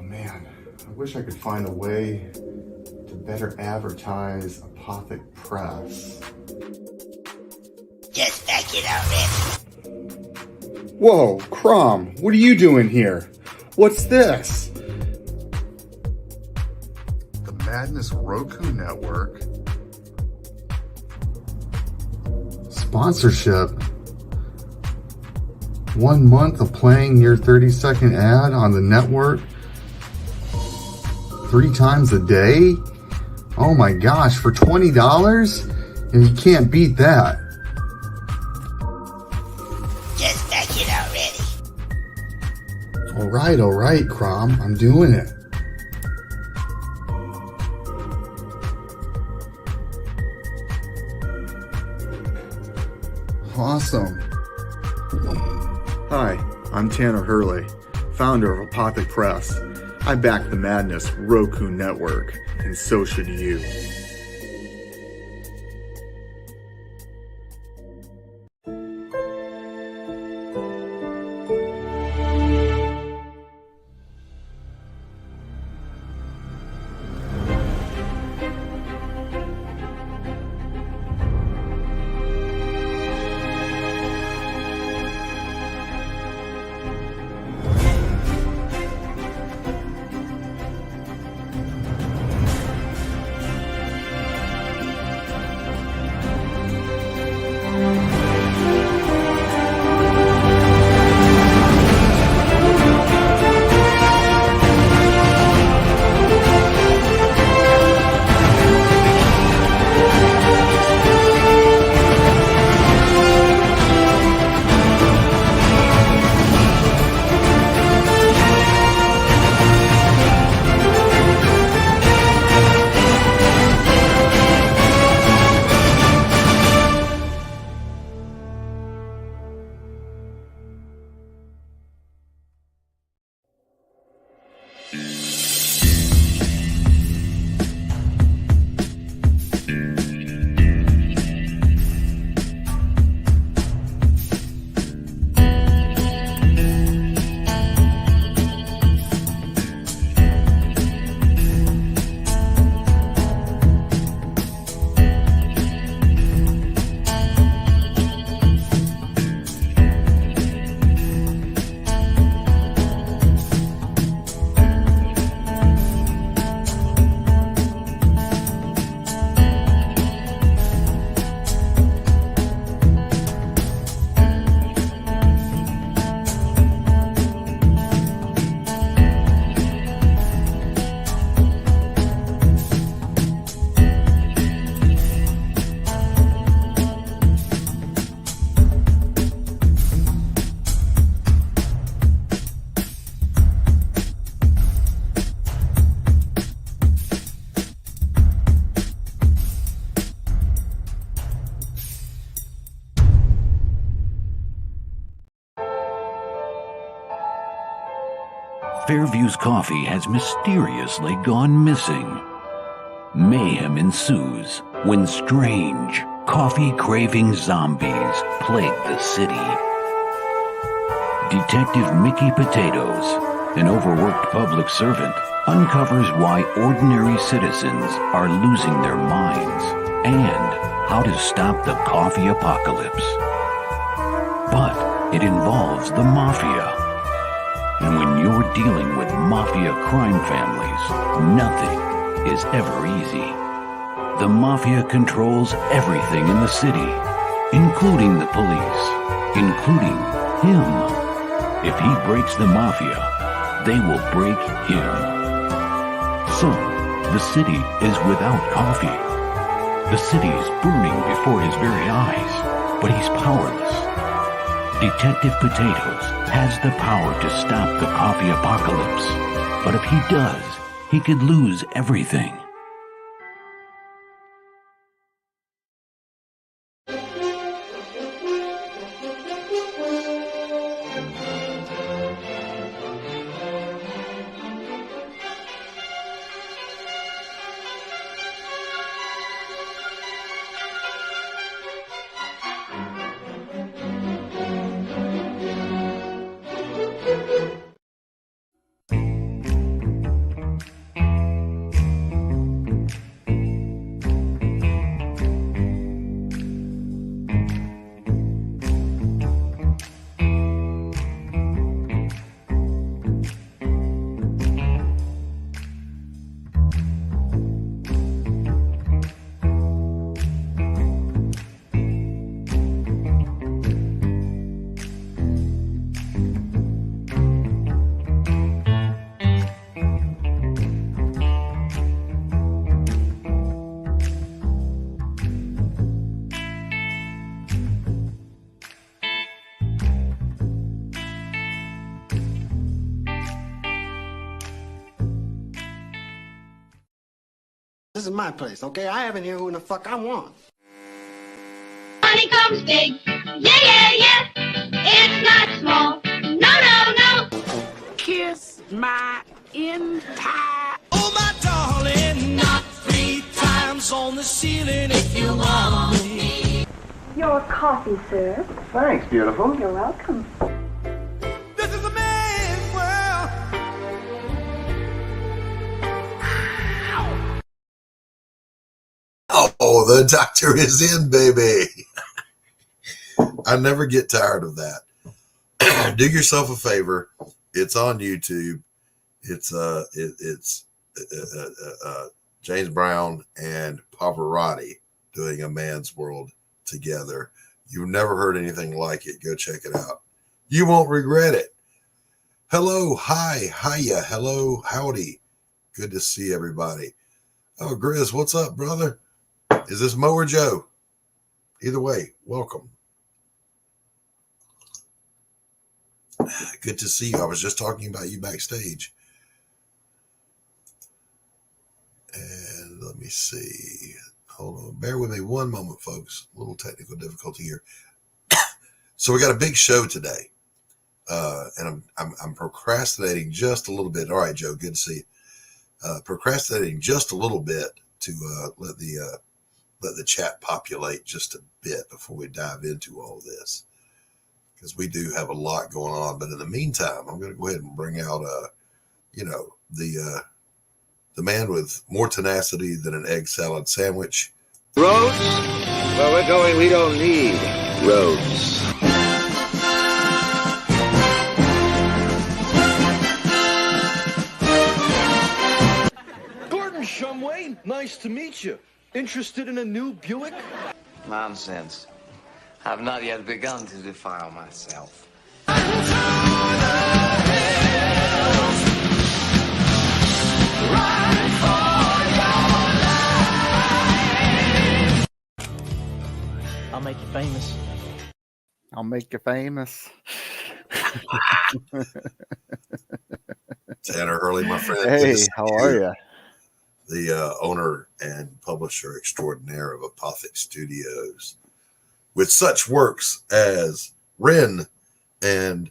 man, I wish I could find a way to better advertise Apothic Press. Just back it already. Whoa, CROM, what are you doing here? What's this? The Madness Roku Network. Sponsorship. 1 month of playing your 30-second ad on the network 3 times a day? Oh my gosh, for $20? And you can't beat that. Just back it already. All right, CROM, I'm doing it. Awesome. Hi, I'm Tanner Hurley, founder of Apothic Press. I back the Madness Roku Network, and so should you. Fairview's coffee has mysteriously gone missing. Mayhem ensues when strange, coffee-craving zombies plague the city. Detective Mickey Potatoes, an overworked public servant, uncovers why ordinary citizens are losing their minds and how to stop the coffee apocalypse. But it involves the mafia. And when you're dealing with mafia crime families, nothing is ever easy. The mafia controls everything in the city, including the police, including him. If he breaks the mafia, they will break him. So, the city is without coffee. The city is burning before his very eyes, but he's powerless. Detective Potatoes has the power to stop the coffee apocalypse, but if he does, he could lose everything. This is my place, okay? I have in here who in the fuck I want. Honeycomb steak. Yeah. It's not small. No. Kiss my entire. Oh, my darling, knock 3 times on the ceiling if you want me. Your coffee, sir. Thanks, beautiful. You're welcome. This is a man's world. Oh, the doctor is in, baby. I never get tired of that. Do yourself a favor. It's on YouTube. It's James Brown and Pavarotti doing A Man's World together. You've never heard anything like it. Go check it out. You won't regret it. Hello, hi, hiya, hello, howdy. Good to see everybody. Oh, Grizz, what's up, brother? Is this Mo or Joe? Either way, welcome. Good to see you. I was just talking about you backstage. And let me see. Hold on. Bear with me one moment, folks. A little technical difficulty here. So we got a big show today. And I'm procrastinating just a little bit. All right, Joe, good to see you. Procrastinating just a little bit to let the chat populate just a bit before we dive into all this, because we do have a lot going on. But in the meantime, I'm going to go ahead and bring out, the man with more tenacity than an egg salad sandwich. Roads? Where we're going, we don't need roads. Gordon Shumway, nice to meet you. Interested in a new Buick? Nonsense. I've not yet begun to defile myself. I'll make you famous. I'll make you famous. Tanner Hurley, my friend. Hey, how are you? The owner and publisher extraordinaire of Apothic Studios, with such works as Ren and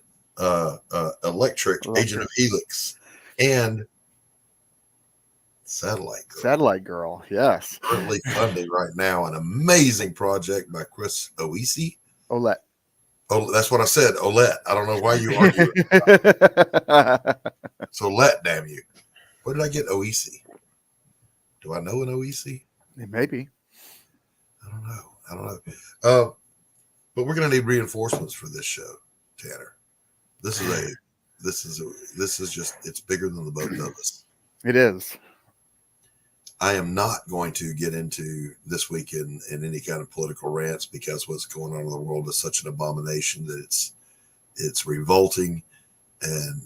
Electric, Agent of Helix, and Satellite Girl. Yes. Currently funding right now an amazing project by Chris Oisi. Olette. Oh, that's what I said. Olette. I don't know why you argue. It's Olette, damn you. Where did I get Oisi? Do I know an Oisi? Maybe. I don't know. But we're going to need reinforcements for this show, Tanner. This is just, it's bigger than the both of us. It is. I am not going to get into this week in any kind of political rants, because what's going on in the world is such an abomination that it's revolting, and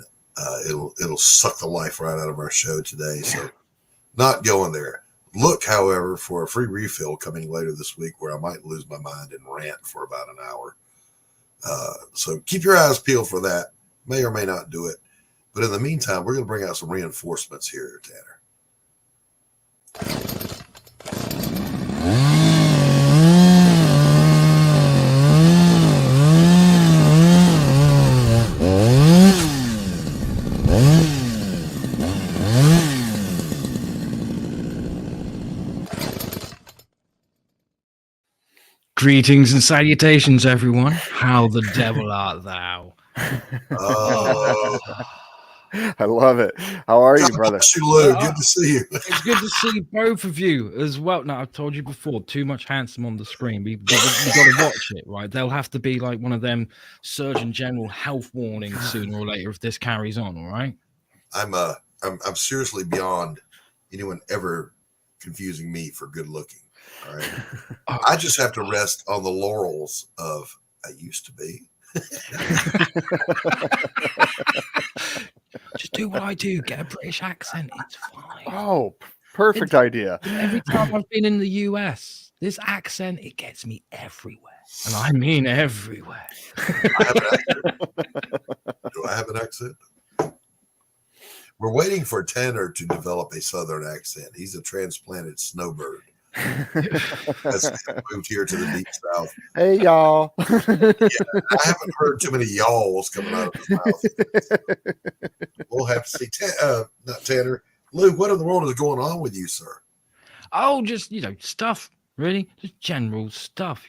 it'll suck the life right out of our show today. So not going there. Look, however, for a free refill coming later this week, where I might lose my mind and rant for about an hour. So keep your eyes peeled for that. May or may not do it. But in the meantime, we're going to bring out some reinforcements here, Tanner. Greetings and salutations, everyone. How the devil art thou? I love it. How are you, brother? Good to see you. It's good to see both of you as well. Now, I've told you before, too much handsome on the screen. You've got to watch it, right? They'll have to be like one of them Surgeon General health warnings sooner or later if this carries on, all right? I'm seriously beyond anyone ever confusing me for good looking. All right. I just have to rest on the laurels of I used to be. Just do what I do. Get a British accent. It's fine. Oh, perfect idea. Every time I've been in the US, this accent, it gets me everywhere. And I mean everywhere. Do I have an accent? We're waiting for Tanner to develop a Southern accent. He's a transplanted snowbird. Has moved here to the deep South. Hey, y'all. Yeah, I haven't heard too many y'alls coming out of his mouth. We'll have to see. Not Tanner. Lou, what in the world is going on with you, sir? Oh, just, stuff, really. Just general stuff,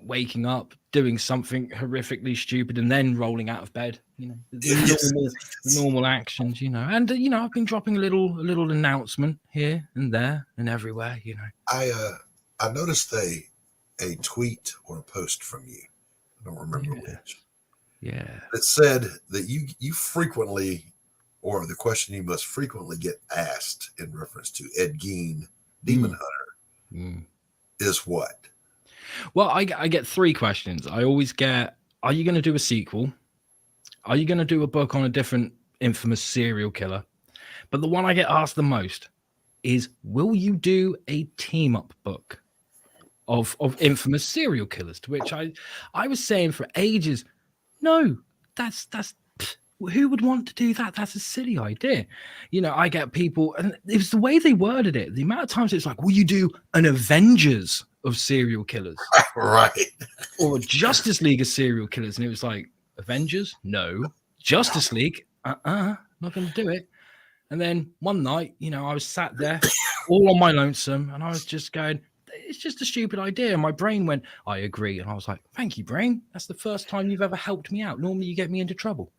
waking up, doing something horrifically stupid, and then rolling out of bed, the normal actions, And, I've been dropping a little announcement here and there and everywhere, I noticed a tweet or a post from you. I don't remember which. Yeah. It said that you frequently, or the question you must frequently get asked in reference to Ed Gein, Demon Hunter, is what? Well, I get 3 questions. I always get, are you going to do a sequel? Are you going to do a book on a different infamous serial killer? But the one I get asked the most is, will you do a team-up book of infamous serial killers? To which I was saying for ages, no, that's who would want to do that? That's a silly idea. I get people, and it was the way they worded it. The amount of times it's like, will you do an Avengers of serial killers? Right. Or a Justice League of serial killers. And it was like, Avengers? No. Justice League? Not going to do it. And then one night, I was sat there all on my lonesome, and I was just going, it's just a stupid idea. And my brain went, I agree. And I was like, thank you, brain. That's the first time you've ever helped me out. Normally you get me into trouble.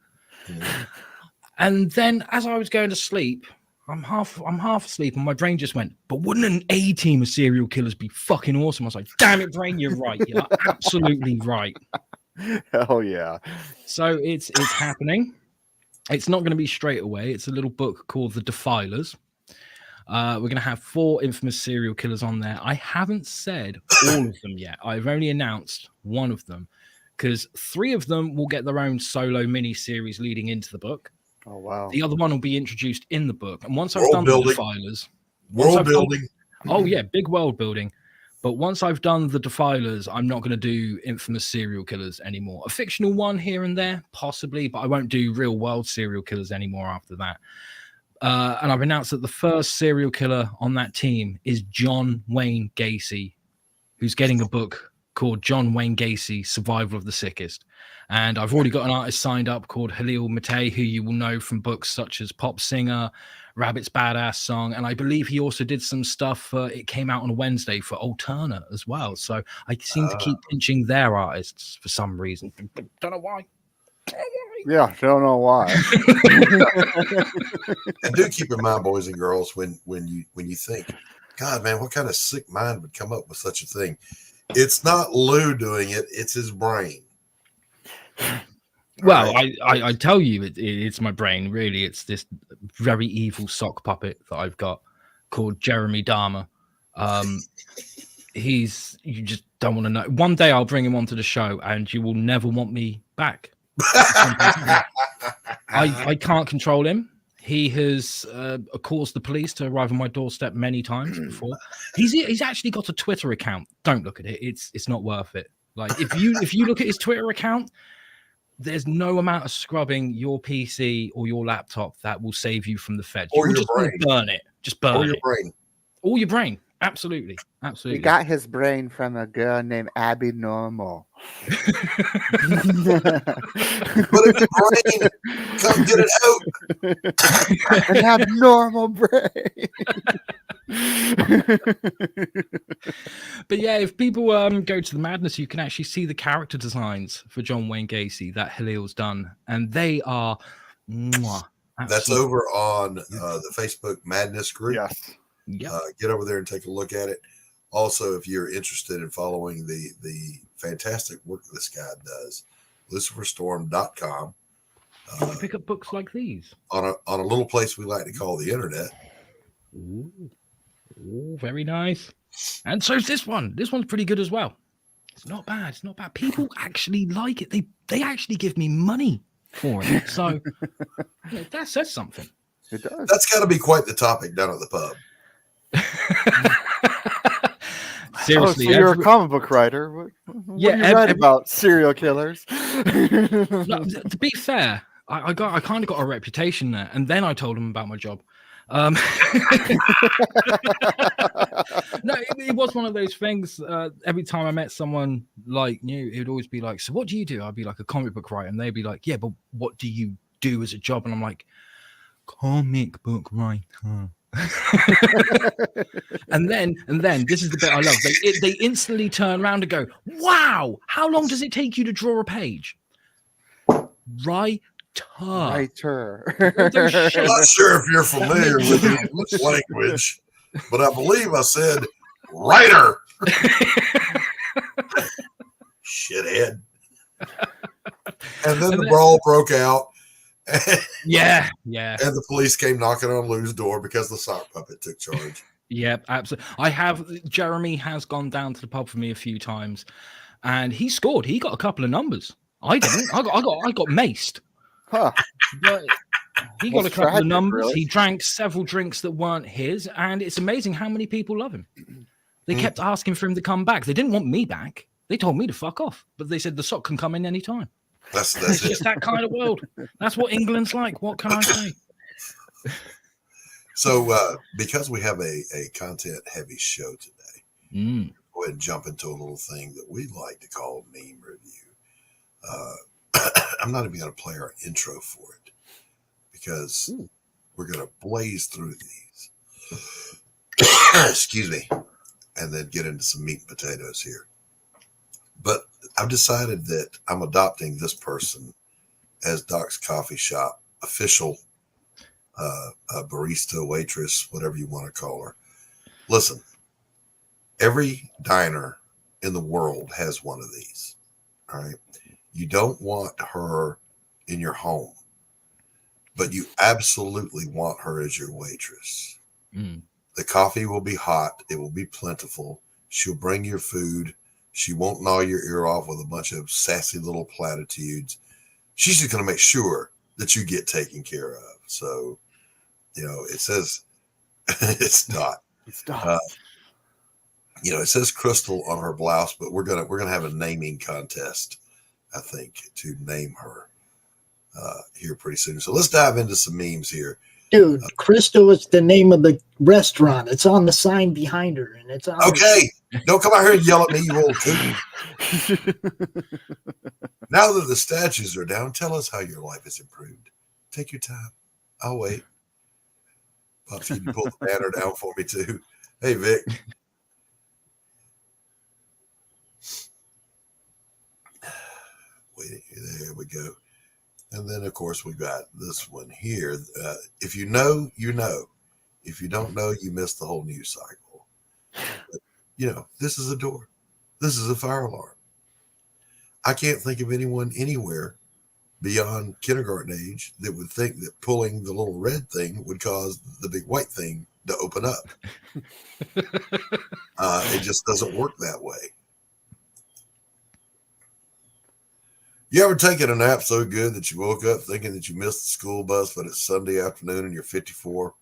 And then as I was going to sleep, I'm half asleep, and my brain just went, but wouldn't an A team of serial killers be fucking awesome? I was like, damn it, brain, you're right. You're absolutely right. Hell yeah. So it's happening. It's not going to be straight away. It's a little book called The Defilers. We're going to have 4 infamous serial killers on there. I haven't said all of them yet. I've only announced one of them, because 3 of them will get their own solo mini series leading into the book. Oh, wow. The other one will be introduced in the book. And once I've done the Defilers... World building. Oh, yeah, big world building. But once I've done the Defilers, I'm not going to do infamous serial killers anymore. A fictional one here and there, possibly, but I won't do real world serial killers anymore after that. And I've announced that the first serial killer on that team is John Wayne Gacy, who's getting a book called John Wayne Gacy, Survival of the Sickest. And I've already got an artist signed up called Halil Matei, who you will know from books such as Pop Singer, Rabbit's Badass Song, and I believe he also did some stuff. It came out on a Wednesday for Alterna as well. So I seem to keep pinching their artists for some reason. Don't know why. Yeah, don't know why. And do keep in mind, boys and girls, when you think, God, man, what kind of sick mind would come up with such a thing? It's not Lou doing it; it's his brain. Well, right. I tell you, it's my brain. Really, it's this very evil sock puppet that I've got called Jeremy Dahmer. You just don't want to know. One day I'll bring him onto the show, and you will never want me back. I can't control him. He has caused the police to arrive on my doorstep many times before. He's actually got a Twitter account. Don't look at it. It's not worth it. Like if you look at his Twitter account, there's no amount of scrubbing your PC or your laptop that will save you from the feds. Or your just brain. Burn it. Just burn or your it. brain. Or your brain. Absolutely. He got his brain from a girl named Abby Normal. Put it in brain. Come get it out. An abnormal brain. But yeah, if people go to the Madness, you can actually see the character designs for John Wayne Gacy that Halil's done, and they are That's over on the Facebook Madness group. Yes. Yep. Get over there and take a look at it. Also, if you're interested in following the fantastic work this guy does, luciferstorm.com. You can pick up books like these on a little place we like to call the internet. Ooh, very nice. And so is this one. This one's pretty good as well. It's not bad. It's not bad. People actually like it. They actually give me money for it. So that says something. It does. That's got to be quite the topic down at the pub. Seriously, so you're a comic book writer. What do you write about serial killers? No, to be fair, I kind of got a reputation there, and then I told him about my job. No, it was one of those things. Every time I met someone like new, it would always be like, "So what do you do?" I'd be like, "A comic book writer," and they'd be like, "Yeah, but what do you do as a job?" And I'm like, "Comic book writer." and then this is the bit I love. They instantly turn around and go, "Wow, how long does it take you to draw a page?" Writer. I'm not sure if you're familiar with the English language, but I believe I said writer. Shithead. And then the brawl broke out. Yeah. And the police came knocking on Lou's door because the sock puppet took charge. Yep, absolutely. Jeremy has gone down to the pub for me a few times, and he scored. He got a couple of numbers. I didn't. I got maced. Huh. But he got a couple of numbers. Really? He drank several drinks that weren't his, and it's amazing how many people love him. They kept asking for him to come back. They didn't want me back. They told me to fuck off, but they said the sock can come in any time. That's it's just that kind of world. That's what England's like. What can I say? So, because we have a content-heavy show today, go ahead and jump into a little thing that we like to call meme review. I'm not even going to play our intro for it because we're going to blaze through these. Excuse me. And then get into some meat and potatoes here. But I've decided that I'm adopting this person as Doc's Coffee Shop official barista, waitress, whatever you want to call her. Listen, every diner in the world has one of these. All right. You don't want her in your home, but you absolutely want her as your waitress. The coffee will be hot. It will be plentiful. She'll bring your food. She won't gnaw your ear off with a bunch of sassy little platitudes. She's just going to make sure that you get taken care of. So, it says it's not. It's not. It says Crystal on her blouse, but we're gonna have a naming contest, I think, to name her here pretty soon. So let's dive into some memes here. Dude, Crystal is the name of the restaurant. It's on the sign behind her, and it's on. Okay, don't come out here and yell at me, you old coot. Now that the statues are down, tell us how your life has improved. Take your time. I'll wait. Pops, you can pull the banner down for me too. Hey, Vic. Wait, there we go. And then, of course, we got this one here. If you know, you know. If you don't know, you missed the whole news cycle. But, this is a door. This is a fire alarm. I can't think of anyone anywhere beyond kindergarten age that would think that pulling the little red thing would cause the big white thing to open up. It just doesn't work that way. You ever taken a nap so good that you woke up thinking that you missed the school bus, but it's Sunday afternoon and you're 54?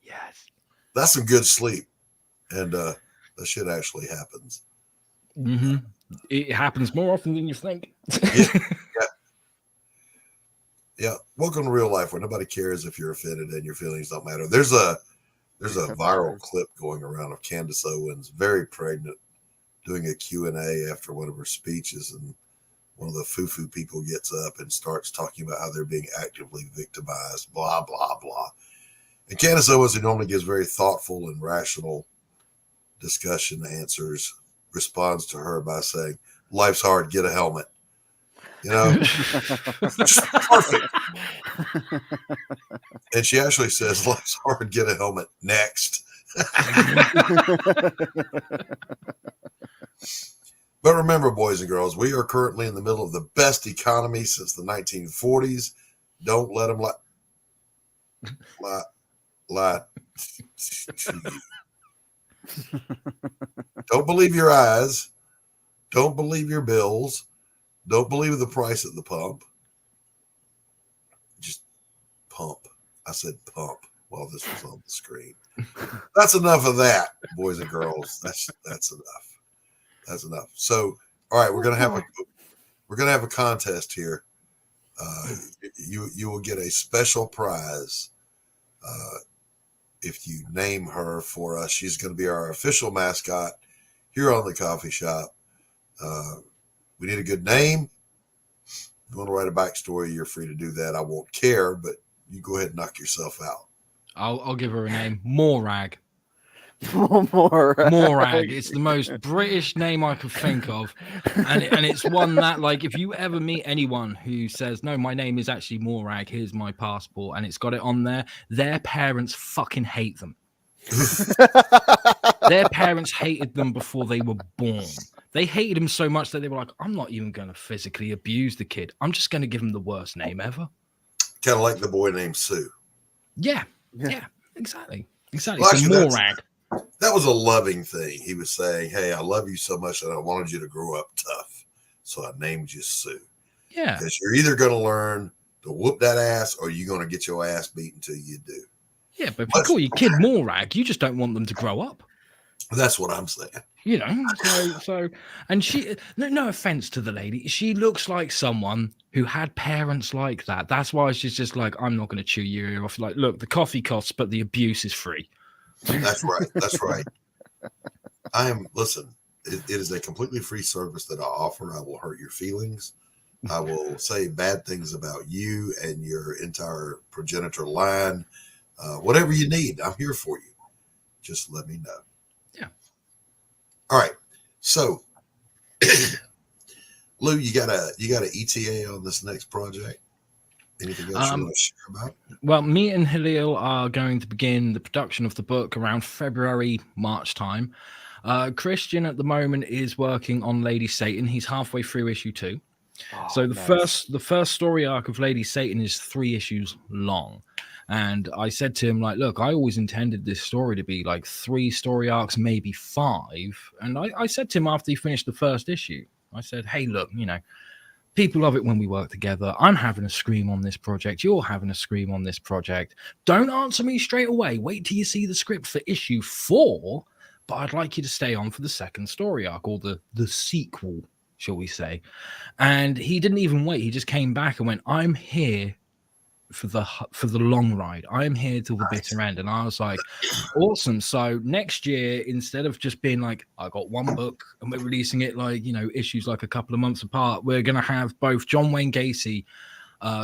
Yes. That's some good sleep. And that shit actually happens. Mm-hmm. It happens more often than you think. Yeah. Welcome to real life where nobody cares if you're offended and your feelings don't matter. There's a viral clip going around of Candace Owens, very pregnant, doing a Q&A after one of her speeches, and one of the foo-foo people gets up and starts talking about how they're being actively victimized, blah, blah, blah. And Candace Owens, who normally gives very thoughtful and rational discussion answers, responds to her by saying, "Life's hard, get a helmet." Just perfect. And she actually says, "Life's hard, get a helmet next." But remember, boys and girls, we are currently in the middle of the best economy since the 1940s. Don't let them lie to you. Don't believe your eyes. Don't believe your bills. Don't believe the price at the pump. Just pump. I said pump while this was on the screen. That's enough of that, boys and girls. That's enough. That's enough. So, all right, we're gonna we're going to have a contest here. You will get a special prize if you name her for us. She's going to be our official mascot here on the coffee shop. We need a good name. If you want to write a backstory, you're free to do that. I won't care, but you go ahead and knock yourself out. I'll give her a name. Morag. Morag. Morag. It's the most British name I could think of, and it's one that, like, if you ever meet anyone who says, "No, my name is actually Morag. Here's my passport," and it's got it on there, their parents fucking hate them. Their parents hated them before they were born. They hated him so much that they were like, "I'm not even going to physically abuse the kid. I'm just going to give him the worst name ever." Kind of like the boy named Sue. Yeah, exactly. Well, So actually, Morag. That was a loving thing. He was saying, "Hey, I love you so much that I wanted you to grow up tough, so I named you Sue." Yeah, because you're either going to learn to whoop that ass or you're going to get your ass beat until you do. Yeah, but if you call your kid Morag, you just don't want them to grow up. That's what I'm saying. You know, so and she, no offense to the lady, she looks like someone who had parents like that. That's why she's just like, "I'm not going to chew your ear off." Like, look, the coffee costs, but the abuse is free. That's right. That's right. Listen, it is a completely free service that I offer. I will hurt your feelings. I will say bad things about you and your entire progenitor line. Whatever you need, I'm here for you. Just let me know. Yeah. All right. So, Lou, you got a ETA on this next project? Anything else you want to share about? Well, me and Halil are going to begin the production of the book around February, March time. Christian at the moment is working on Lady Satan. He's halfway through issue 2. So the first story arc of Lady Satan is 3 issues long. And I said to him, like, look, I always intended this story to be like 3 story arcs, maybe 5. And I said to him after he finished the first issue, I said, hey, look, you know, people love it when we work together. I'm having a scream on this project. You're having a scream on this project. Don't answer me straight away. Wait till you see the script for issue 4. But I'd like you to stay on for the second story arc, or the sequel, shall we say. And he didn't even wait. He just came back and went, I'm here for the long ride. I'm here till the bitter end. And I was like, awesome. So next year, instead of just being like, I got one book and we're releasing it like, you know, issues like a couple of months apart, we're going to have both John Wayne Gacy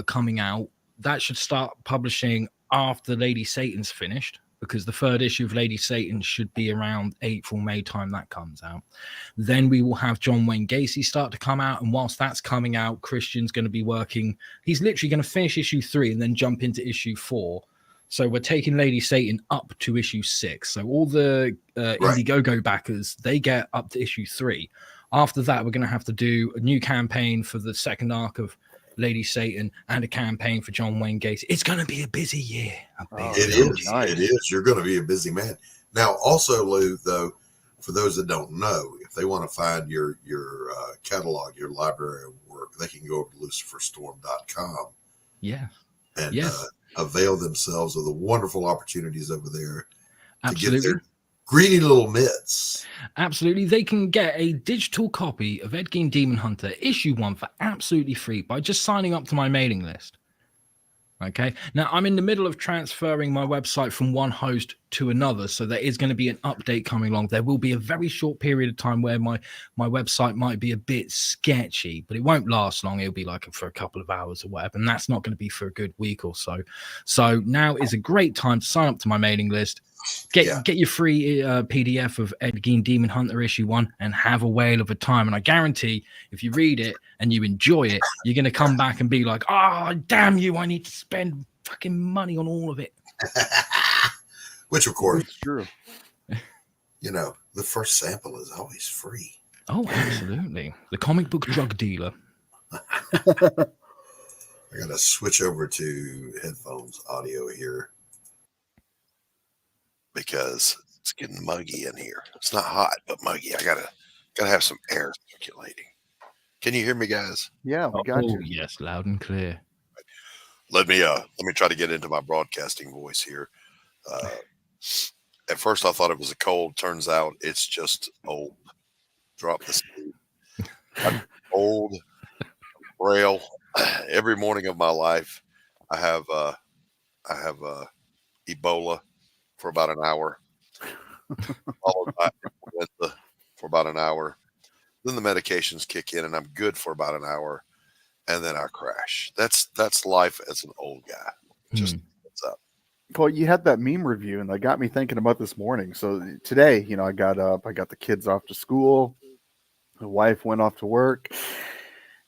coming out. That should start publishing after Lady Satan's finished, because the 3rd issue of Lady Satan should be around April, May time that comes out. Then we will have John Wayne Gacy start to come out. And whilst that's coming out, Christian's going to be working. He's literally going to finish issue 3 and then jump into issue 4. So we're taking Lady Satan up to issue 6. So all the Indiegogo backers, they get up to issue 3. After that, we're going to have to do a new campaign for the second arc of Lady Satan and a campaign for John Wayne Gacy. It's going to be a busy year. It is. Nice. It is. You're going to be a busy man. Now, also, Lou, though, for those that don't know, if they want to find your catalog, your library of work, they can go over to luciferstorm.com. Yeah. And avail themselves of the wonderful opportunities over there. Absolutely. To get their greedy little mitts. Absolutely. They can get a digital copy of Ed Gein Demon Hunter issue 1 for absolutely free by just signing up to my mailing list. Okay. Now, I'm in the middle of transferring my website from one host to another, so there is going to be an update coming along. There will be a very short period of time where my website might be a bit sketchy, but it won't last long. It'll be like for a couple of hours or whatever, and that's not going to be for a good week or so. So now is a great time to sign up to my mailing list. Get your free PDF of Ed Gein Demon Hunter issue 1 and have a whale of a time. And I guarantee if you read it and you enjoy it, you're going to come back and be like, oh, damn you, I need to spend fucking money on all of it. Which, of course, it's true. You know, the first sample is always free. Oh, absolutely. The comic book drug dealer. I got to switch over to headphones audio here, because it's getting muggy in here. It's not hot, but muggy. I gotta have some air circulating. Can you hear me, guys? Yeah, we got you. Yes, loud and clear. Let me try to get into my broadcasting voice here. At first I thought it was a cold. Turns out it's just old. Drop the speed. I'm old. Rail. Every morning of my life, I have Ebola for about an hour, followed by influenza for about an hour. Then the medications kick in, and I'm good for about an hour, and then I crash. That's life as an old guy. Just what's up. Well, you had that meme review, and that got me thinking about this morning. So today, I got up, I got the kids off to school, the wife went off to work,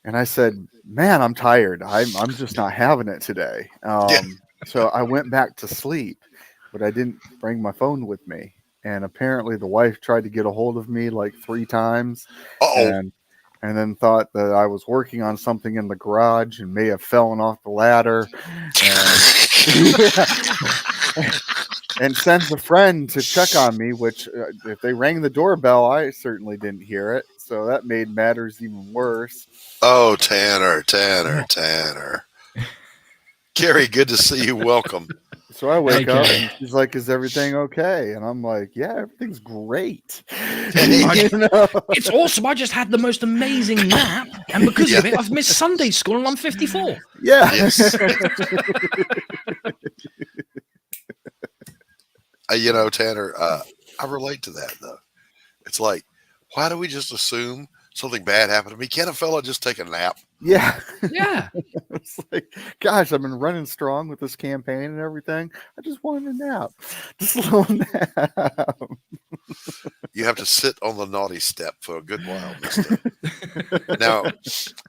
and I said, "Man, I'm tired. I'm just not having it today." So I went back to sleep, but I didn't bring my phone with me. And apparently the wife tried to get a hold of me like 3 times. And then thought that I was working on something in the garage and may have fallen off the ladder. And sends a friend to check on me, which if they rang the doorbell, I certainly didn't hear it. So that made matters even worse. Oh, Tanner. Carrie, good to see you. Welcome. So I wake up and she's like, "Is everything okay?" And I'm like, "Yeah, everything's great." It's awesome. I just had the most amazing nap, and because of it, I've missed Sunday school and I'm 54. Yeah. Yes. Tanner, I relate to that though. It's like, why do we just assume something bad happened to me? Can't a fella just take a nap? Yeah. Yeah. It's like, gosh, I've been running strong with this campaign and everything. I just wanted a nap. Just a little nap. You have to sit on the naughty step for a good while, mister.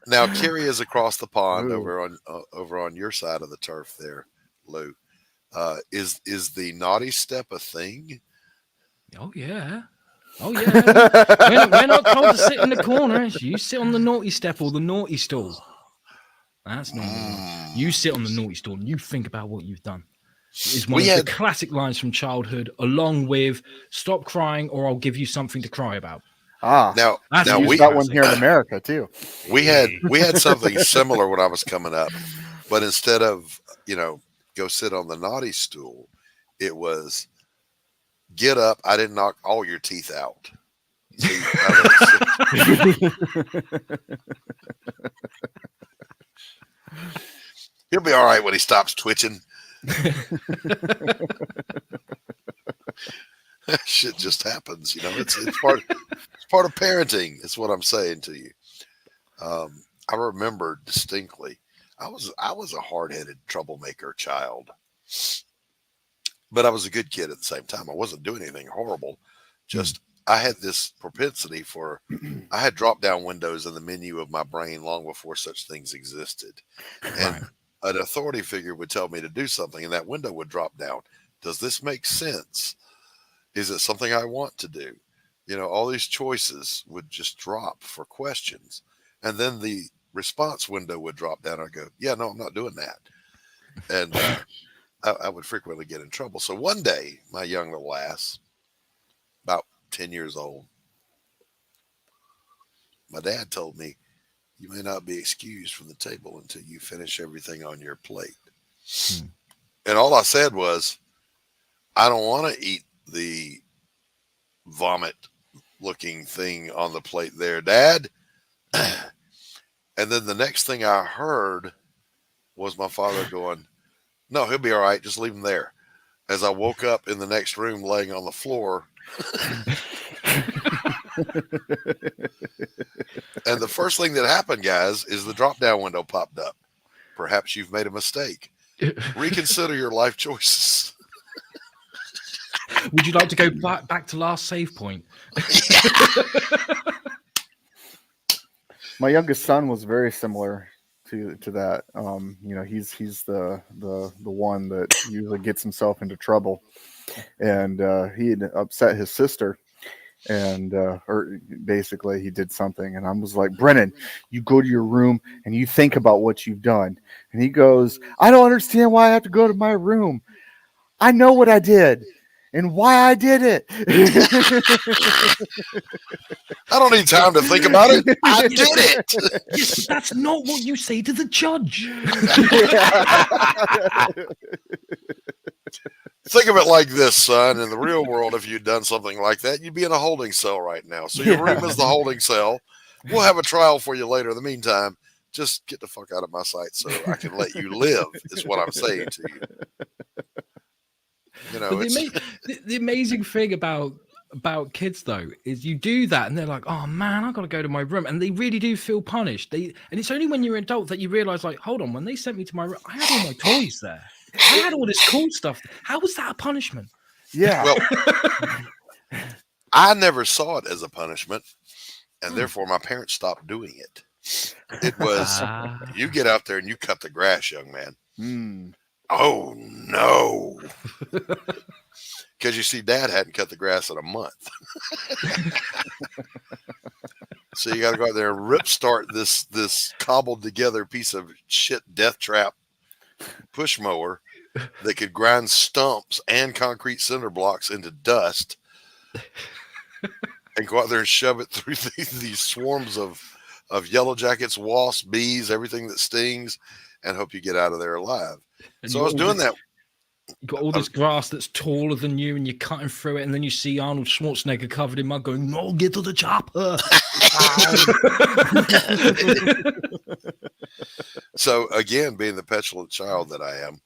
Now Carrie is across the pond over on your side of the turf there, Lou. Is the naughty step a thing? Oh yeah. We're not told to sit in the corner. You sit on the naughty step or the naughty stool. That's not You sit on the naughty stool and you think about what you've done. It's one of the classic lines from childhood, along with "Stop crying or I'll give you something to cry about." Now we got one here in America too. We had something similar when I was coming up, but instead of go sit on the naughty stool, it was get up. I didn't knock all your teeth out. See, he'll be all right when he stops twitching. Shit just happens, it's part of parenting. It's what I'm saying to you. I remember distinctly, I was a hard-headed troublemaker child, but I was a good kid at the same time. I wasn't doing anything horrible. Just I had this propensity for, I had drop-down windows in the menu of my brain long before such things existed. And an authority figure would tell me to do something, and that window would drop down. Does this make sense? Is it something I want to do? All these choices would just drop for questions. And then the response window would drop down. I'd go, yeah, no, I'm not doing that. And I would frequently get in trouble. So one day, my young little ass, about 10 years old, my dad told me, "You may not be excused from the table until you finish everything on your plate." And all I said was, "I don't want to eat the vomit looking thing on the plate there, Dad." And then the next thing I heard was my father going, "No, he'll be all right. Just leave him there." As I woke up in the next room laying on the floor. And the first thing that happened, guys, is the drop-down window popped up. Perhaps you've made a mistake. Reconsider your life choices. Would you like to go back to last save point? My youngest son was very similar to that. He's the one that usually gets himself into trouble, and he had upset his sister, and or basically he did something, and I was like, "Brennan, you go to your room and you think about what you've done." And he goes, "I don't understand why I have to go to my room. I know what I did and why I did it." I don't need time to think about it. I did it. Yes, that's not what you say to the judge. Think of it like this, son. In the real world, if you'd done something like that, you'd be in a holding cell right now. So your room is the holding cell. We'll have a trial for you later. In the meantime, just get the fuck out of my sight so I can let you live, is what I'm saying to you. You know, the amazing thing about kids though is you do that and they're like, oh man, I gotta go to my room, and they really do feel punished. And it's only when you're an adult that you realize, like, hold on, when they sent me to my room, I had all my toys there. I had all this cool stuff. How was that a punishment? Yeah. Well, I never saw it as a punishment, and therefore my parents stopped doing it. It was, you get out there and you cut the grass, young man. Oh no. Because you see, Dad hadn't cut the grass in a month. So you got to go out there and rip start this cobbled together piece of shit death trap push mower that could grind stumps and concrete cinder blocks into dust, and go out there and shove it through these swarms of yellow jackets, wasps, bees, everything that stings, and hope you get out of there alive. And so I was doing that. You got all this grass that's taller than you, and you're cutting through it, and then you see Arnold Schwarzenegger covered in mud going, no, get to the chopper. So again, being the petulant child that I am,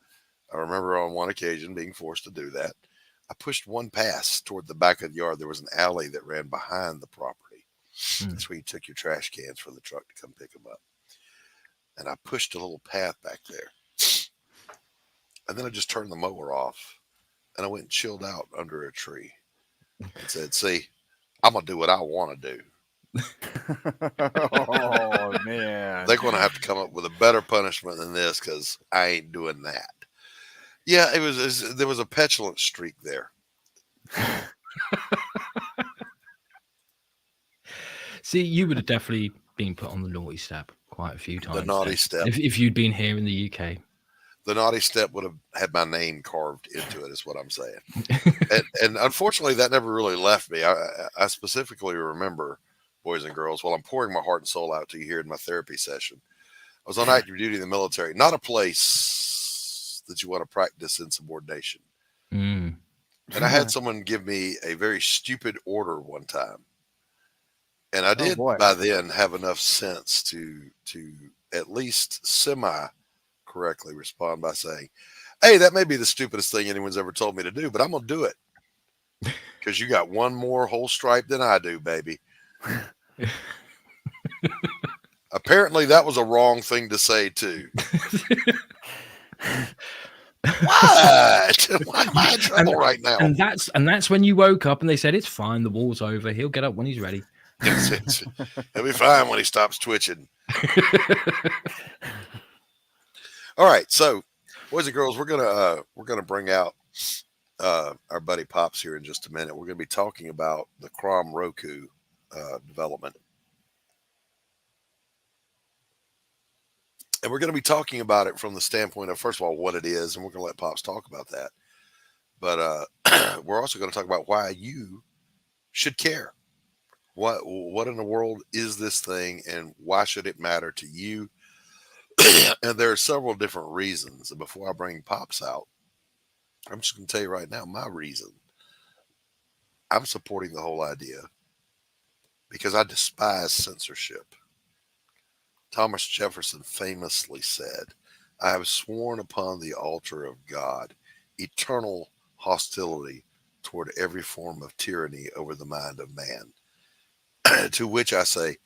I remember on one occasion being forced to do that. I pushed one pass toward the back of the yard. There was an alley that ran behind the property. That's where you took your trash cans for the truck to come pick them up. And I pushed a little path back there. And then I just turned the mower off, and I went and chilled out under a tree and said, see, I'm going to do what I want to do. Oh, man. They're going to have to come up with a better punishment than this, because I ain't doing that. Yeah, there was a petulant streak there. See, you would have definitely been put on the naughty step quite a few times. The naughty step. If you'd been here in the UK. The naughty step would have had my name carved into it, is what I'm saying. and unfortunately, that never really left me. I specifically remember, boys and girls, while I'm pouring my heart and soul out to you here in my therapy session, I was on active duty in the military, not a place that you want to practice insubordination. And I had someone give me a very stupid order one time. And I did by then have enough sense to at least correctly respond by saying, hey, that may be the stupidest thing anyone's ever told me to do, but I'm going to do it because you got one more whole stripe than I do, baby. Apparently that was a wrong thing to say too. What? Why am I in trouble right now? And that's when you woke up and they said, it's fine, the war's over, he'll get up when he's ready. He'll be fine when he stops twitching. All right, so boys and girls, we're gonna bring out our buddy Pops here in just a minute. We're gonna be talking about the CROM Roku development, and we're gonna be talking about it from the standpoint of, first of all, what it is, and we're gonna let Pops talk about that. But we're also gonna talk about why you should care. What in the world is this thing, and why should it matter to you? And there are several different reasons. And before I bring Pops out, I'm just going to tell you right now my reason. I'm supporting the whole idea because I despise censorship. Thomas Jefferson famously said, I have sworn upon the altar of God eternal hostility toward every form of tyranny over the mind of man. To which I say,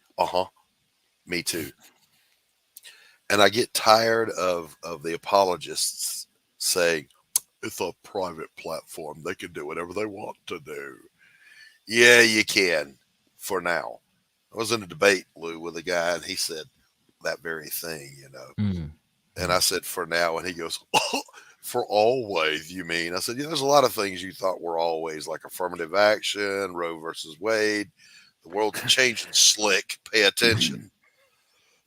me too. And I get tired of the apologists saying, it's a private platform. They can do whatever they want to do. Yeah, you can, for now. I was in a debate, Lou, with a guy, and he said that very thing, you know. And I said, for now, and he goes, for always, you mean? I said, yeah, there's a lot of things you thought were always, like affirmative action, Roe versus Wade. The world's changing slick. Pay attention.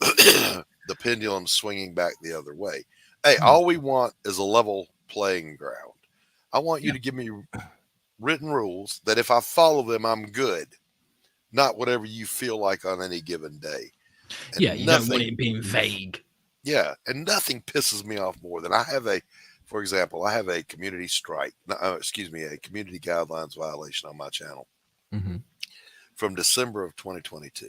The pendulum's swinging back the other way. Hey, all we want is a level playing ground. I want you to give me written rules that if I follow them, I'm good. Not whatever you feel like on any given day. And you don't want it being vague. Yeah, and nothing pisses me off more than for example, I have a community strike. A community guidelines violation on my channel from December of 2022.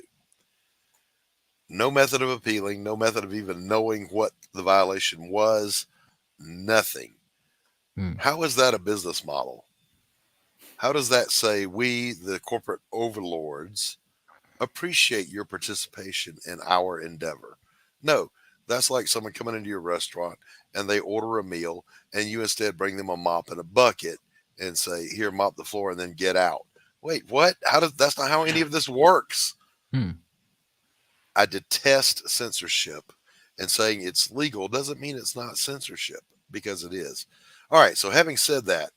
No method of appealing, no method of even knowing what the violation was, nothing. How is that a business model? How does that say we, the corporate overlords, appreciate your participation in our endeavor? No, that's like someone coming into your restaurant and they order a meal and you instead bring them a mop and a bucket and say, here, mop the floor and then get out. Wait, what? That's not how any of this works. I detest censorship, and saying it's legal doesn't mean it's not censorship, because it is. All right. So having said that,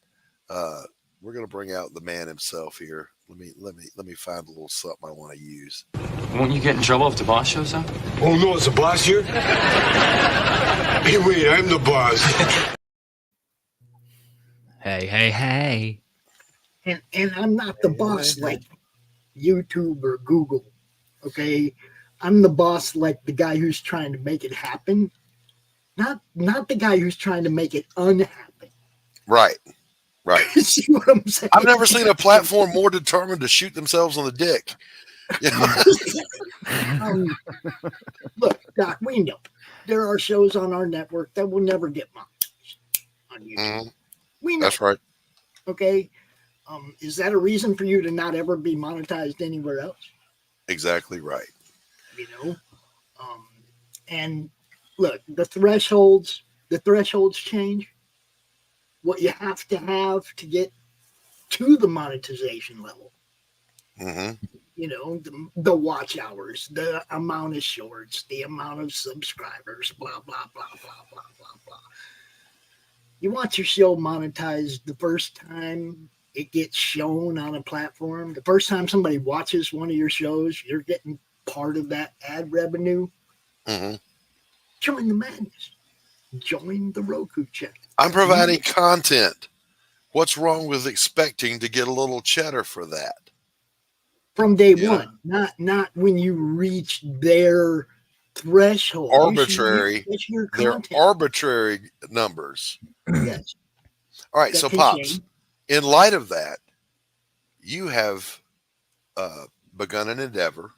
we're going to bring out the man himself here. Let me find a little something I want to use. Won't you get in trouble if the boss shows up? Oh, no, it's the boss here? Hey, wait, I'm the boss. Hey. And I'm not the boss like YouTube or Google, okay? I'm the boss like the guy who's trying to make it happen, not the guy who's trying to make it unhappen. Right. See what I'm saying? I've never seen a platform more determined to shoot themselves on the dick. Look, Doc, we know there are shows on our network that will never get monetized on YouTube. We know. That's right. Okay. Is that a reason for you to not ever be monetized anywhere else? Exactly right. You know, and look, the thresholds change. What you have to get to the monetization level. You know, the watch hours, the amount of shorts, the amount of subscribers, blah, blah, blah, blah, blah, blah, blah. You want your show monetized the first time it gets shown on a platform. The first time somebody watches one of your shows, you're getting part of that ad revenue. Join the madness. Join the Roku channel. I'm providing content. What's wrong with expecting to get a little cheddar for that? From day one, not when you reach their threshold. Arbitrary. They're arbitrary numbers. Yes. All right. So, Pops, in light of that, you have begun an endeavor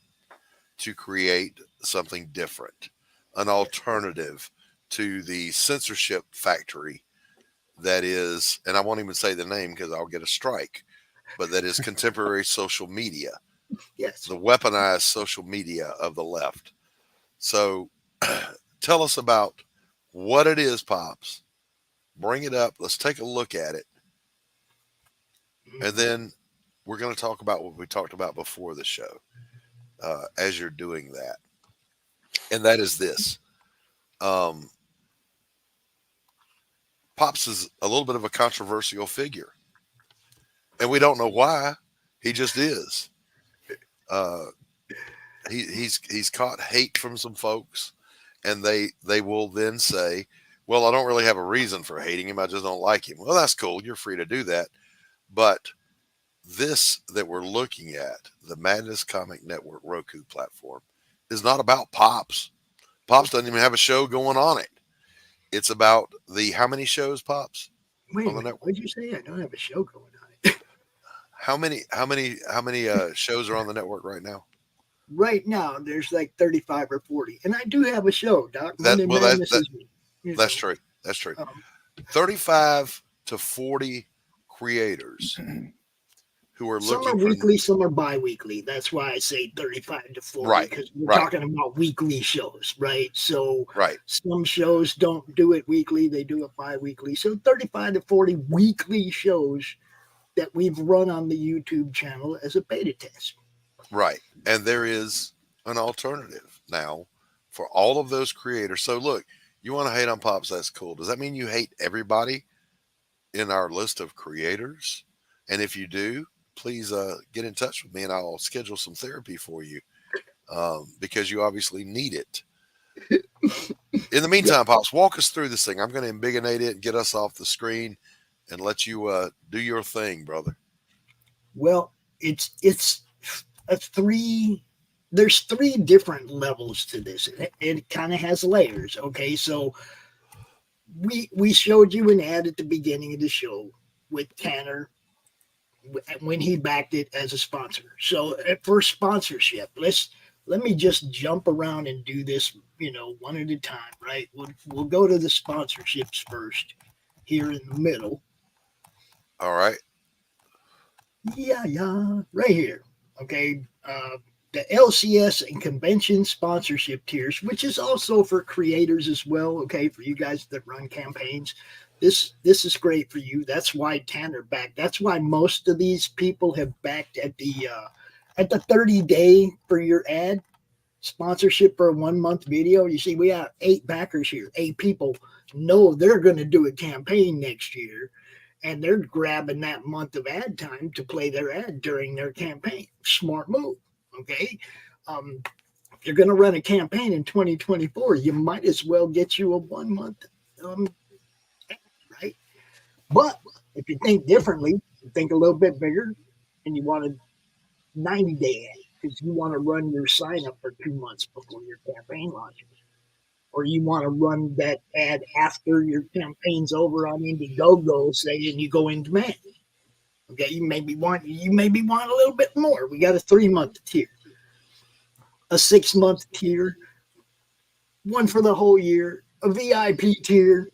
to create something different, an alternative to the censorship factory that is, and I won't even say the name because I'll get a strike, but that is contemporary social media. Yes. The weaponized social media of the left. So tell us about what it is, Pops. Bring it up. Let's take a look at it. And then we're going to talk about what we talked about before the show as you're doing that. And that is this. Pops is a little bit of a controversial figure. And we don't know why. He just is. He's caught hate from some folks, and they will then say, well, I don't really have a reason for hating him. I just don't like him. Well, that's cool. You're free to do that. But this that we're looking at, the Madness Comic Network Roku platform, is not about Pops. Pops doesn't even have a show going on it. It's about how many shows, Pops? Wait, what did you say? I don't have a show going on it. How many shows are on the network right now? Right now, there's like 35 or 40. And I do have a show, Doc. That's true. That's true. 35 to 40 creators who are looking. Some are weekly, some are bi-weekly. That's why I say 35 to 40. Right. Because we're talking about weekly shows, right? So some shows don't do it weekly. They do it bi-weekly. So 35 to 40 weekly shows that we've run on the YouTube channel as a beta test. Right. And there is an alternative now for all of those creators. So look, you want to hate on Pops, that's cool. Does that mean you hate everybody in our list of creators? And if you do, please get in touch with me and I'll schedule some therapy for you because you obviously need it. In the meantime, Pops, walk us through this thing. I'm going to embiggenate it and get us off the screen and let you do your thing, brother. Well, it's there's three different levels to this. It kind of has layers. Okay. So we showed you an ad at the beginning of the show with Tanner when he backed it as a sponsor. So for sponsorship, let's let me just jump around and do this, one at a time, right? We'll go to the sponsorships first here in the middle. All right. Yeah, right here. Okay. The LCS and convention sponsorship tiers, which is also for creators as well. Okay. For you guys that run campaigns, this is great for you. That's why Tanner backed. That's why most of these people have backed at the 30-day for your ad sponsorship for a 1 month video. You see, we have 8 backers here. 8 people know they're going to do a campaign next year, and they're grabbing that month of ad time to play their ad during their campaign. Smart move. Okay. If you're going to run a campaign in 2024, you might as well get you a 1 month ad, right? But if you think differently, you think a little bit bigger, and you want a 90-day ad because you want to run your sign up for 2 months before your campaign launches, or you want to run that ad after your campaign's over on Indiegogo, say, and you go in demand. Okay, you maybe want a little bit more. We got a 3-month tier, a 6-month tier, one for the whole year, a VIP tier,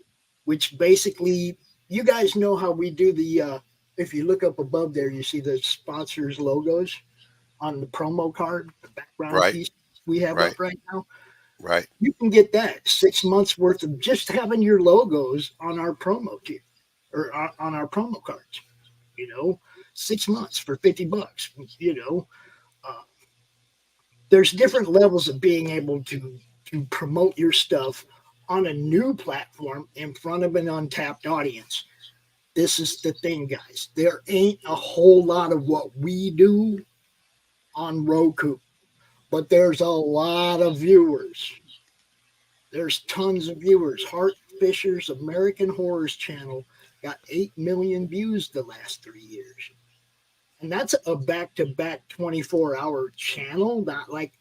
which basically, you guys know how we do the. If you look up above there, you see the sponsors' logos on the promo card, the background piece we have up right now. Right. You can get that 6 months worth of just having your logos on our promo tier or on our promo cards. 6 months for $50. There's different levels of being able to promote your stuff on a new platform in front of an untapped audience. This is the thing, guys. There ain't a whole lot of what we do on Roku, but there's a lot of viewers. There's tons of viewers. Hart Fisher's American Horrors channel got 8 million views the last 3 years. And that's a back-to-back 24-hour channel, not like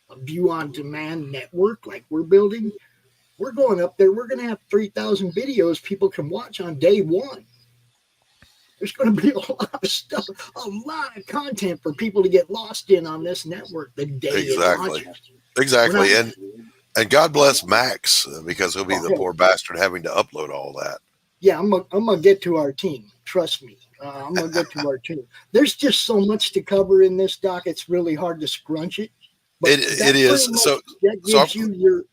a view-on-demand network like we're building. We're going up there. We're going to have 3,000 videos people can watch on day one. There's going to be a lot of stuff, a lot of content for people to get lost in on this network the day it launches. Exactly. And God bless Max, because he'll be the poor bastard having to upload all that. Yeah, I'm gonna get to our team. Trust me, I'm gonna get to our team. There's just so much to cover in this doc. It's really hard to scrunch it. But it is. So that gives you your.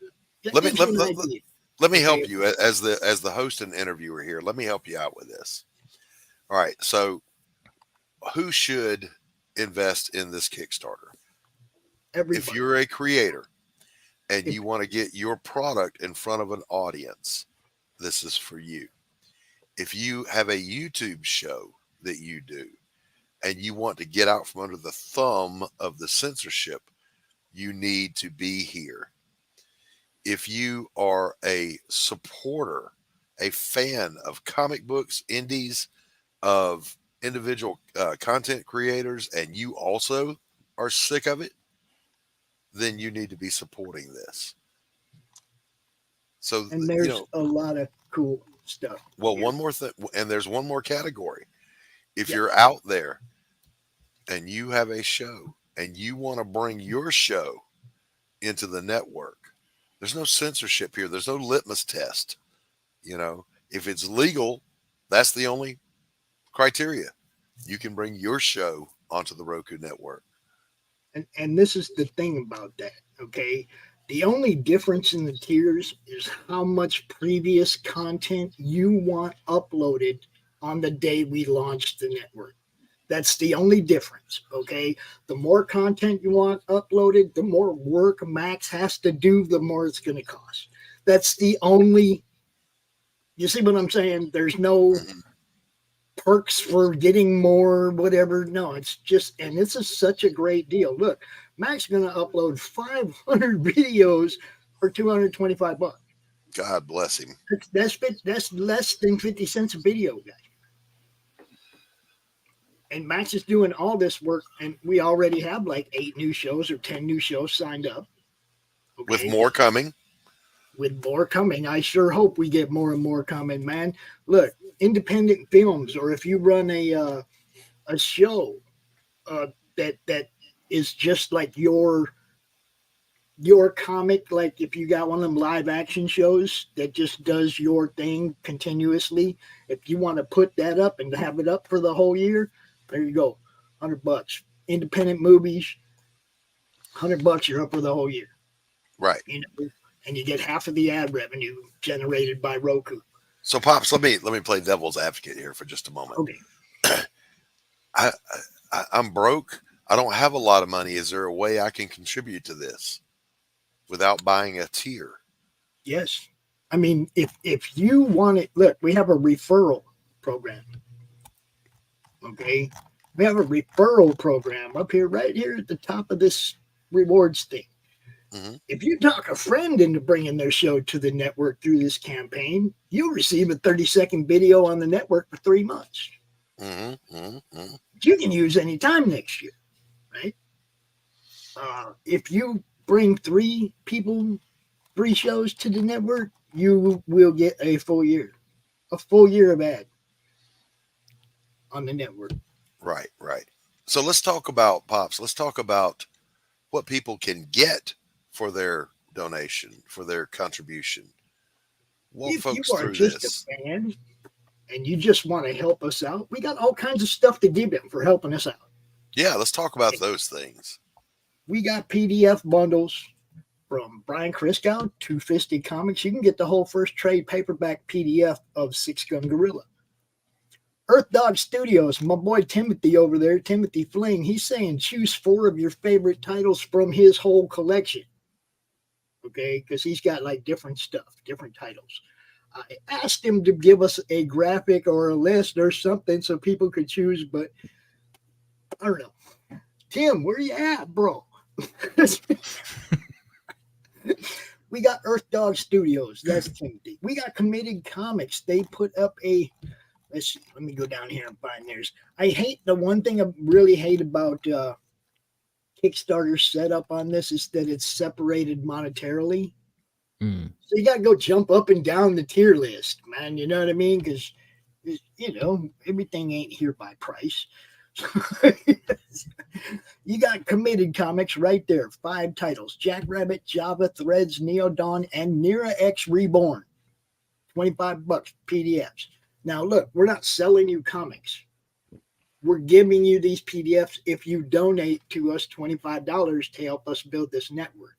Let me help you as the host and interviewer here. Let me help you out with this. All right. So, who should invest in this Kickstarter? Everybody. If you're a creator and you want to get your product in front of an audience, this is for you. If you have a YouTube show that you do and you want to get out from under the thumb of the censorship, you need to be here. If you are a supporter, a fan of comic books, indies, of individual content creators, and you also are sick of it, then you need to be supporting this. So, and there's a lot of cool stuff. Well, one more thing, and there's one more category. If you're out there and you have a show and you want to bring your show into the network, there's no censorship here. There's no litmus test. If it's legal, that's the only criteria. You can bring your show onto the Roku network. And this is the thing about that, okay? The only difference in the tiers is how much previous content you want uploaded on the day we launched the network. That's the only difference, okay? The more content you want uploaded, the more work Max has to do, the more it's going to cost. That's the only, you see what I'm saying? There's no perks for getting more, whatever. No, it's just, and this is such a great deal. Look, Max is going to upload 500 videos for $225. God bless him. That's less than 50 cents a video, guys. And Max is doing all this work, and we already have like 8 new shows or 10 new shows signed up. Okay? With more coming. With more coming. I sure hope we get more and more coming, man. Look, independent films, or if you run a show that is just like your your comic, like if you got one of them live action shows that just does your thing continuously, if you want to put that up and have it up for the whole year, there you go, $100. Independent movies, $100, you're up for the whole year. Right. You know, and you get half of the ad revenue generated by Roku. So, Pops, let me play devil's advocate here for just a moment. Okay. I'm broke. I don't have a lot of money. Is there a way I can contribute to this without buying a tier? Yes. I mean, if you want it, look, we have a referral program. Okay. We have a referral program up here, right here at the top of this rewards thing. Mm-hmm. If you talk a friend into bringing their show to the network through this campaign, you'll receive a 30-second video on the network for 3 months. Mm-hmm. Mm-hmm. You can use anytime next year, right? If you bring 3 people, 3 shows to the network, you will get a full year of ad on the network. Right, right. So let's talk about, Pops. Let's talk about what people can get for their donation, for their contribution. Walk If folks you are through just this. a fan and you just want to help us out, we got all kinds of stuff to give them for helping us out. Yeah, let's talk about those things. We got PDF bundles from Brian Christgau, Two Fisted Comics. You can get the whole first trade paperback PDF of Six Gun Gorilla. Earth Dog Studios, my boy Timothy over there, Timothy Fling, he's saying choose 4 of your favorite titles from his whole collection. Okay, because he's got like different stuff, different titles. I asked him to give us a graphic or a list or something so people could choose, but I don't know. Tim, where you at, bro? We got Earth Dog Studios. That's Timothy. We got Committed Comics. They put up a... Let's see. Let me go down here and find theirs. I hate the one thing I really hate about Kickstarter's setup on this is that it's separated monetarily. So you got to go jump up and down the tier list, man. You know what I mean? Because, you know, everything ain't here by price. You got Committed Comics right there. 5 titles. Jackrabbit, Java, Threads, Neodon, and Nera X Reborn. $25 PDFs. Now, look, we're not selling you comics. We're giving you these PDFs if you donate to us $25 to help us build this network.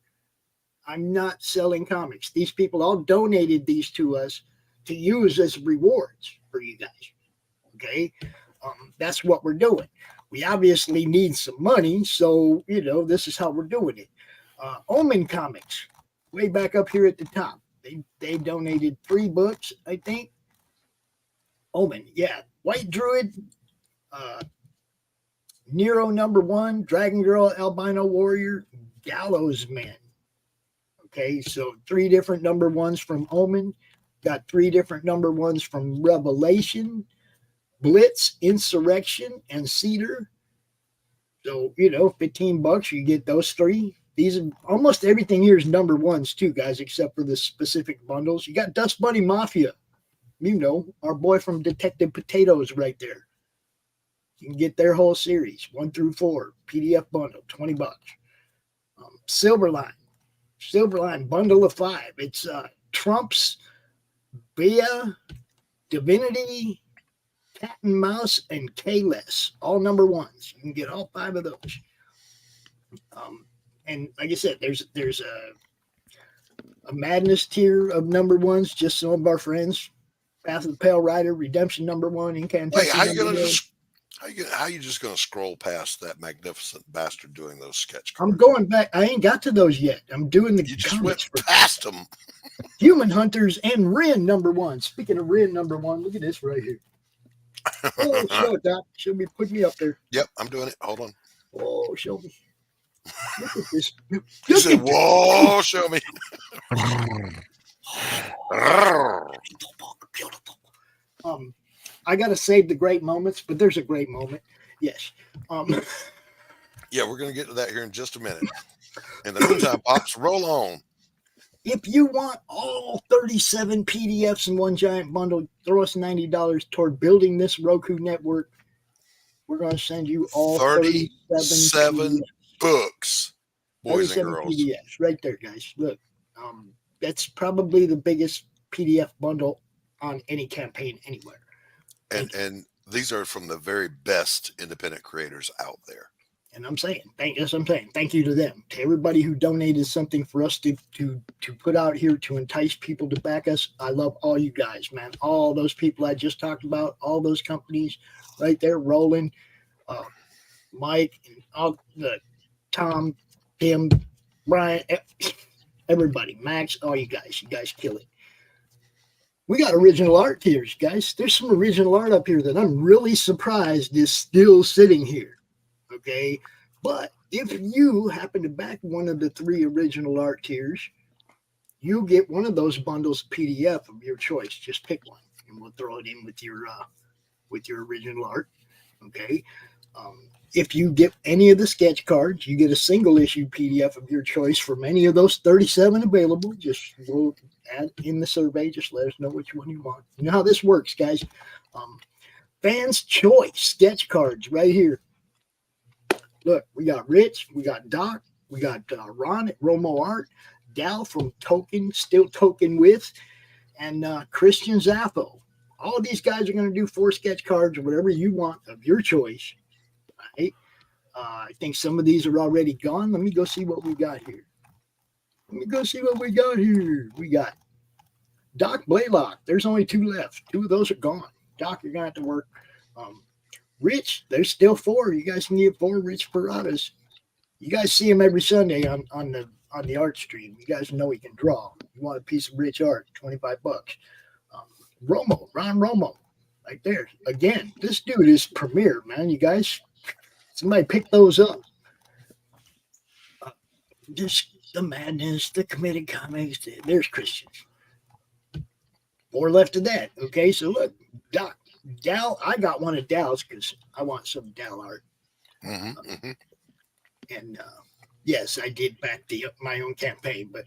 I'm not selling comics. These people all donated these to us to use as rewards for you guys. Okay? That's what we're doing. We obviously need some money, so, you know, this is how we're doing it. Omen Comics, way back up here at the top. They donated 3 books, I think. Omen, yeah. White Druid, Nero #1, Dragon Girl, Albino Warrior, Gallows Men. Okay, so 3 different #1s from Omen. Got 3 different #1s from Revelation, Blitz, Insurrection, and Cedar. So, you know, $15, you get those 3. These are almost everything here is #1s too, guys, except for the specific bundles. You got Dust Bunny Mafia. You know, our boy from Detective Potatoes right there. You can get their whole series, 1 through 4, PDF bundle, $20. Silverline bundle of 5. It's Trumps, Bea, Divinity, Cat and Mouse, and K-Less, all #1s. You can get all 5 of those. And like I said, there's a Madness tier of #1s, just some of our friends. Path of the Pale Rider, Redemption #1, Incantation. Wait, how you just gonna scroll past that magnificent bastard doing those sketch cards? I'm going back. I ain't got to those yet. I'm doing the. You just went past them. Human Hunters and Ren #1. Speaking of Ren #1, look at this right here. Oh, show it, Doc. Show me. Put me up there. Yep, I'm doing it. Hold on. Oh, show me. Look at this. You said, "Whoa, show me." I gotta save the great moments, but there's a great moment. Yes. Yeah, we're gonna get to that here in just a minute. In the meantime, Pops, roll on. If you want all 37 PDFs in one giant bundle, throw us $90 toward building this Roku network. We're going to send you all 37 books. Boys and 37 girls. PDFs right there, guys. Look, that's probably the biggest PDF bundle on any campaign anywhere. And these are from the very best independent creators out there. And I'm saying, thank you to them, to everybody who donated something for us to put out here to entice people to back us. I love all you guys, man. All those people I just talked about, all those companies right there, Roland, Mike, and all the Tom, Tim, Brian, everybody, Max, all you guys kill it. We got original art here, guys. There's some original art up here that I'm really surprised is still sitting here. Okay, but if you happen to back one of the 3 original art tiers, you get one of those bundles PDF of your choice. Just pick one, and we'll throw it in with your original art. Okay, if you get any of the sketch cards, you get a single issue PDF of your choice from any of those 37 available. Just we'll add in the survey. Just let us know which one you want. You know how this works, guys. Fans' choice sketch cards right here. Look, we got Rich, we got Doc, we got Ron at Romo Art, Dal from Token, Still Token With, and Christian Zaffo. All of these guys are going to do 4 sketch cards or whatever you want of your choice. Right? I think some of these are already gone. Let me go see what we got here. We got Doc Blalock. There's only 2 left. 2 of those are gone. Doc, you're going to have to work. Rich, there's still 4. You guys can get 4 Rich Perottas. You guys see him every Sunday on the art stream. You guys know he can draw. You want a piece of Rich art, $25. Ron Romo, right there. Again, this dude is premier, man. You guys, somebody pick those up. Just the Madness, the Committed Comics. There's Christian. More left of that. Okay, so look, Doc. Dal, I got one of Dal's because I want some Dal art. And yes, I did back my own campaign, but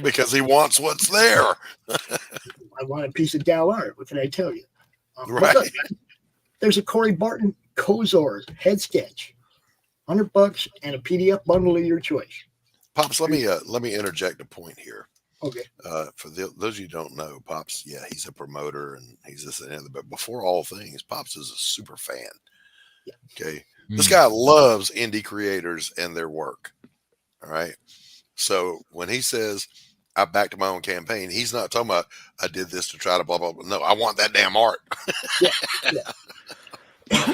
because he wants what's there. I want a piece of Dal art. What can I tell you? Right. Look, there's a Corey Barton Kozor head sketch, $100 and a PDF bundle of your choice. Pops, let me interject a point here. Okay. For those of you who don't know, Pops, yeah, he's a promoter and he's this and that. But before all things, Pops is a super fan. Yeah. Okay. This guy loves indie creators and their work. All right. So when he says, I backed my own campaign, he's not talking about, I did this to try to blah, blah, blah. No, I want that damn art. Yeah.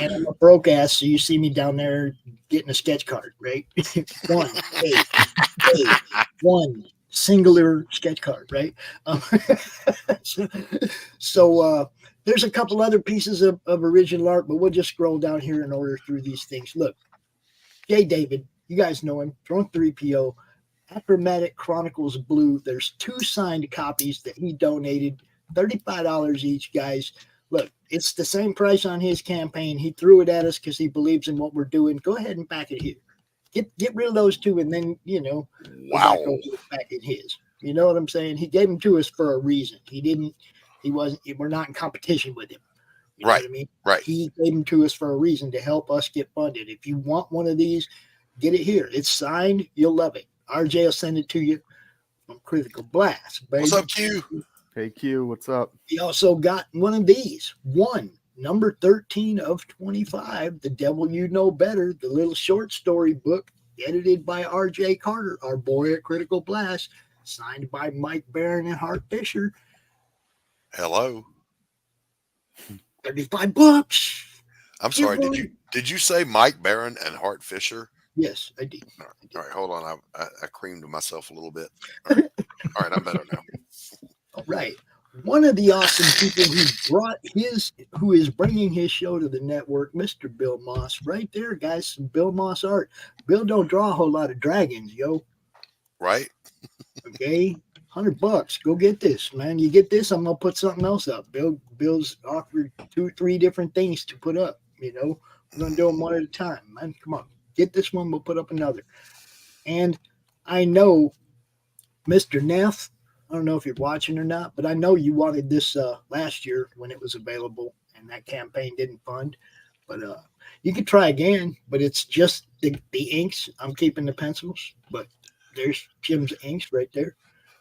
And I'm a broke ass, so you see me down there getting a sketch card, right? One singular sketch card, right? So there's a couple other pieces of original art, but we'll just scroll down here and order through these things. Look, J. David, you guys know him, Drunk 3PO, Achromatic Chronicles Blue. There's 2 signed copies that he donated, $35 each, guys. Look, it's the same price on his campaign. He threw it at us because he believes in what we're doing. Go ahead and back it here. Get rid of those 2, and then wow, back in his. You know what I'm saying? He gave them to us for a reason. We're not in competition with him. You know what I mean? Right. He gave them to us for a reason to help us get funded. If you want one of these, get it here. It's signed. You'll love it. RJ will send it to you from Critical Blast. Baby. What's up, Q? Hey, Q. What's up? He also got one of these. Number 13 of 25, The Devil You Know Better, the little short story book edited by R.J. Carter, our boy at Critical Blast, signed by Mike Barron and Hart Fisher. Hello. $35. I'm sorry. Did you say Mike Barron and Hart Fisher? Yes, I did. All right, hold on. I creamed myself a little bit. All right, I'm better now. All right. One of the awesome people who is bringing his show to the network, Mr. Bill Moss, right there, guys. Some Bill Moss art. Bill don't draw a whole lot of dragons, yo. Right. Okay. $100. Go get this, man. You get this, I'm gonna put something else up. Bill's offered 2-3 different things to put up. We're gonna do them one at a time, man. Come on, get this one. We'll put up another. And I know, Mr. Neff, I don't know if you're watching or not, but I know you wanted this last year when it was available, and that campaign didn't fund. But you could try again, but it's just the inks. I'm keeping the pencils, but there's Jim's inks right there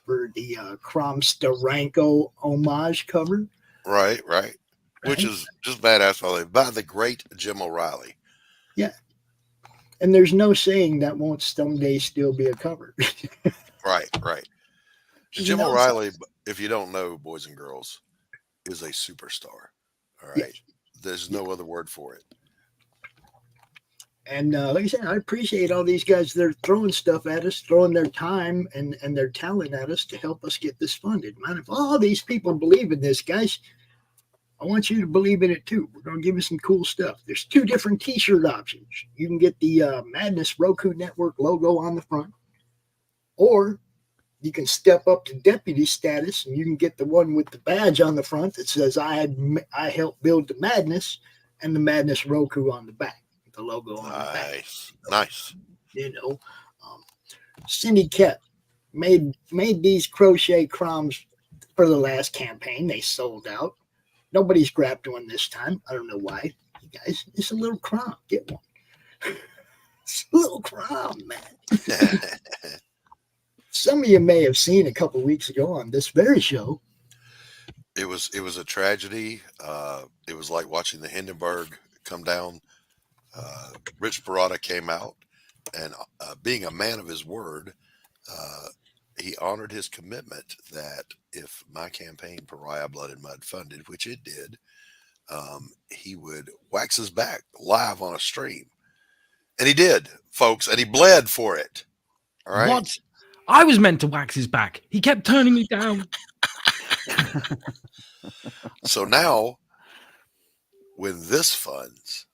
for the CROM Steranko homage cover. Right. Which is just badass. By the great Jim O'Reilly. Yeah. And there's no saying that won't someday still be a cover. Right. Jim O'Reilly, if you don't know, boys and girls, is a superstar. All right. Yes. There's no other word for it. And like I said, I appreciate all these guys. They're throwing stuff at us, throwing their time and their talent at us to help us get this funded. Man, if all these people believe in this, guys, I want you to believe in it too. We're going to give you some cool stuff. There's 2 different t-shirt options. You can get the Madness Roku Network logo on the front, or you can step up to deputy status and you can get the one with the badge on the front that says I helped build the Madness, and the Madness Roku on the back, the logo on the back. Nice. You know, Cindy Koepp made these crochet CROMs for the last campaign. They sold out. Nobody's grabbed one this time. I don't know why. You guys, it's a little CROM. Get one. It's a little CROM, man. Some of you may have seen a couple weeks ago on this very show. It was a tragedy. It was like watching the Hindenburg come down. Rich Perotta came out, and being a man of his word, he honored his commitment that if my campaign, Pariah Blood and Mud, funded, which it did, he would wax his back live on a stream. And he did, folks, and he bled for it. All right. What? I was meant to wax his back. He kept turning me down. So now, when this funds,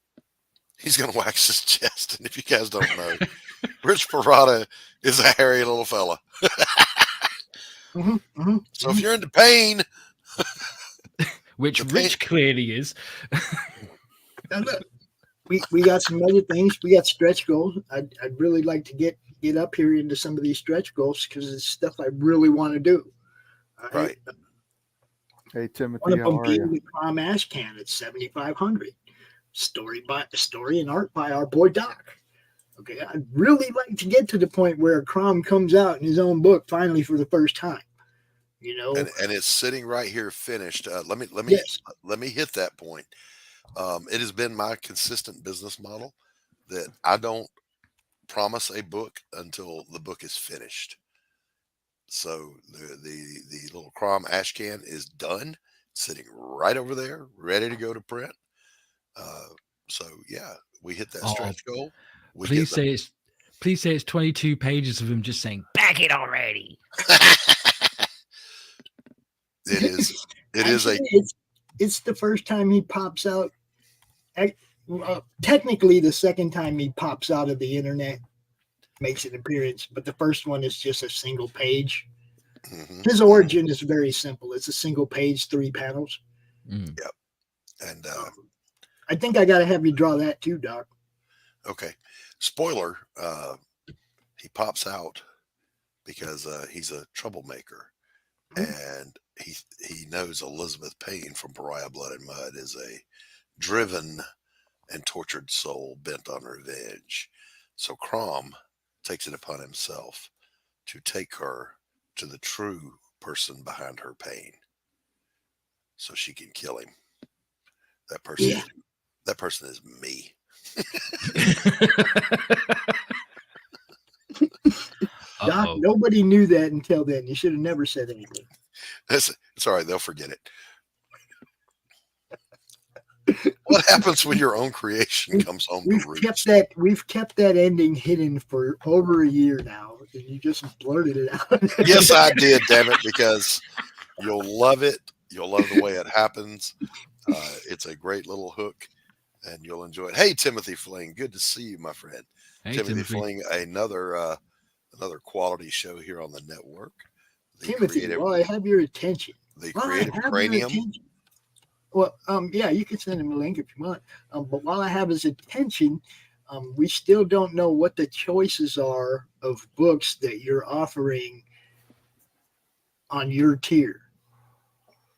he's going to wax his chest. And if you guys don't know, Rich Perotta is a hairy little fella. So if you're into pain, which Rich clearly is. Now look, we got some other things. We got stretch goals. I'd really like to get up here into some of these stretch goals because it's stuff I really want to do. Right. Hey Timothy, one of them how are being you? the CROM Ash Can at 7,500. Story and art by our boy Doc. Okay, I'd really like to get to the point where CROM comes out in his own book finally for the first time. You know, and it's sitting right here finished. Let me hit that point. It has been my consistent business model that I don't promise a book until the book is finished. So the little CROM ash can is done, sitting right over there, ready to go to print. So yeah, we hit that stretch goal. Please say it's 22 pages of him just saying, "Back it already." It is. It's the first time he pops out. Technically, the second time he pops out of the internet, makes an appearance, but the first one is just a single page. Mm-hmm. His origin is very simple. It's a single page, 3 panels. Mm. Yep. And I think I got to have you draw that too, Doc. Okay. Spoiler, he pops out because he's a troublemaker. And he knows Elizabeth Payne from Pariah Blood and Mud is a driven and tortured soul bent on revenge. So CROM takes it upon himself to take her to the true person behind her pain so she can kill him. That person is me. Doc, nobody knew that until then. You should have never said anything. It's all right. They'll forget it. What happens when your own creation comes home to roost? We've kept that ending hidden for over a year now, and you just blurted it out. Yes, I did, damn it, because you'll love it. You'll love the way it happens. It's a great little hook, and you'll enjoy it. Hey, Timothy Fling, good to see you, my friend. Hey, Timothy Fling, another quality show here on the network. Timothy, while I have your attention. The Creative Cranium. Well, yeah, you can send him a link if you want. But while I have his attention, we still don't know what the choices are of books that you're offering on your tier.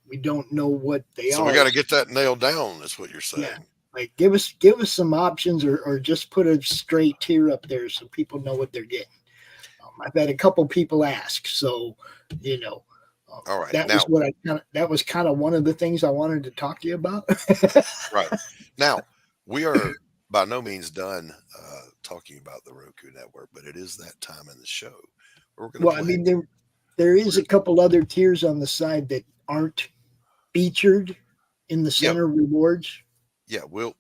We don't know what they are. So we got to get that nailed down, is what you're saying. Yeah. Like give us some options, or just put a straight tier up there so people know what they're getting. I've had a couple people ask, so All right, that was kind of one of the things I wanted to talk to you about. Right now, we are by no means done talking about the Roku Network, but it is that time in the show. I mean, there is a couple other tiers on the side that aren't featured in the center rewards. Yeah, we'll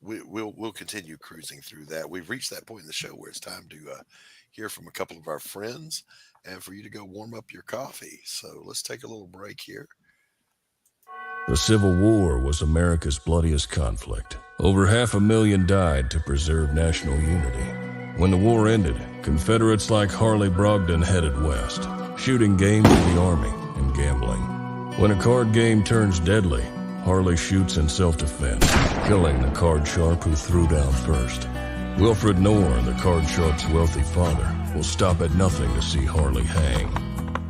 continue cruising through that. We've reached that point in the show where it's time to hear from a couple of our friends and for you to go warm up your coffee. So let's take a little break here. The Civil War was America's bloodiest conflict. Over 500,000 died to preserve national unity. When the war ended, Confederates like Harley Brogdon headed west, shooting game for the Army and gambling. When a card game turns deadly, Harley shoots in self-defense, killing the card sharp who threw down first. Wilfred Knorr, the card sharp's wealthy father, will stop at nothing to see Harley hang.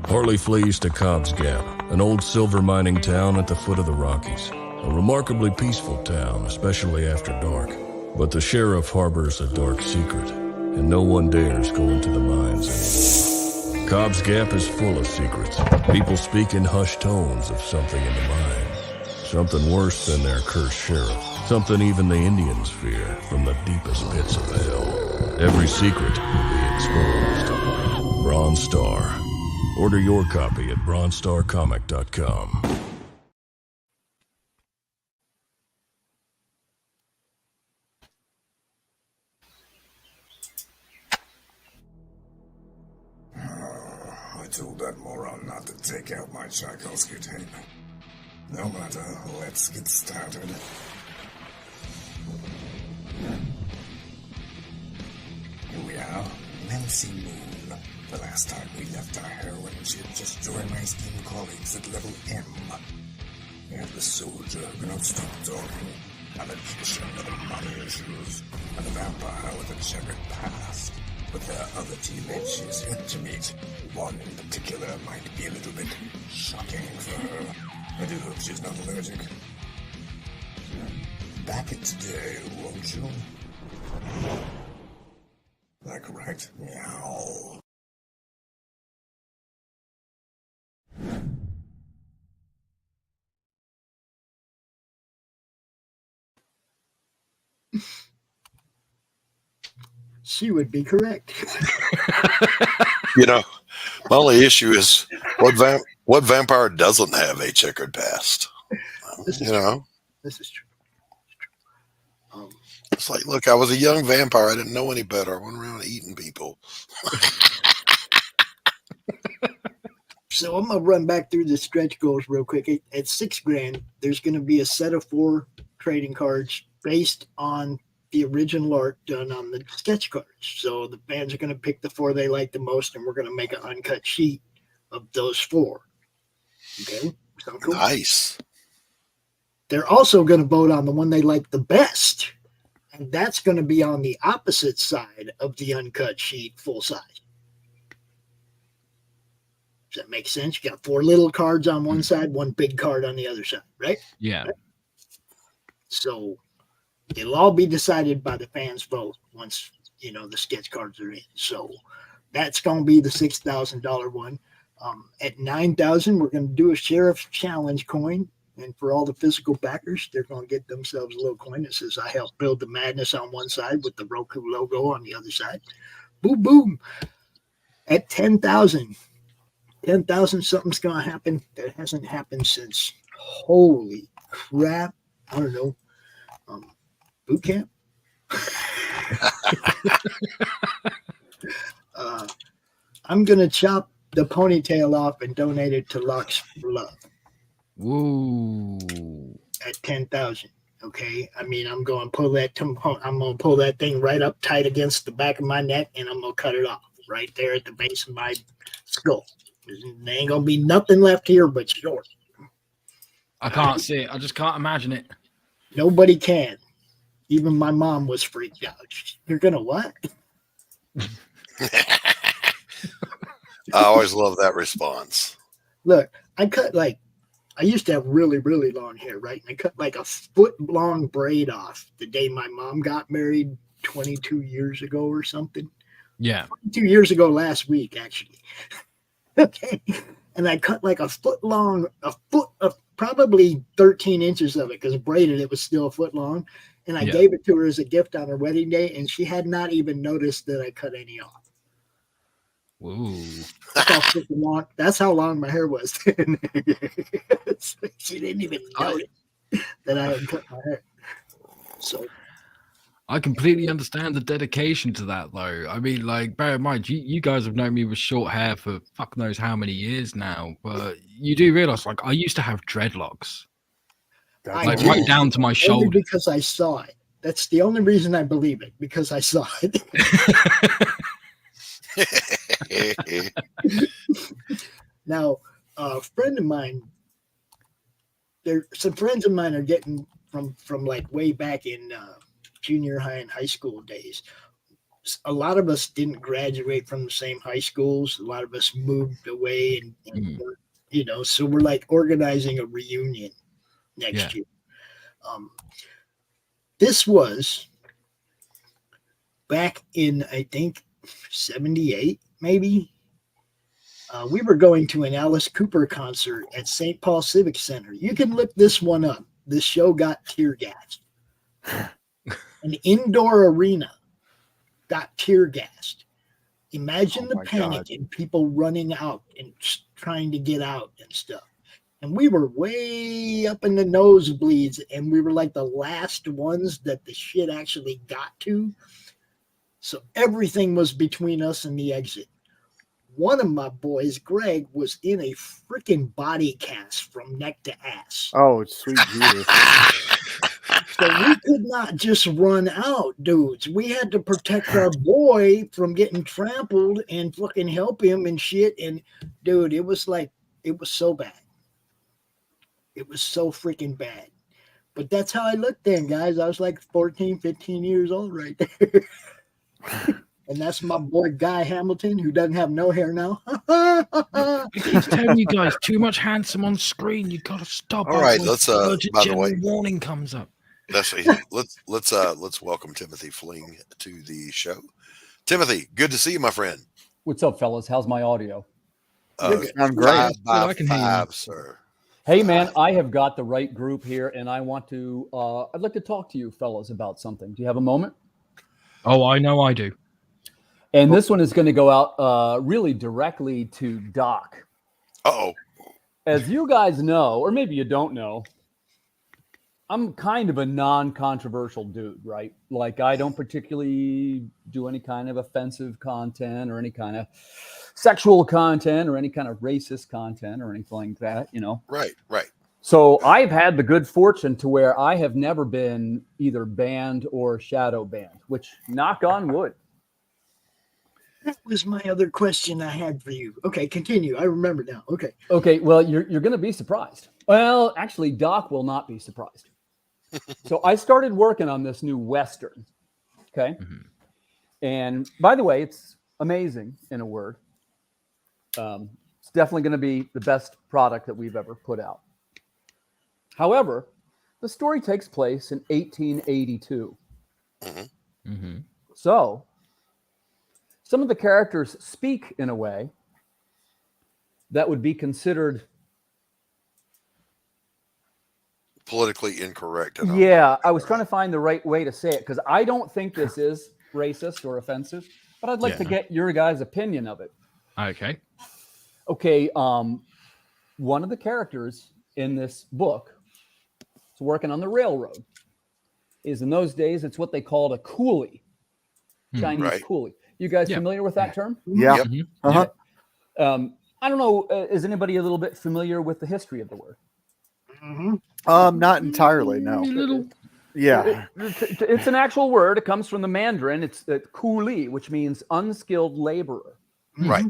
Harley flees to Cobb's Gap, an old silver mining town at the foot of the Rockies. A remarkably peaceful town, especially after dark. But the sheriff harbors a dark secret, and no one dares go into the mines anymore. Cobb's Gap is full of secrets. People speak in hushed tones of something in the mine. Something worse than their cursed sheriff. Something even the Indians fear from the deepest pits of hell. Every secret will be exposed. Bronze Star. Order your copy at bronzestarcomic.com. I told that moron not to take out my Tchaikovsky tape. No matter, let's get started. Here we are, Nancy Moon. The last time we left our heroine, she had just joined my esteemed colleagues at level M. And the soldier who cannot stop talking, a magician with the money issues, and a vampire with a checkered past. But there are other teammates she is yet to meet. One in particular might be a little bit shocking for her. I do hope she's not allergic. Back it today, won't you? Like right meow. She would be correct. My only issue is what vampire doesn't have a checkered past? This is true. It's like, look, I was a young vampire. I didn't know any better. I went around eating people. So I'm gonna run back through the stretch goals real quick. At $6,000, there's gonna be a set of 4 trading cards based on the original art done on the sketch cards. So the fans are going to pick the 4 they like the most, and we're going to make an uncut sheet of those 4. Okay? Sound cool? Nice. They're also going to vote on the one they like the best, and that's going to be on the opposite side of the uncut sheet, full size. Does that make sense? You got 4 little cards on one side, 1 big card on the other side, right? Yeah. Right? So it'll all be decided by the fans' vote once, the sketch cards are in. So that's going to be the $6,000 one. At $9,000, we're going to do a Sheriff's Challenge coin. And for all the physical backers, they're going to get themselves a little coin that says, I helped build the Madness on one side with the Roku logo on the other side. Boom, boom. At $10,000, something's going to happen that hasn't happened since, holy crap, I don't know, boot camp. I'm going to chop the ponytail off and donate it to Locks for Love. Woo. At $10,000. Okay. I mean, I'm going to pull that thing right up tight against the back of my neck, and I'm going to cut it off right there at the base of my skull. There ain't going to be nothing left here but short. I can't see it. I just can't imagine it. Nobody can. Even my mom was freaked out. You're going to what? I always love that response. Look, I I used to have really, really long hair, right? And I cut like a foot-long braid off the day my mom got married 22 years ago or something. Yeah. 22 years ago last week, actually. Okay. And I cut like a foot of probably 13 inches of it because braided it was still a foot long. And I gave it to her as a gift on her wedding day, and she had not even noticed that I cut any off. Whoa. That's how long my hair was. She didn't even notice that I had cut my hair. So I completely understand the dedication to that, though. I mean, like, bear in mind, you guys have known me with short hair for fuck knows how many years now, but you do realize, like, I used to have dreadlocks. Like, right down to my shoulder. Only because I saw it. That's the only reason I believe it, because I saw it. Now, a friend of mine, some friends of mine are getting from like way back in junior high and high school days. A lot of us didn't graduate from the same high schools. A lot of us moved away, and you know, so we're like organizing a reunion next year. This was back in, I think, 78, maybe. We were going to an Alice Cooper concert at St. Paul Civic Center. You can look this one up. The show got tear gassed. An indoor arena got tear gassed. Imagine the panic and people running out and trying to get out and stuff. And we were way up in the nosebleeds, and we were like the last ones that the shit actually got to. So everything was between us and the exit. One of my boys, Greg, was in a freaking body cast from neck to ass. Oh, sweet Jesus. So we could not just run out, dudes. We had to protect our boy from getting trampled and fucking help him and shit. And dude, it was so bad. It was so freaking bad. But that's how I looked then, guys. I was like 14, 15 years old right there. And that's my boy Guy Hamilton, who doesn't have no hair now. He's telling you guys, too much handsome on screen. You gotta stop. All right, let's by the way, warning comes up. Let's welcome Timothy Fling to the show. Timothy, good to see you, my friend. What's up, fellas? How's my audio? I'm great. 5x5, sir. Hey, man, I have got the right group here, and I want to. I'd like to talk to you, fellas, about something. Do you have a moment? Oh, I know I do. And this one is going to go out really directly to Doc. Uh-oh. As you guys know, or maybe you don't know, I'm kind of a non-controversial dude, right? Like, I don't particularly do any kind of offensive content or any kind of sexual content or any kind of racist content or anything like that, you know? Right, right. So I've had the good fortune to where I have never been either banned or shadow banned, which, knock on wood. That was my other question I had for you. Okay, continue. I remember now. Okay. Okay, well, you're going to be surprised. Well, actually, Doc will not be surprised. So I started working on this new Western, okay? Mm-hmm. And by the way, it's amazing in a word. It's definitely going to be the best product that we've ever put out. However, the story takes place in 1882. Mm-hmm. Mm-hmm. So some of the characters speak in a way that would be considered politically incorrect. Yeah, I was trying to find the right way to say it because I don't think this is racist or offensive, but I'd like to get your guys' opinion of it. Okay. Okay, one of the characters in this book is working on the railroad. Is in those days, it's what they called a coolie, Chinese coolie. You guys familiar with that term? Yeah. Yep. Mm-hmm. Uh-huh. I don't know. Is anybody a little bit familiar with the history of the word? Mm-hmm. Not entirely. No. Yeah. It's an actual word. It comes from the Mandarin. It's coolie, which means unskilled laborer. Right.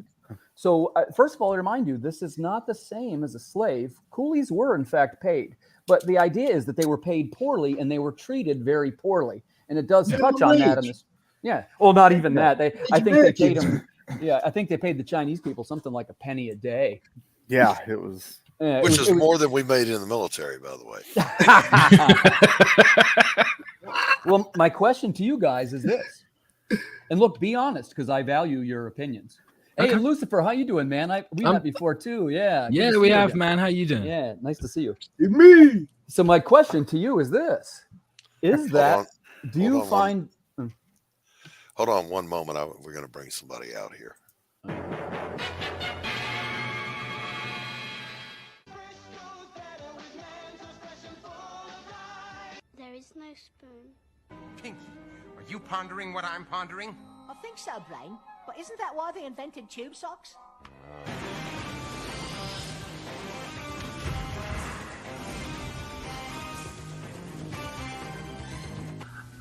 So first of all, I remind you, this is not the same as a slave. Coolies were in fact paid, but the idea is that they were paid poorly and they were treated very poorly. And it does touch on that in this. Yeah. Well, not even that. I think they paid them. Yeah, I think they paid the Chinese people something like a penny a day. Yeah, it was Which is more than we made in the military, by the way. Well, my question to you guys is this. And look, be honest, because I value your opinions. Hey, Okay. Lucifer, how you doing, man? We met before too. Yeah. good Yeah, to we see you have, again. man. How you doing? Yeah, nice to see you. Me. So my question to you is this: Is that do you Hold on find? Hold on one moment. We're going to bring somebody out here. There is no spoon. Pinky, are you pondering what I'm pondering? I think so, Brain. But isn't that why they invented tube socks?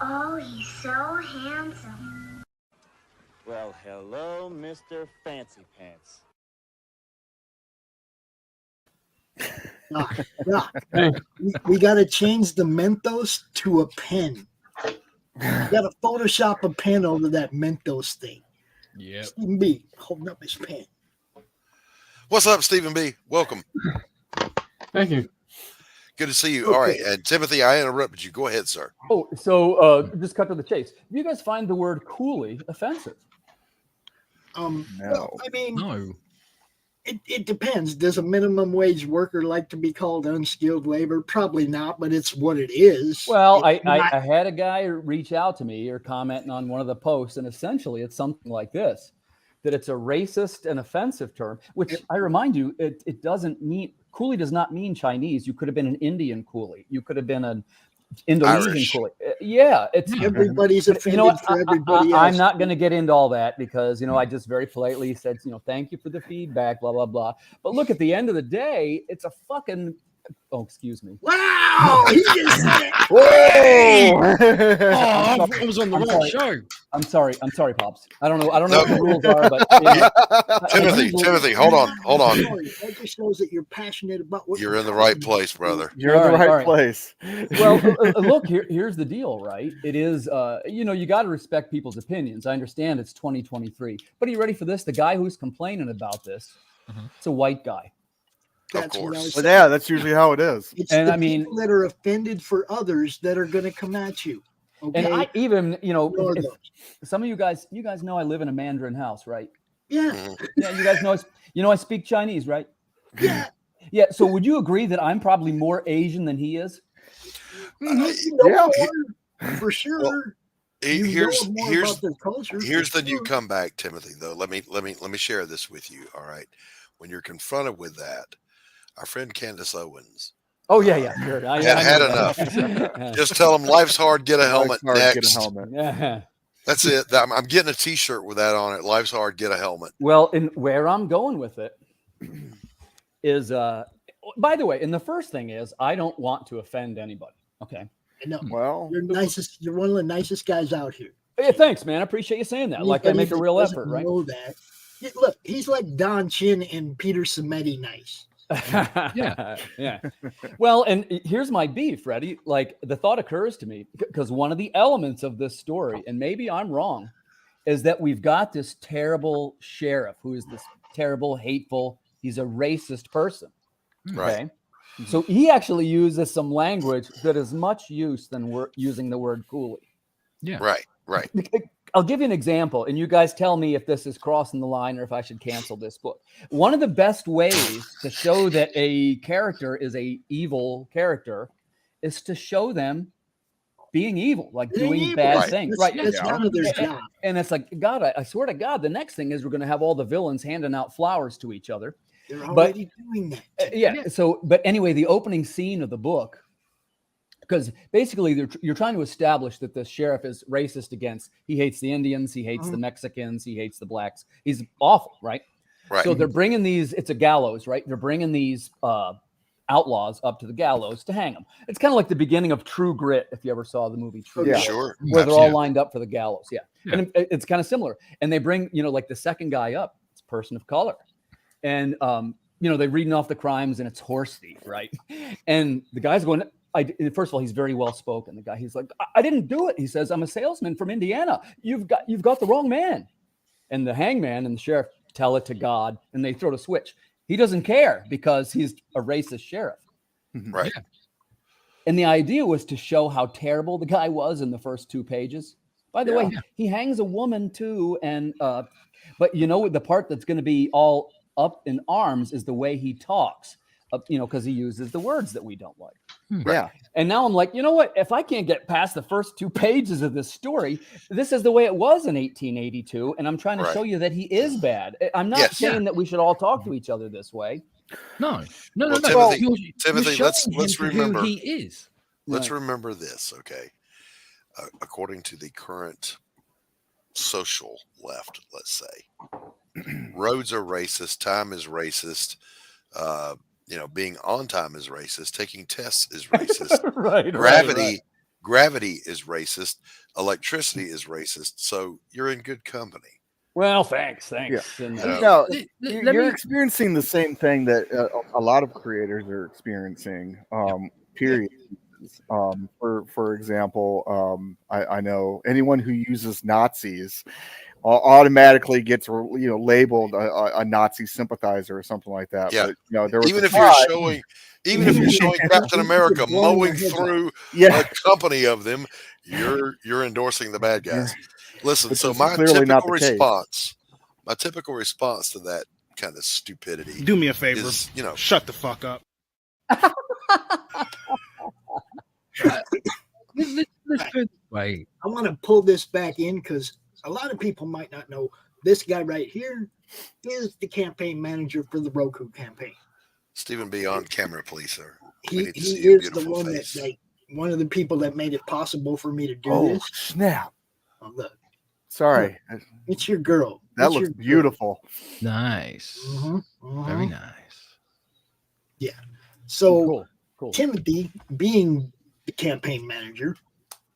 Oh, he's so handsome. Well, hello, Mr. Fancy Pants. We got to change the Mentos to a pen. We got to Photoshop a pen over that Mentos thing. Yeah. Stephen B. holding up his pen. What's up, Stephen B? Welcome. Thank you. Good to see you. All right. And Timothy, I interrupted you. Go ahead, sir. Oh, so just cut to the chase. Do you guys find the word "coolie" offensive? No. Well, I mean, no. It depends. Does a minimum wage worker like to be called unskilled labor? Probably not, but it's what it is. Well, I had a guy reach out to me or commenting on one of the posts, and essentially it's something like this, that it's a racist and offensive term, which I remind you, it doesn't mean, coolie does not mean Chinese. You could have been an Indian coolie. You could have been an Indonesian Irish. coolie. Yeah. It's everybody's offended you know what, for everybody I'm else. not going to get into all that because, I just very politely said, thank you for the feedback, blah, blah, blah. But look, at the end of the day, it's a fucking, oh, excuse me. Wow, he just said, Whoa! I was on the wrong show. I'm sorry, Pops. I don't know what the rules are, but Timothy, hold on. That just shows that you're passionate about what You're in the right place, brother. You're in the right place. Well, look, here's the deal, right? It is, you got to respect people's opinions. I understand it's 2023, but are you ready for this? The guy who's complaining about this, it's a white guy. That's what I was But saying. yeah, that's usually how it is. It's And the I mean- people that are offended for others that are going to come at you. Okay? And I even, Ignore if- those. some of you guys know I live in a Mandarin house, right? Yeah. Yeah, you guys know I speak Chinese, right? Yeah. Yeah. So would you agree that I'm probably more Asian than he is? For sure. Well, here's about their culture. here's the new comeback, Timothy. Though let me share this with you. All right, when you're confronted with that, our friend Candace Owens. Oh yeah, sure. I Had know enough. that. Just tell them life's hard. Get a helmet Life's hard, next. get a helmet. Yeah. That's it. I'm getting a T-shirt with that on it. Life's hard. Get a helmet. Well, and where I'm going with it is, by the way, and the first thing is, I don't want to offend anybody. Okay. No. Well, You're nicest. You're one of the nicest guys out here. Hey, thanks, man. I appreciate you saying that. Like I make a Anybody real that doesn't effort, right? Know that. Yeah, look, he's like Don Chin and Peter Samedi nice. Yeah. Well, and here's my beef, Freddie. Like the thought occurs to me because one of the elements of this story, and maybe I'm wrong, is that we've got this terrible sheriff who is this terrible, hateful, he's a racist person. Right. Okay. So he actually uses some language that is much use than we're using the word coolie. Yeah. Right. I'll give you an example, and you guys tell me if this is crossing the line or if I should cancel this book. One of the best ways to show that a character is a evil character is to show them being evil, like doing bad things. Right. That's none of their job. And it's like, God, I swear to God, the next thing is we're going to have all the villains handing out flowers to each other. They're already doing that. Yeah. So, but anyway, the opening scene of the book, because basically you're trying to establish that the sheriff is racist against, he hates the Indians, he hates the Mexicans, he hates the blacks. He's awful, right? Right. So they're bringing these, it's a gallows, right? They're bringing these outlaws up to the gallows to hang them. It's kind of like the beginning of True Grit, if you ever saw the movie True Grit. Sure. Where they're all lined up for the gallows. Yeah. And it's kind of similar. And they bring, like the second guy up, it's a person of color. And, they're reading off the crimes and it's horse thief, right? And the guy's going, first of all, he's very well spoken. The guy, he's like, I didn't do it. He says, I'm a salesman from Indiana. You've got the wrong man. And the hangman and the sheriff tell it to God, and they throw the switch. He doesn't care because he's a racist sheriff. Right. Yeah. And the idea was to show how terrible the guy was in the first 2 pages. By the way, he hangs a woman too. And, but you know, the part that's going to be all up in arms is the way he talks, you know, because he uses the words that we don't like. Yeah. And now I'm like, you know what? If I can't get past the first 2 pages of this story, this is the way it was in 1882. And I'm trying to show you that he is bad. I'm not saying that we should all talk to each other this way. No. Timothy, let's remember who he is. Let's remember this, okay? According to the current social left, let's say, roads are racist, time is racist, you know, being on time is racist, taking tests is racist, gravity is racist, electricity is racist. So you're in good company. Well, thanks. Yeah. And, no, you're experiencing the same thing that a lot of creators are experiencing. Period. For example, I know anyone who uses Nazis automatically gets labeled a Nazi sympathizer or something like that. Yeah. But, you know, there was even if you're showing Captain America mowing through a company of them, you're endorsing the bad guys. Listen, so my typical response to that kind of stupidity. Do me a favor. Is, you know, shut the fuck up. I want to pull this back in because a lot of people might not know this guy right here is the campaign manager for the Roku campaign. Stephen B. on camera, please, sir. He is the one one of the people that made it possible for me to do this. Snap. Oh, look. Sorry. Look, it's your girl. That looks beautiful. Nice. Very nice. Yeah. So cool. Timothy, being the campaign manager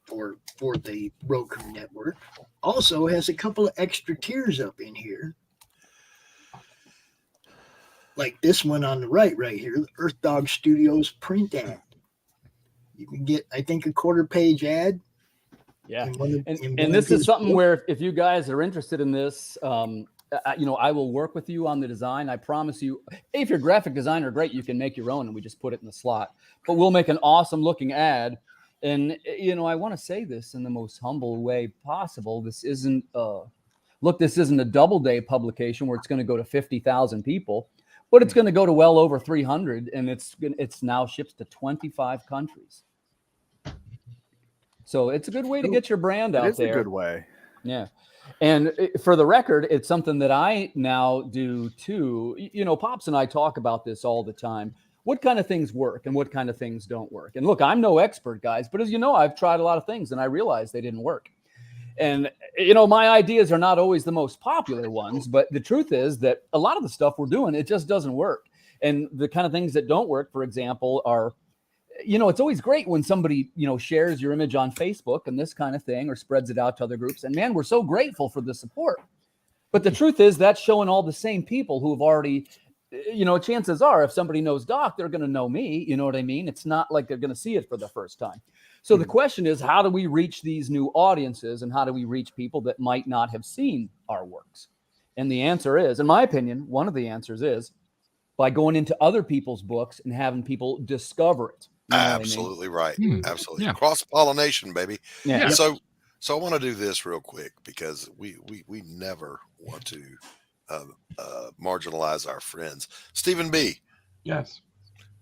for the Roku network, also has a couple of extra tiers up in here. Like this one on the right here, the Earth Dog Studios print ad. You can get, I think, a 1/4-page ad. Yeah. And this is something where if you guys are interested in this, you know, I will work with you on the design. I promise you, if you're a graphic designer, great, you can make your own and we just put it in the slot. But we'll make an awesome looking ad. And, you know, I want to say this in the most humble way possible. This isn't, this isn't a Doubleday publication where it's going to go to 50,000 people, but it's going to go to well over 300. And it's now ships to 25 countries. So it's a good way to get your brand out there. It's a good way. Yeah. And for the record, it's something that I now do too. You know, Pops and I talk about this all the time. What kind of things work and what kind of things don't work? And look, I'm no expert, guys, but as you know, I've tried a lot of things and I realized they didn't work. And, you know, my ideas are not always the most popular ones, but the truth is that a lot of the stuff we're doing, it just doesn't work. And the kind of things that don't work, for example, are, you know, it's always great when somebody, you know, shares your image on Facebook and this kind of thing, or spreads it out to other groups. And man, we're so grateful for the support. But the truth is that's showing all the same people who have already, you know, chances are if somebody knows Doc, they're going to know me. You know what I mean? It's not like they're going to see it for the first time. So the question is, how do we reach these new audiences and how do we reach people that might not have seen our works? And the answer is, in my opinion, one of the answers is by going into other people's books and having people discover it. You know absolutely right. Absolutely. Yeah. Cross-pollination, baby. Yeah. So I want to do this real quick because we never want to marginalize our friends. Stephen B. Yes.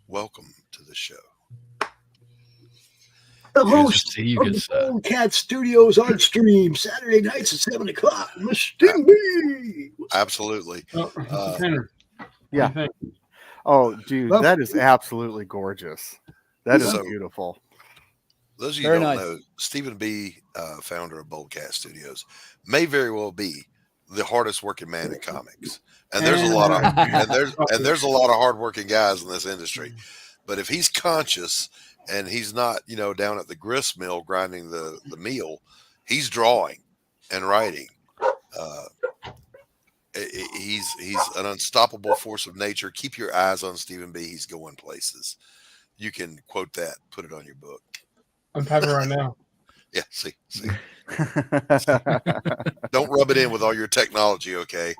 Welcome to the show. The host of the Boldcat Studios art stream, Saturday nights at 7 o'clock. Mr. B. Absolutely. Yeah. Oh, dude, that is absolutely gorgeous. That is beautiful. Those of you who don't know, Stephen B., founder of Boldcat Studios, may very well be the hardest working man in comics. And there's a lot of there's a lot of hardworking guys in this industry. But if he's conscious and he's not, you know, down at the grist mill grinding the meal, he's drawing and writing. He's an unstoppable force of nature. Keep your eyes on Stephen B. He's going places. You can quote that, put it on your book. I'm typing right now. Yeah, see. Don't rub it in with all your technology, okay?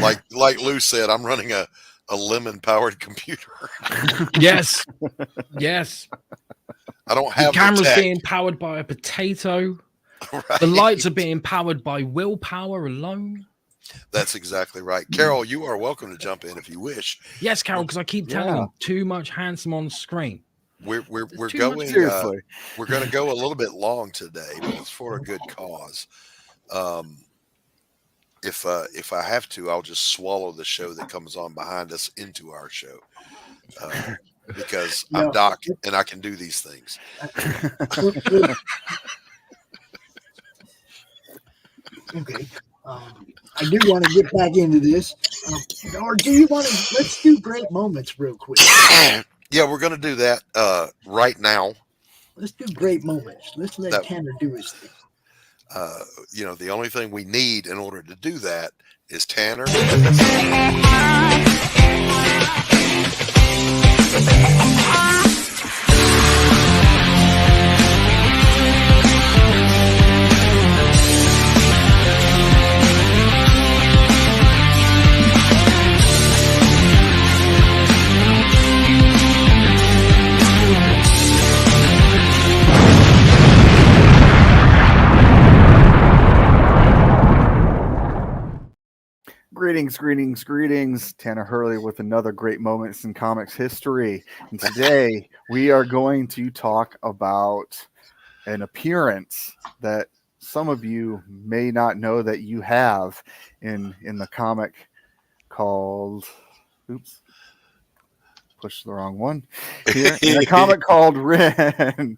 Like Lou said, I'm running a a lemon-powered computer. Yes. Yes. I don't have the camera's tech. being powered by a potato. Right. The lights are being powered by willpower alone. That's exactly right. Carol, you are welcome to jump in if you wish. Yes, Carol, because I keep telling them too much handsome on screen. We're too going much, seriously. We're going to go a little bit long today, but it's for a good cause. If I have to, I'll just swallow the show that comes on behind us into our show. Because I'm Doc and I can do these things. Okay. I do want to get back into this. Or do you want to? Let's do great moments real quick. Yeah, we're going to do that right now. Let's do great moments. Let's let Tanner do his thing. The only thing we need in order to do that is Tanner. Greetings. Tanner Hurley with another great moments in comics history. And today we are going to talk about an appearance that some of you may not know that you have in the comic called, pushed the wrong one here, in a comic called Ren.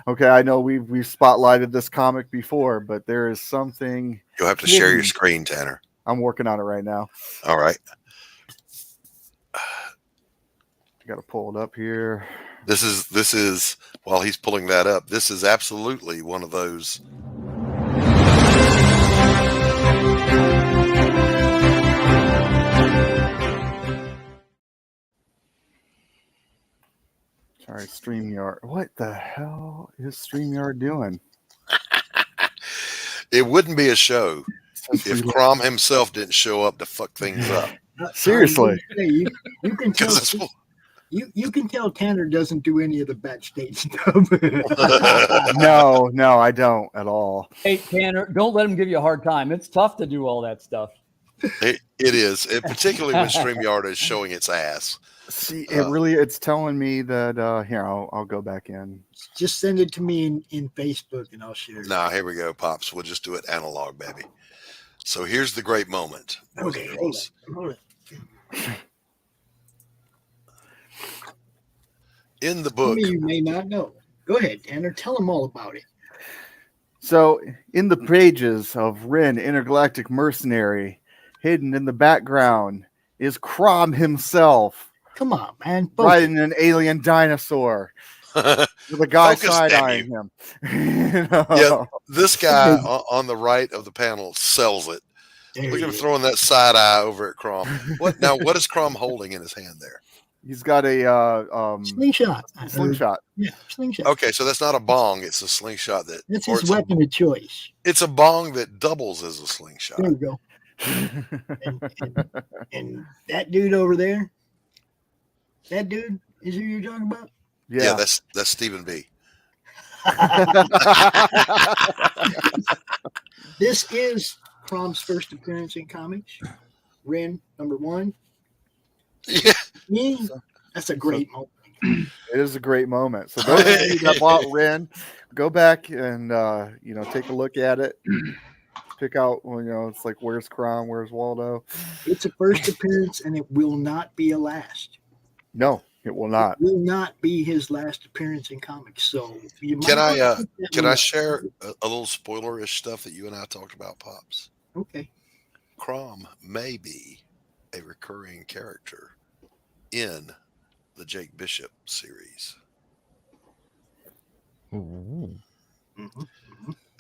Okay, I know we've spotlighted this comic before, but there is something. You'll have to share your screen, Tanner. I'm working on it right now. All right. I got to pull it up here. This is while he's pulling that up, this is absolutely one of those. Sorry, StreamYard. What the hell is StreamYard doing? It wouldn't be a show if CROM himself didn't show up to fuck things up. Seriously. You can tell. You can tell Tanner doesn't do any of the backstage stuff. No, I don't at all. Hey, Tanner, don't let him give you a hard time. It's tough to do all that stuff. It is, particularly when StreamYard is showing its ass. See, it's telling me that here, I'll go back in. Just send it to me in Facebook and I'll share it. Nah, here we go, Pops. We'll just do it analog, baby. So here's the great moment. Okay, hold on. In the book, you may not know. Go ahead, Tanner. Tell them all about it. So, in the pages of Ren, Intergalactic Mercenary, hidden in the background is CROM himself. Come on, man. Riding an alien dinosaur. With a guy side-eyeing him. Yeah, this guy on the right of the panel sells it. Look at him throwing that side eye over at CROM. What is CROM holding in his hand there? He's got a slingshot. Yeah, slingshot. Okay, so that's not a bong; it's a slingshot. That's his weapon of choice. It's a bong that doubles as a slingshot. There you go. and that dude over there, that dude is who you're talking about? Yeah, that's Stephen B. This is CROM's first appearance in comics. Ren #1. Yeah. That's a great moment. It is a great moment. So those of you that bought Ren, go back and take a look at it. Pick out, it's like, where's CROM, where's Waldo? It's a first appearance, and it will not be a last. No, it will not. It will not be his last appearance in comics. So can I share a little spoilerish stuff that you and I talked about, Pops? Okay. CROM may be a recurring character in the Jake Bishop series.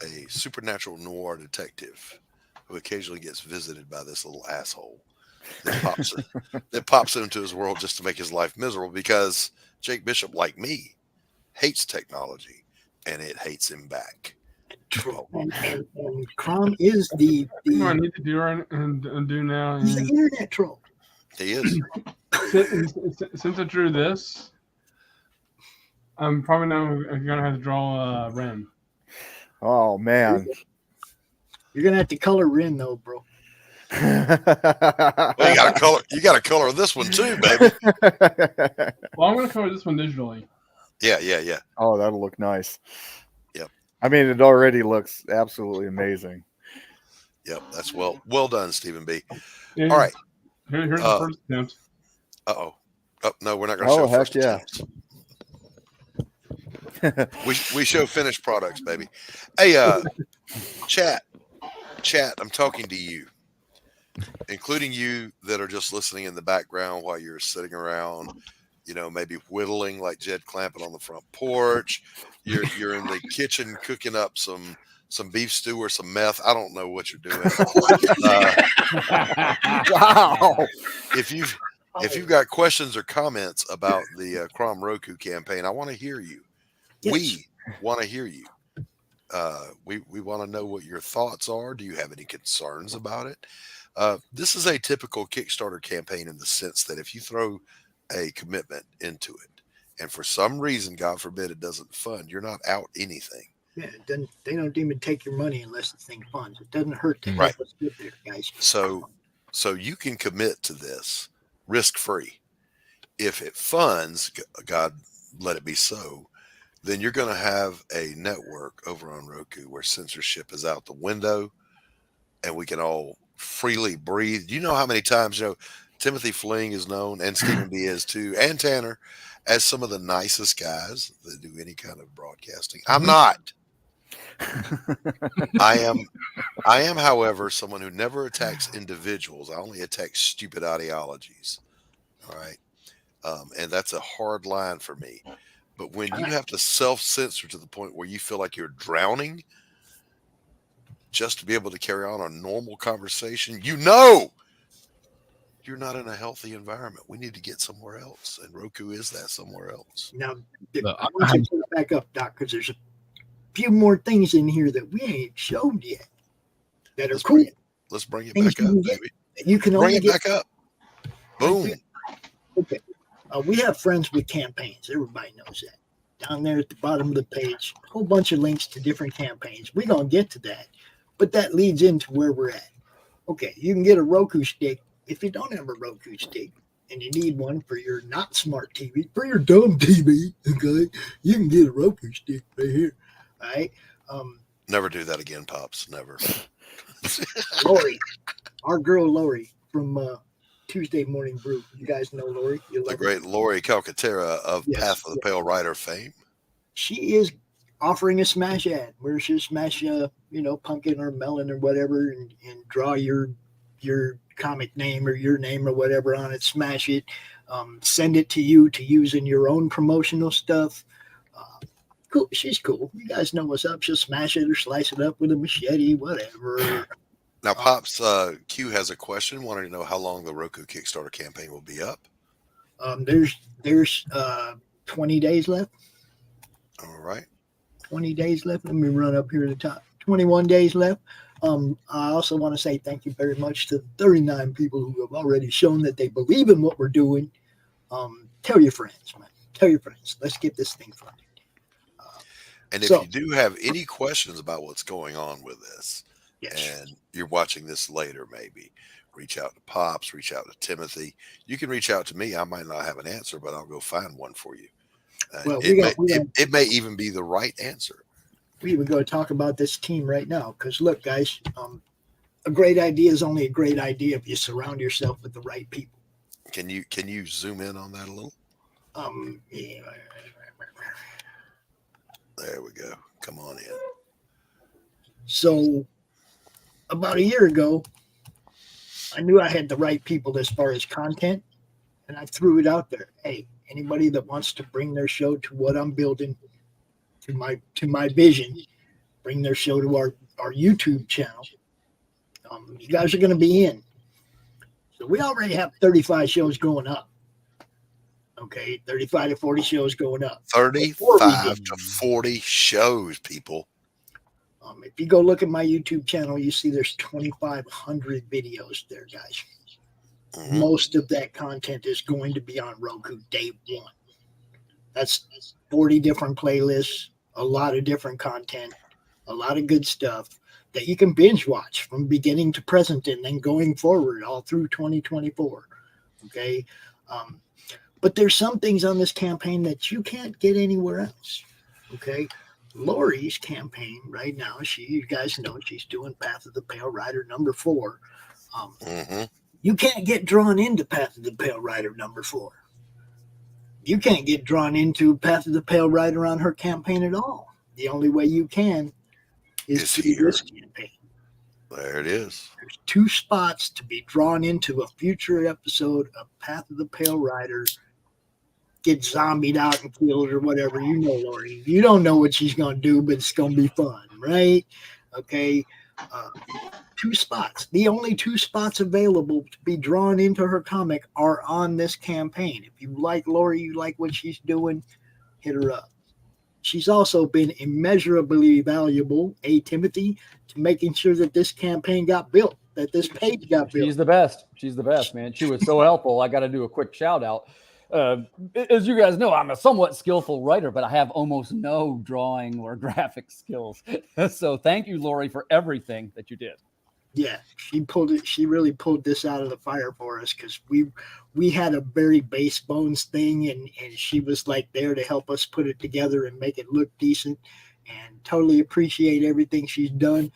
A supernatural noir detective who occasionally gets visited by this little asshole that pops into his world just to make his life miserable, because Jake Bishop, like me, hates technology and it hates him back. And CROM is the I need to do now. He's the internet troll. He is. Since I drew this, I'm probably now going to have to draw Ren. Oh man. You're gonna have to color Ren though, bro. Well, you got to color this one too, baby. Well, I'm going to color this one digitally. Yeah. Oh, that'll look nice. Yep. I mean, it already looks absolutely amazing. Yep. That's well done, Stephen B. Yeah, All right. Here's the first attempt. Oh, no, we're not going to show heck first yeah. attempts. We show finished products, baby. Hey, chat, I'm talking to you, including you that are just listening in the background while you're sitting around, maybe whittling like Jed Clampett on the front porch. You're in the kitchen cooking up some beef stew or some meth. I don't know what you're doing. Wow. If you've got questions or comments about the CROM Roku campaign, I want to hear you. Yes. We want to hear you. We want to know what your thoughts are. Do you have any concerns about it? This is a typical Kickstarter campaign in the sense that if you throw a commitment into it, and for some reason, God forbid, it doesn't fund, you're not out anything. Yeah, they don't even take your money unless the thing funds. It doesn't hurt to help us get there, guys. So you can commit to this risk-free. If it funds, God let it be so, then you're going to have a network over on Roku where censorship is out the window and we can all freely breathe. Do you know how many times, Timothy Fling is known, and Stephen B is too, and Tanner, as some of the nicest guys that do any kind of broadcasting. I'm not. I am, however, someone who never attacks individuals. I only attack stupid ideologies. All right. And that's a hard line for me. But when you have to self-censor to the point where you feel like you're drowning just to be able to carry on a normal conversation, you're not in a healthy environment. We need to get somewhere else. And Roku is that somewhere else. Now, I want you to put it back up, Doc, because there's a few more things in here that we ain't showed yet that are cool. Let's bring it back up, baby. You can bring it back up. Boom. Okay. We have friends with campaigns. Everybody knows that. Down there at the bottom of the page, a whole bunch of links to different campaigns. We're going to get to that. But that leads into where we're at. Okay, you can get a Roku stick. If you don't have a Roku stick and you need one for your not smart TV, for your dumb TV, okay, you can get a Roku stick right here. All right. Never do that again, Pops. Never. Laurie, our girl Laurie from Tuesday Morning Brew. You guys know Laurie. The great Laurie Calcaterra of Path of the Pale Rider fame. She is offering a smash ad where she'll smash pumpkin or melon or whatever and draw your comic name or your name or whatever on it, smash it, send it to you to use in your own promotional stuff. Cool. She's cool. You guys know what's up. She'll smash it or slice it up with a machete, whatever. Now, Pops, Q has a question. Wanted to know how long the Roku Kickstarter campaign will be up. There's 20 days left. All right. 20 days left. Let me run up here to the top. 21 days left. I also want to say thank you very much to 39 people who have already shown that they believe in what we're doing. Tell your friends, man. Tell your friends. Let's get this thing funded. And if you do have any questions about what's going on with this, and you're watching this later, maybe reach out to Pops, reach out to Timothy. You can reach out to me. I might not have an answer, but I'll go find one for you. It may even be the right answer. We even go talk about this team right now. Because look, guys, a great idea is only a great idea if you surround yourself with the right people. Can you zoom in on that a little? Yeah. There we go. Come on in. So about a year ago, I knew I had the right people as far as content, and I threw it out there. Hey, anybody that wants to bring their show to what I'm building, to my vision, bring their show to our YouTube channel. You guys are going to be in. So we already have 35 shows going up. Okay, 35 to 40 shows going up. 35 to 40 shows, people. If you go look at my YouTube channel, you see there's 2,500 videos there, guys. most of that content is going to be on Roku day one. That's 40 different playlists, a lot of different content, a lot of good stuff that you can binge watch from beginning to present and then going forward all through 2024. Okay. But there's some things on this campaign that you can't get anywhere else. Okay. Laurie's campaign right now, you guys know she's doing Path of the Pale Rider #4. You can't get drawn into Path of the Pale Rider #4. You can't get drawn into Path of the Pale Rider on her campaign at all. The only way you can is through this campaign. There it is. There's 2 spots to be drawn into a future episode of Path of the Pale Rider. Get zombied out and killed or whatever. You know, Laurie. You don't know what she's going to do, but it's going to be fun, right? Okay. 2 spots. The only 2 spots available to be drawn into her comic are on this campaign. If you like Laurie, you like what she's doing, hit her up. She's also been immeasurably valuable, Timothy, to making sure that this campaign got built, that this page got built. She's the best. She's the best, man. She was so helpful. I got to do a quick shout out. As you guys know, I'm a somewhat skillful writer, but I have almost no drawing or graphic skills. So thank you, Laurie, for everything that you did. Yeah, she really pulled this out of the fire for us, because we had a very base bones thing, and she was like there to help us put it together and make it look decent, and totally appreciate everything she's done.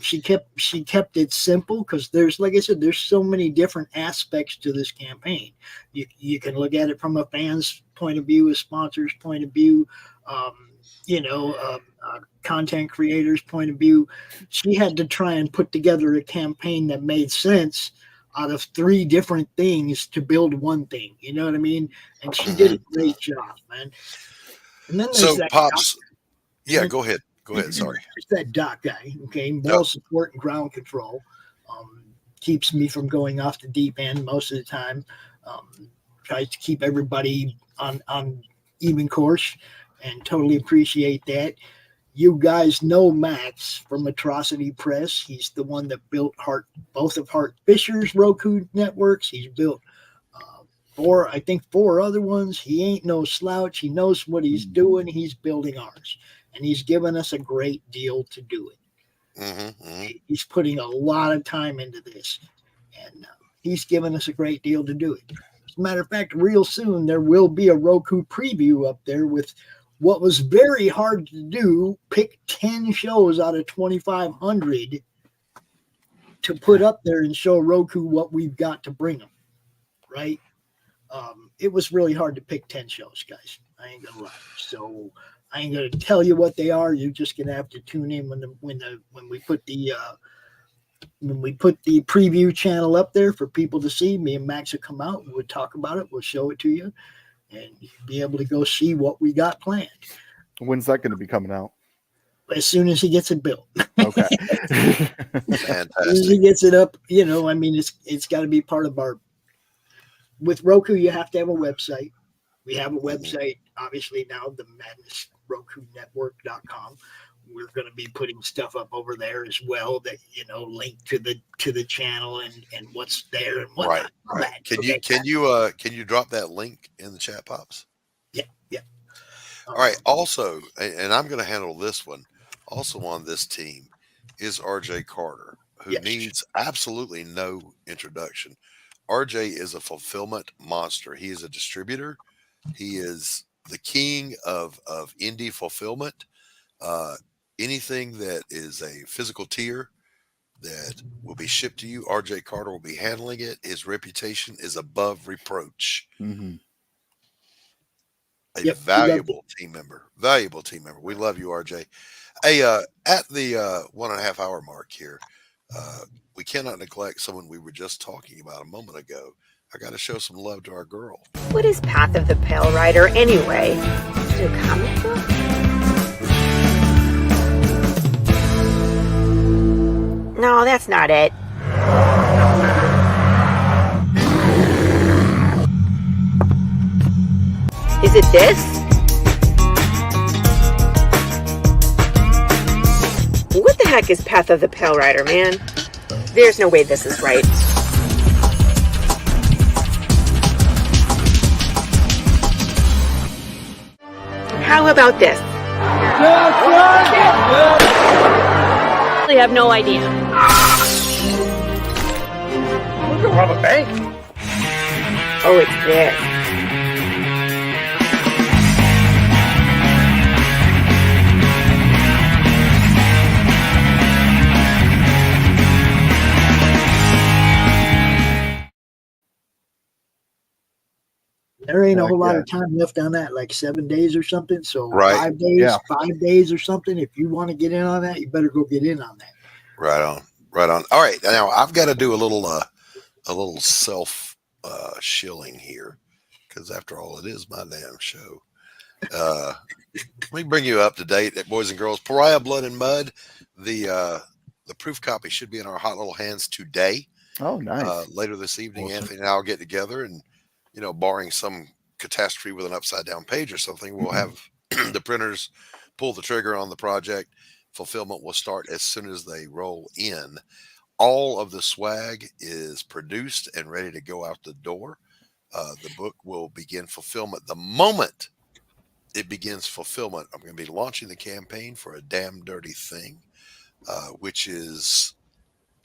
She kept it simple, because there's, like I said, there's so many different aspects to this campaign. You can look at it from a fan's point of view, a sponsor's point of view, content creators' point of view. She had to try and put together a campaign that made sense out of 3 different things to build one thing. You know what I mean? And she did a great job, man. And then there's that Pops. Yeah, go ahead. Go ahead. Sorry. It's that doc guy. Okay. Moral support and ground control. Keeps me from going off the deep end most of the time. Tries to keep everybody on even course, and totally appreciate that. You guys know Max from Atrocity Press. He's the one that built both of Hart Fisher's Roku networks. He's built 4 other ones. He ain't no slouch. He knows what he's doing. He's building ours, and he's given us a great deal to do it. He's putting a lot of time into this, and he's given us a great deal to do it. As a matter of fact, real soon there will be a Roku preview up there with what was very hard to do, pick 10 shows out of 2,500 to put up there and show Roku what we've got to bring them, right? It was really hard to pick 10 shows, guys. I ain't gonna lie. So I ain't gonna tell you what they are. You're just gonna have to tune in when we put the preview channel up there for people to see. Me and Max will come out and we'll talk about it. We'll show it to you, and you'll be able to go see what we got planned. When's that going to be coming out? As soon as he gets it built. Okay. Fantastic. As soon as he gets it up, it's got to be part of our. With Roku, you have to have a website. We have a website, obviously now, the Madness Roku Network.com. We're going to be putting stuff up over there as well that link to the channel and what's there and whatnot. Right. Can you drop that link in the chat, Pops? Yeah. All right. Also, and I'm going to handle this one. Also on this team is RJ Carter, who needs absolutely no introduction. RJ is a fulfillment monster. He is a distributor. He is the king of indie fulfillment. Anything that is a physical tier that will be shipped to you, RJ Carter will be handling it. His reputation is above reproach. A valuable team member. We love you, RJ. Hey, at the 1.5 hour mark here, we cannot neglect someone we were just talking about a moment ago. I got to show some love to our girl. What is Path of the Pale Rider anyway? Is it a comic book? No, that's not it. Is it this? What the heck is Path of the Pale Rider, man? There's no way this is right. How about this? I have no idea. We're gonna rob a bank. Oh, it's this. There ain't a whole lot of time left on that, like 7 days or something. So Right. 5 days, 5 days or something. If you want to get in on that, you better go get in on that. Right on. Right on. All right. Now I've got to do a little self shilling here, because after all, it is my damn show. Let me bring you up to date, boys and girls. Pariah Blood and Mud. The proof copy should be in our hot little hands today. Oh, nice. Later this evening, Awesome. Anthony and I'll get together, and barring some catastrophe with an upside down page or something, we'll have the printers pull the trigger on the project. Fulfillment will start as soon as they roll in. All of the swag is produced and ready to go out the door. The book will begin fulfillment the moment it begins fulfillment. I'm going to be launching the campaign for A Damn Dirty Thing, which is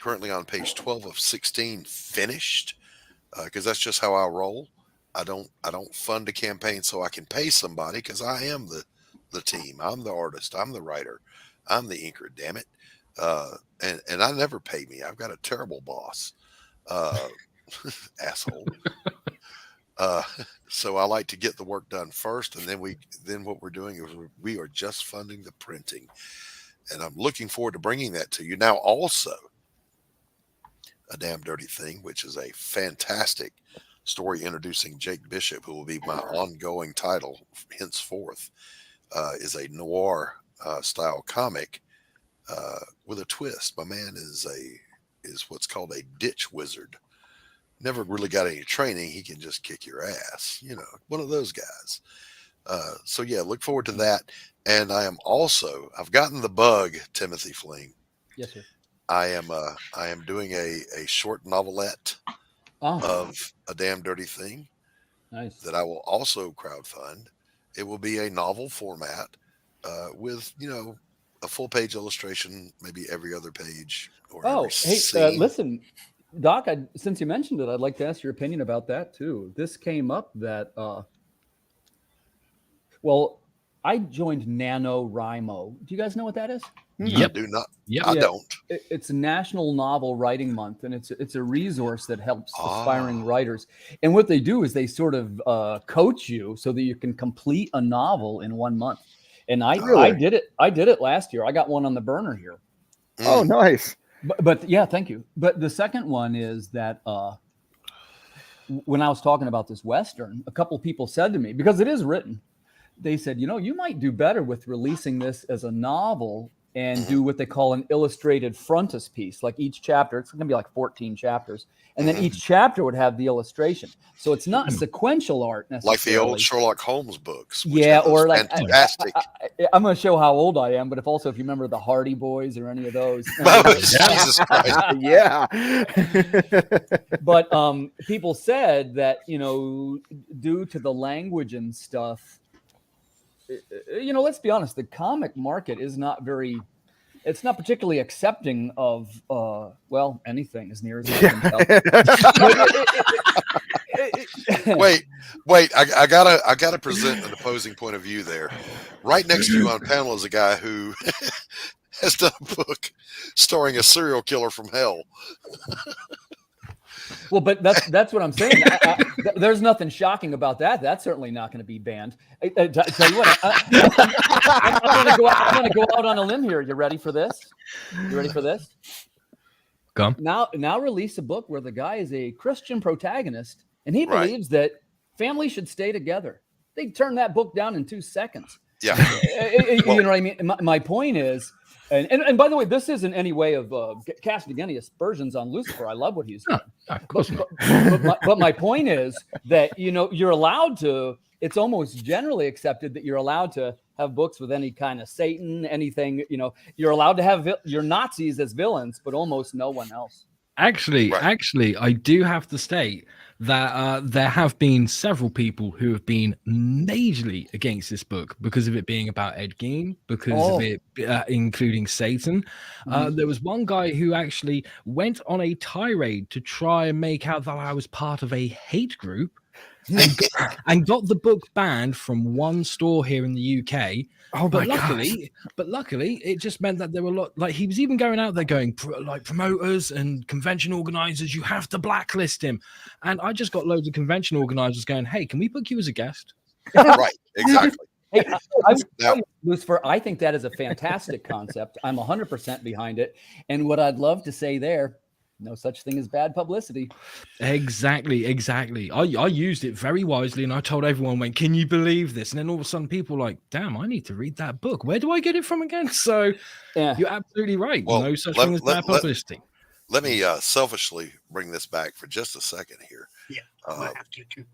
currently on page 12 of 16 finished, because that's just how I roll. I don't fund a campaign so I can pay somebody, because I am the team. I'm the artist. I'm the writer. I'm the inker. Damn it. And I never pay me. I've got a terrible boss. Asshole. So I like to get the work done first, and then what we're doing is we are just funding the printing, and I'm looking forward to bringing that to you. Now, also, A Damn Dirty Thing, which is a fantastic story introducing Jake Bishop, who will be my ongoing title henceforth, is a noir style comic with a twist. My man is what's called a ditch wizard. Never really got any training. He can just kick your ass, one of those guys. So yeah, look forward to that. And I've gotten the bug, Timothy Fling. Yes, sir. I am doing a short novelette of A Damn Dirty Thing. Nice. That I will also crowdfund. It will be a novel format with, a full page illustration, maybe every other page. Or Listen, Doc, since you mentioned it, I'd like to ask your opinion about that too. This came up that, I joined NaNoWriMo. Do you guys know what that is? Yep. I do not. Yep. I don't. It's National Novel Writing Month, and it's a resource that helps aspiring writers. And what they do is they sort of coach you so that you can complete a novel in 1 month. And I did it. I did it last year. I got one on the burner here. Oh, nice. But yeah, thank you. But the second one is that when I was talking about this Western, a couple people said to me, because it is written, they said, you might do better with releasing this as a novel and do what they call an illustrated frontispiece. Like each chapter, it's going to be like 14 chapters. And then each chapter would have the illustration. So it's not sequential art necessarily. Like the old Sherlock Holmes books. Yeah, or like fantastic. I'm going to show how old I am, but if you remember the Hardy Boys or any of those. Jesus Christ. Yeah. But people said that, due to the language and stuff, let's be honest, the comic market is it's not particularly accepting of, anything as near as I can tell. Wait, I gotta present an opposing point of view there. Right next to you on panel is a guy who has done a book starring a serial killer from hell. Well, but that's what I'm saying. There's nothing shocking about that. That's certainly not going to be banned. I tell you what, I'm going to go out on a limb here. You ready for this? Come. Now release a book where the guy is a Christian protagonist, and he believes that families should stay together. They turn that book down in 2 seconds. Yeah. You know what I mean? My point is, and by the way, this isn't any way of casting any aspersions on Lucifer. I love what he's doing. No, of course not. But my point is that, you're allowed to, it's almost generally accepted that you're allowed to have books with any kind of Satan, anything, you're allowed to have your Nazis as villains, but almost no one else. Actually, I do have to state that there have been several people who have been majorly against this book because of it being about Ed Gein, because of it including Satan. There was one guy who actually went on a tirade to try and make out that I was part of a hate group. And got the book banned from one store here in the UK. But luckily, it just meant that there were a lot. Like, he was even going out there going like, promoters and convention organizers, you have to blacklist him. And I just got loads of convention organizers going, hey, can we book you as a guest? Right, exactly. Hey, Lucifer, I think that is a fantastic concept. I'm 100% behind it. And what I'd love to say there, no such thing as bad publicity. Exactly. I used it very wisely, and I told everyone, "Went, can you believe this?" And then all of a sudden, people were like, "Damn, I need to read that book. Where do I get it from again?" So, you're absolutely right. Well, no such thing as bad publicity. Let me selfishly bring this back for just a second here. Yeah, I have to too.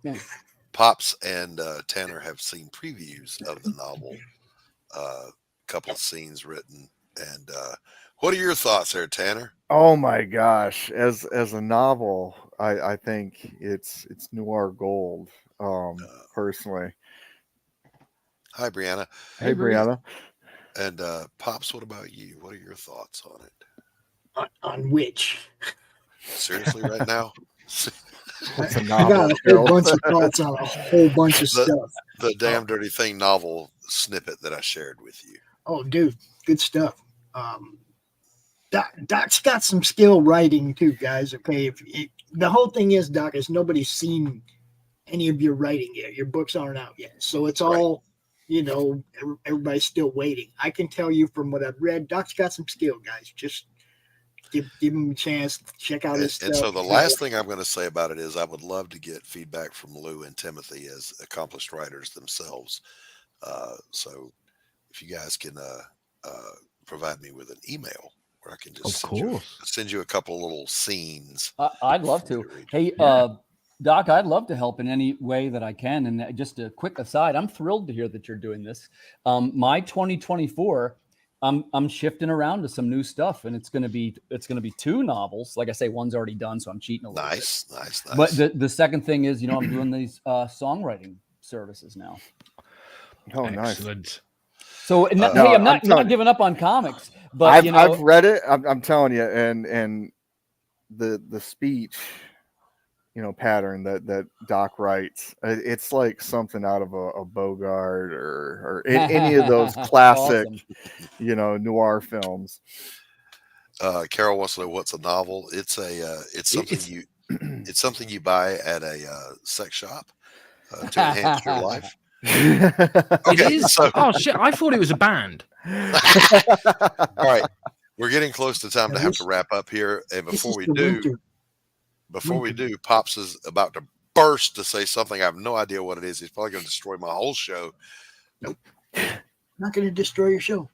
Pops and Tanner have seen previews of the novel, couple of scenes written, and what are your thoughts there, Tanner? Oh my gosh! As a novel, I think it's noir gold. Personally. Hi, Brianna. Hey, Brianna. And Pops, what about you? What are your thoughts on it? On which? Seriously, right now? It's a I novel. got a whole bunch of thoughts on a whole bunch of stuff. The Damn Dirty Thing novel snippet that I shared with you. Oh, dude, good stuff. Doc's got some skill writing too, guys. Okay, the whole thing is, Doc, is nobody's seen any of your writing yet. Your books aren't out yet, so it's all, everybody's still waiting. I can tell you from what I've read, Doc's got some skill, guys. Just give him a chance to check out his stuff. And so the last thing I'm going to say about it is I would love to get feedback from Lou and Timothy as accomplished writers themselves. So if you guys can provide me with an email where I can just send you a couple of little scenes. I'd love to. Hey, Doc, I'd love to help in any way that I can. And just a quick aside, I'm thrilled to hear that you're doing this. My 2024, I'm shifting around to some new stuff, and it's gonna be 2 novels. Like I say, one's already done, so I'm cheating a little bit. Nice. But the second thing is, I'm doing these songwriting services now. Oh, excellent. Nice. So hey, I'm not giving up on comics, but I've read it. I'm telling you, and the speech, pattern that Doc writes, it's like something out of a Bogart or any of those classic, noir films. Carol wants to know what's a novel. It's something you buy at a sex shop to enhance your life. It is. Oh shit! I thought it was a band. All right, we're getting close to time to have to wrap up here, and before we do, Pops is about to burst to say something. I have no idea what it is. He's probably going to destroy my whole show. Nope, not going to destroy your show.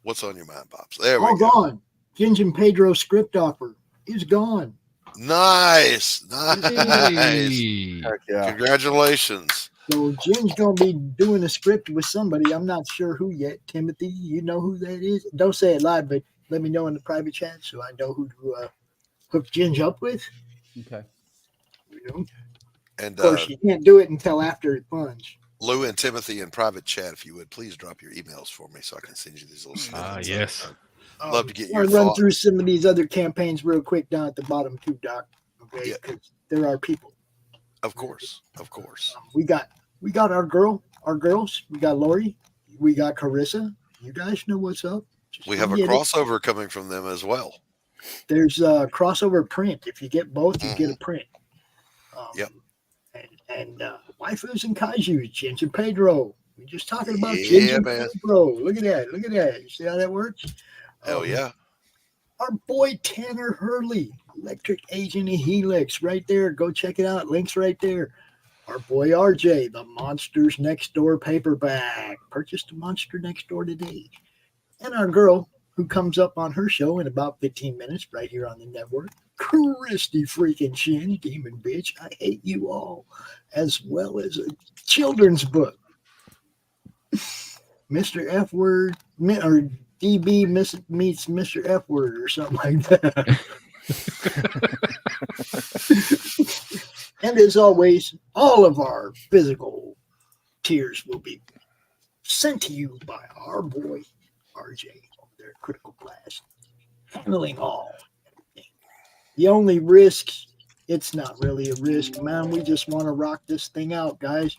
What's on your mind, Pops? There we go. Gone. Ginge and Pedro script offer is gone. Nice. Hey. Heck yeah. Congratulations. So Jim's going to be doing a script with somebody. I'm not sure who yet. Timothy, you know who that is? Don't say it live, but let me know in the private chat so I know who to hook Ginge up with. Okay. And of course, you can't do it until after it plunge. Lou and Timothy in private chat, if you would, please drop your emails for me so I can send you these little snippets. Yes. Love to get your thoughts. Run through some of these other campaigns real quick down at the bottom too, Doc. Okay, because there are people. Of course. We got our girls. We got Laurie. We got Carissa. You guys know what's up. We have a crossover coming from them as well. There's a crossover print. If you get both, you get a print. Yep. And waifus and kaiju, Ginge and Pedro. We're just talking about Ginge and Pedro. Look at that. You see how that works? Hell yeah. Our boy Tanner Hurley, Electric Agent of Helix, right there. Go check it out. Links right there. Our boy RJ, the Monsters Next Door paperback. Purchase the Monster Next Door today. And our girl, who comes up on her show in about 15 minutes right here on the network, Christie freaking Shinn, Demon Bitch, I Hate You All, as well as a children's book. Mr. F Word, or DB meets Mr. F Word or something like that. And as always, all of our physical tiers will be sent to you by our boy RJ over there at Critical Blast, handling all. The only risk, it's not really a risk, man. We just want to rock this thing out, guys.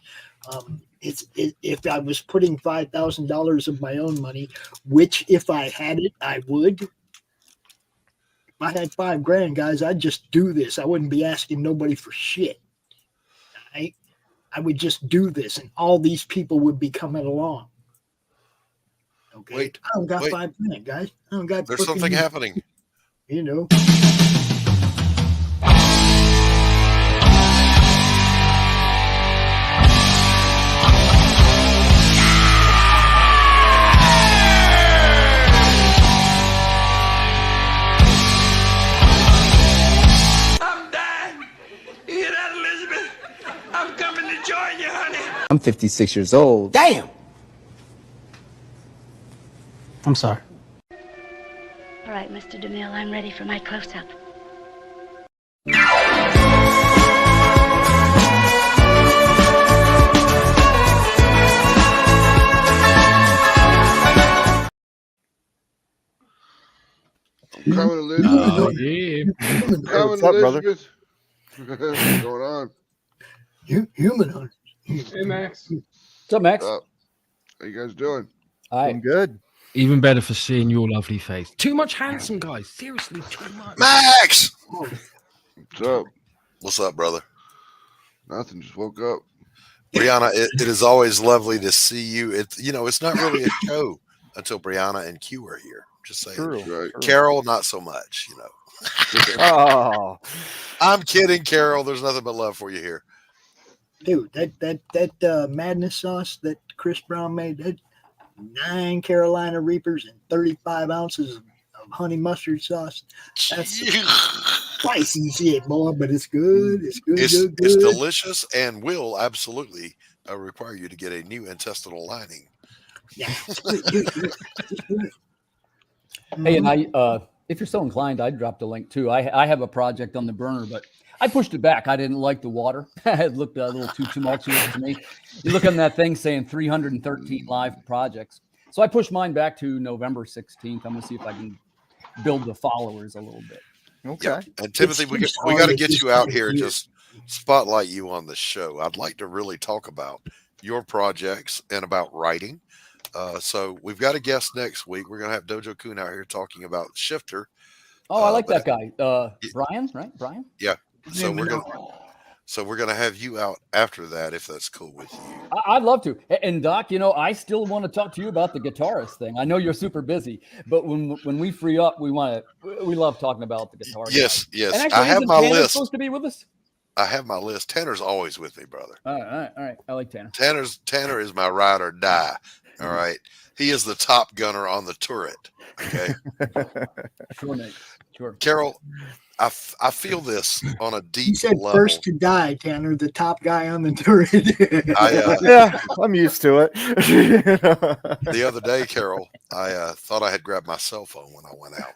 If I was putting $5,000 of my own money, which if I had it, I would. If I had $5,000, guys, I'd just do this. I wouldn't be asking nobody for shit. Right? I would just do this, and all these people would be coming along. Okay. Wait, I don't got $5,000, guys. I don't got. There's something happening. You know. I'm 56 years old. Damn! I'm sorry. All right, Mr. DeMille, I'm ready for my close-up. I'm coming, Elizabeth. Coming, Elizabeth. What's going on? Human hunter. Hey, Max. What's up, Max? How you guys doing? I'm good. Even better for seeing your lovely face. Too much handsome, guys. Seriously, too much. Max! What's up? What's up, brother? Nothing. Just woke up. Brianna, it is always lovely to see you. It's not really a show until Brianna and Q are here. Just saying. True. Right. Carol, not so much, Oh, I'm kidding, Carol. There's nothing but love for you here. Dude, that Madness sauce that Chris Brown made, that 9 Carolina Reapers and 35 ounces of honey mustard sauce. That's spicy shit, boy, but it's good. It's good. It's good. delicious and will absolutely require you to get a new intestinal lining. Yeah. Hey, and if you're so inclined, I'd drop the link too. I have a project on the burner, but I pushed it back. I didn't like the water. It looked a little too tumultuous to me. You look on that thing saying 313 live projects. So I pushed mine back to November 16th. I'm going to see if I can build the followers a little bit. okay. Yeah. And Timothy, we got to get you out here and just spotlight you on the show. I'd like to really talk about your projects and about writing. So we've got a guest next week. We're going to have Dojo Kun out here talking about Shifter. Oh, I like that guy. Brian, right? Brian? Yeah. So we're gonna have you out after that, if that's cool with you. I'd love to. And Doc, I still want to talk to you about the guitarist thing. I know you're super busy, but when we free up, we love talking about the guitar. Yes. And actually, I have my list. Supposed to be with us. I have my list. Tanner's always with me, brother. All right. I like Tanner. Tanner is my ride or die. All right. He is the top gunner on the turret. Okay. Sure, Nate. Sure. Carol, I feel this on a deep You said level. first to die, Tanner, the top guy on the turret. Yeah, I'm used to it. The other day, Carol, I thought I had grabbed my cell phone when I went out,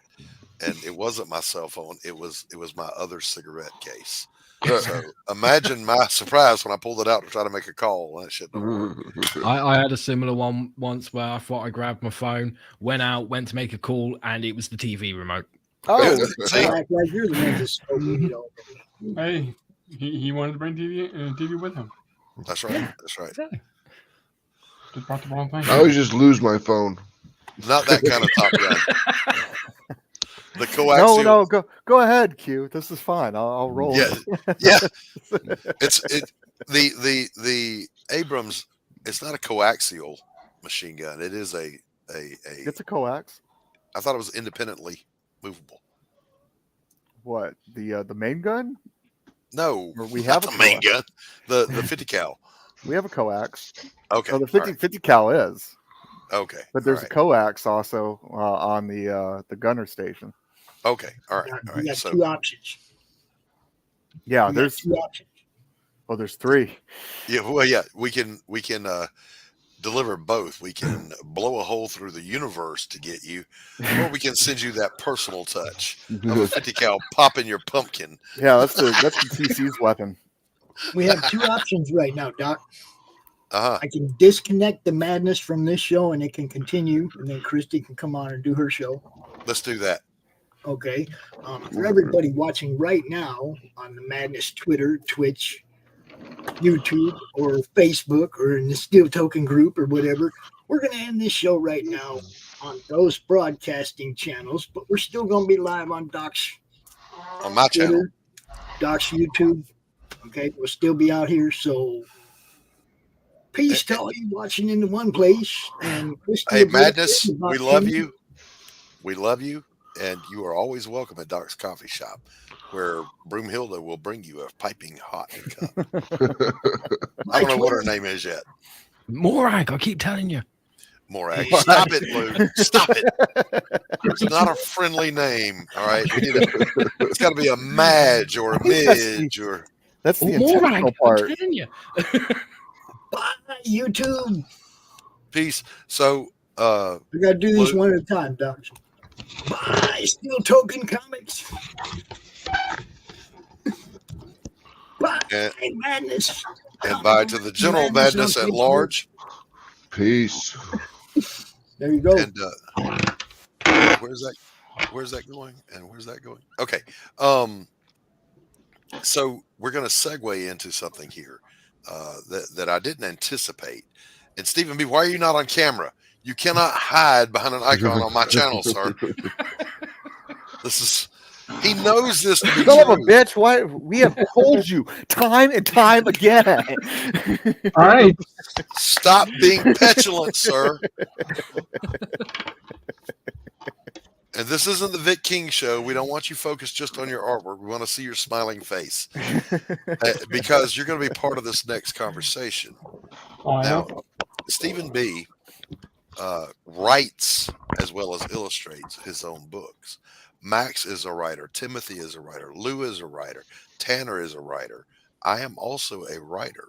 and it wasn't my cell phone. It was my other cigarette case. So imagine my surprise when I pulled it out to try to make a call. That shit don't work. I had a similar one once where I thought I grabbed my phone, went to make a call, and it was the TV remote. Oh, See? Like you're the one just Hey, he wanted to bring TV with him. That's right. That's right. Just brought the wrong thing. I always just lose my phone. Not that kind of top gun. The coaxial. No, go ahead, Q. This is fine. I'll roll. Yeah, yeah. The Abrams. It's not a coaxial machine gun. It is a. It's a coax. I thought it was independently movable. What, the main gun? No, or we have not the main gun. The 50 cal. We have a coax. Okay, so the 50 cal is. Okay, but there's a coax also on the gunner station. Okay, all right, all right. You got two options. Yeah, there's two options. Oh, there's three. Yeah, well, yeah, we can deliver both. We can blow a hole through the universe to get you, or we can send you that personal touch of a 50 cal pop in your pumpkin. Yeah, that's the TC's weapon. We have two options right now, Doc. Uh-huh. I can disconnect the madness from this show and it can continue, and then Christy can come on and do her show. Let's do that. Okay. For everybody watching right now on the Madness Twitter, Twitch, YouTube, or Facebook, or in the Steel Token group or whatever, we're going to end this show right now on those broadcasting channels, but we're still going to be live on Doc's on my Twitter, channel, Doc's YouTube. Okay. We'll still be out here. So peace to all you watching in the one place. And Christy, hey, Madness, we love you. We love you. And you are always welcome at Doc's Coffee Shop, where Broomhilda will bring you a piping hot cup. I don't know what her name is yet. Morag, I keep telling you. Morag. Stop it, Lou. Stop it. It's not a friendly name. All right. It's got to be a Madge or a Midge or. That's the intentional part. I'm telling you. Bye, YouTube. Peace. So, we got to do this one at a time, Doc. Bye, Steel Token Comics. Bye, Madness. And bye to the general madness at large. Peace. There you go. And where's that? Where's that going? And where's that going? Okay. So we're going to segue into something here that I didn't anticipate. And Stephen B., why are you not on camera? You cannot hide behind an icon on my channel, sir. He knows this to be Son of a true. bitch, why we have told you time and time again. All right. Stop being petulant, sir. And this isn't the Vic King show. We don't want you focused just on your artwork. We want to see your smiling face because you're going to be part of this next conversation. Now, Stephen B. Writes as well as illustrates his own books. Max is a writer. Timothy is a writer. Lou is a writer. Tanner is a writer. I am also a writer.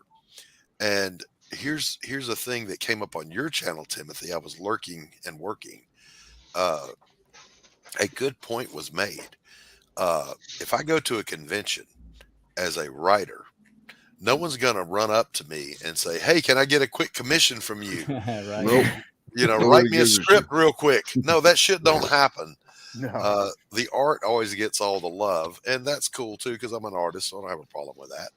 And here's a thing that came up on your channel, Timothy. I was lurking and working. A good point was made. If I go to a convention as a writer, no one's going to run up to me and say, "Hey, can I get a quick commission from you?" Right. Nope. You know, write me a script real quick. No, that shit don't happen. No. The art always gets all the love, and that's cool too because I'm an artist, so I don't have a problem with that.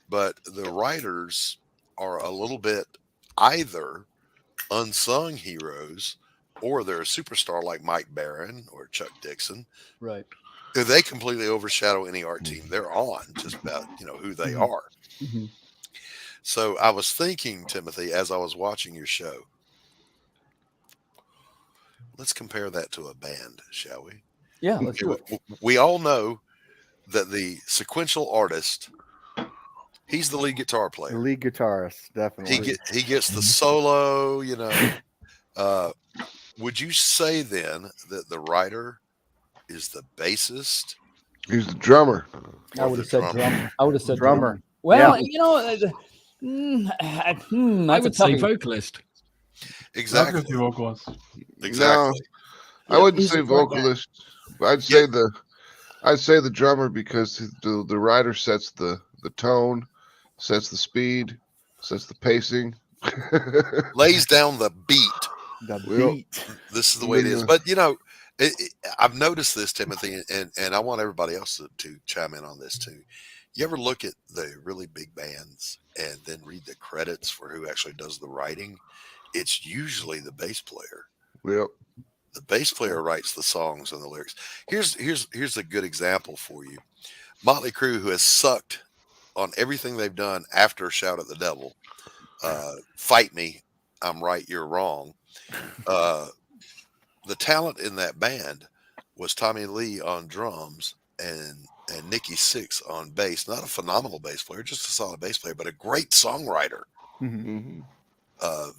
But the writers are a little bit either unsung heroes or they're a superstar like Mike Barron or Chuck Dixon. Right. They completely overshadow any art team they're on, just about, who they are. Mm-hmm. So I was thinking, Timothy, as I was watching your show, let's compare that to a band, shall we? Yeah, let's do it. We all know that the sequential artist, he's the lead guitar player. The lead guitarist, definitely. He gets the solo, would you say then that the writer is the bassist? He's the drummer. I would have said drummer. I would have said drummer. Well, Yeah. I would say vocalist. Exactly. Vocalist. Exactly. No, I wouldn't say vocalist. I'd say the drummer because the writer sets the tone, sets the speed, sets the pacing, lays down the beat. The beat. This is the way it is. But I've noticed this, Timothy, and I want everybody else to chime in on this too. You ever look at the really big bands and then read the credits for who actually does the writing? It's usually the bass player. Yep. The bass player writes the songs and the lyrics. Here's a good example for you. Motley Crue, who has sucked on everything they've done after Shout at the Devil, Fight Me, I'm Right, You're Wrong. The talent in that band was Tommy Lee on drums and Nikki Sixx on bass. Not a phenomenal bass player, just a solid bass player, but a great songwriter. Mm-hmm.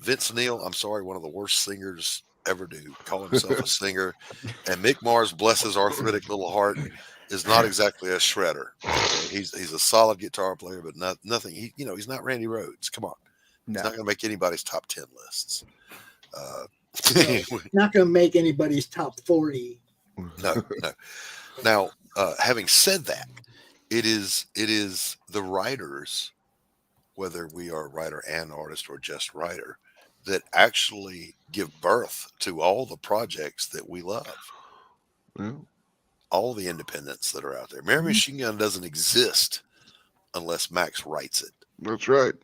Vince Neil, I'm sorry, one of the worst singers ever to call himself a singer. And Mick Mars, bless his arthritic little heart, is not exactly a shredder. He's a solid guitar player, but nothing. He's not Randy Rhoads. Come on, It's not going to make anybody's top 10 lists. Not going to make anybody's top 40. No. Now, having said that, it is the writers, whether we are writer and artist or just writer, that actually give birth to all the projects that we love. All the independents that are out there. Mary Machine Gun doesn't exist unless Max writes it. That's right.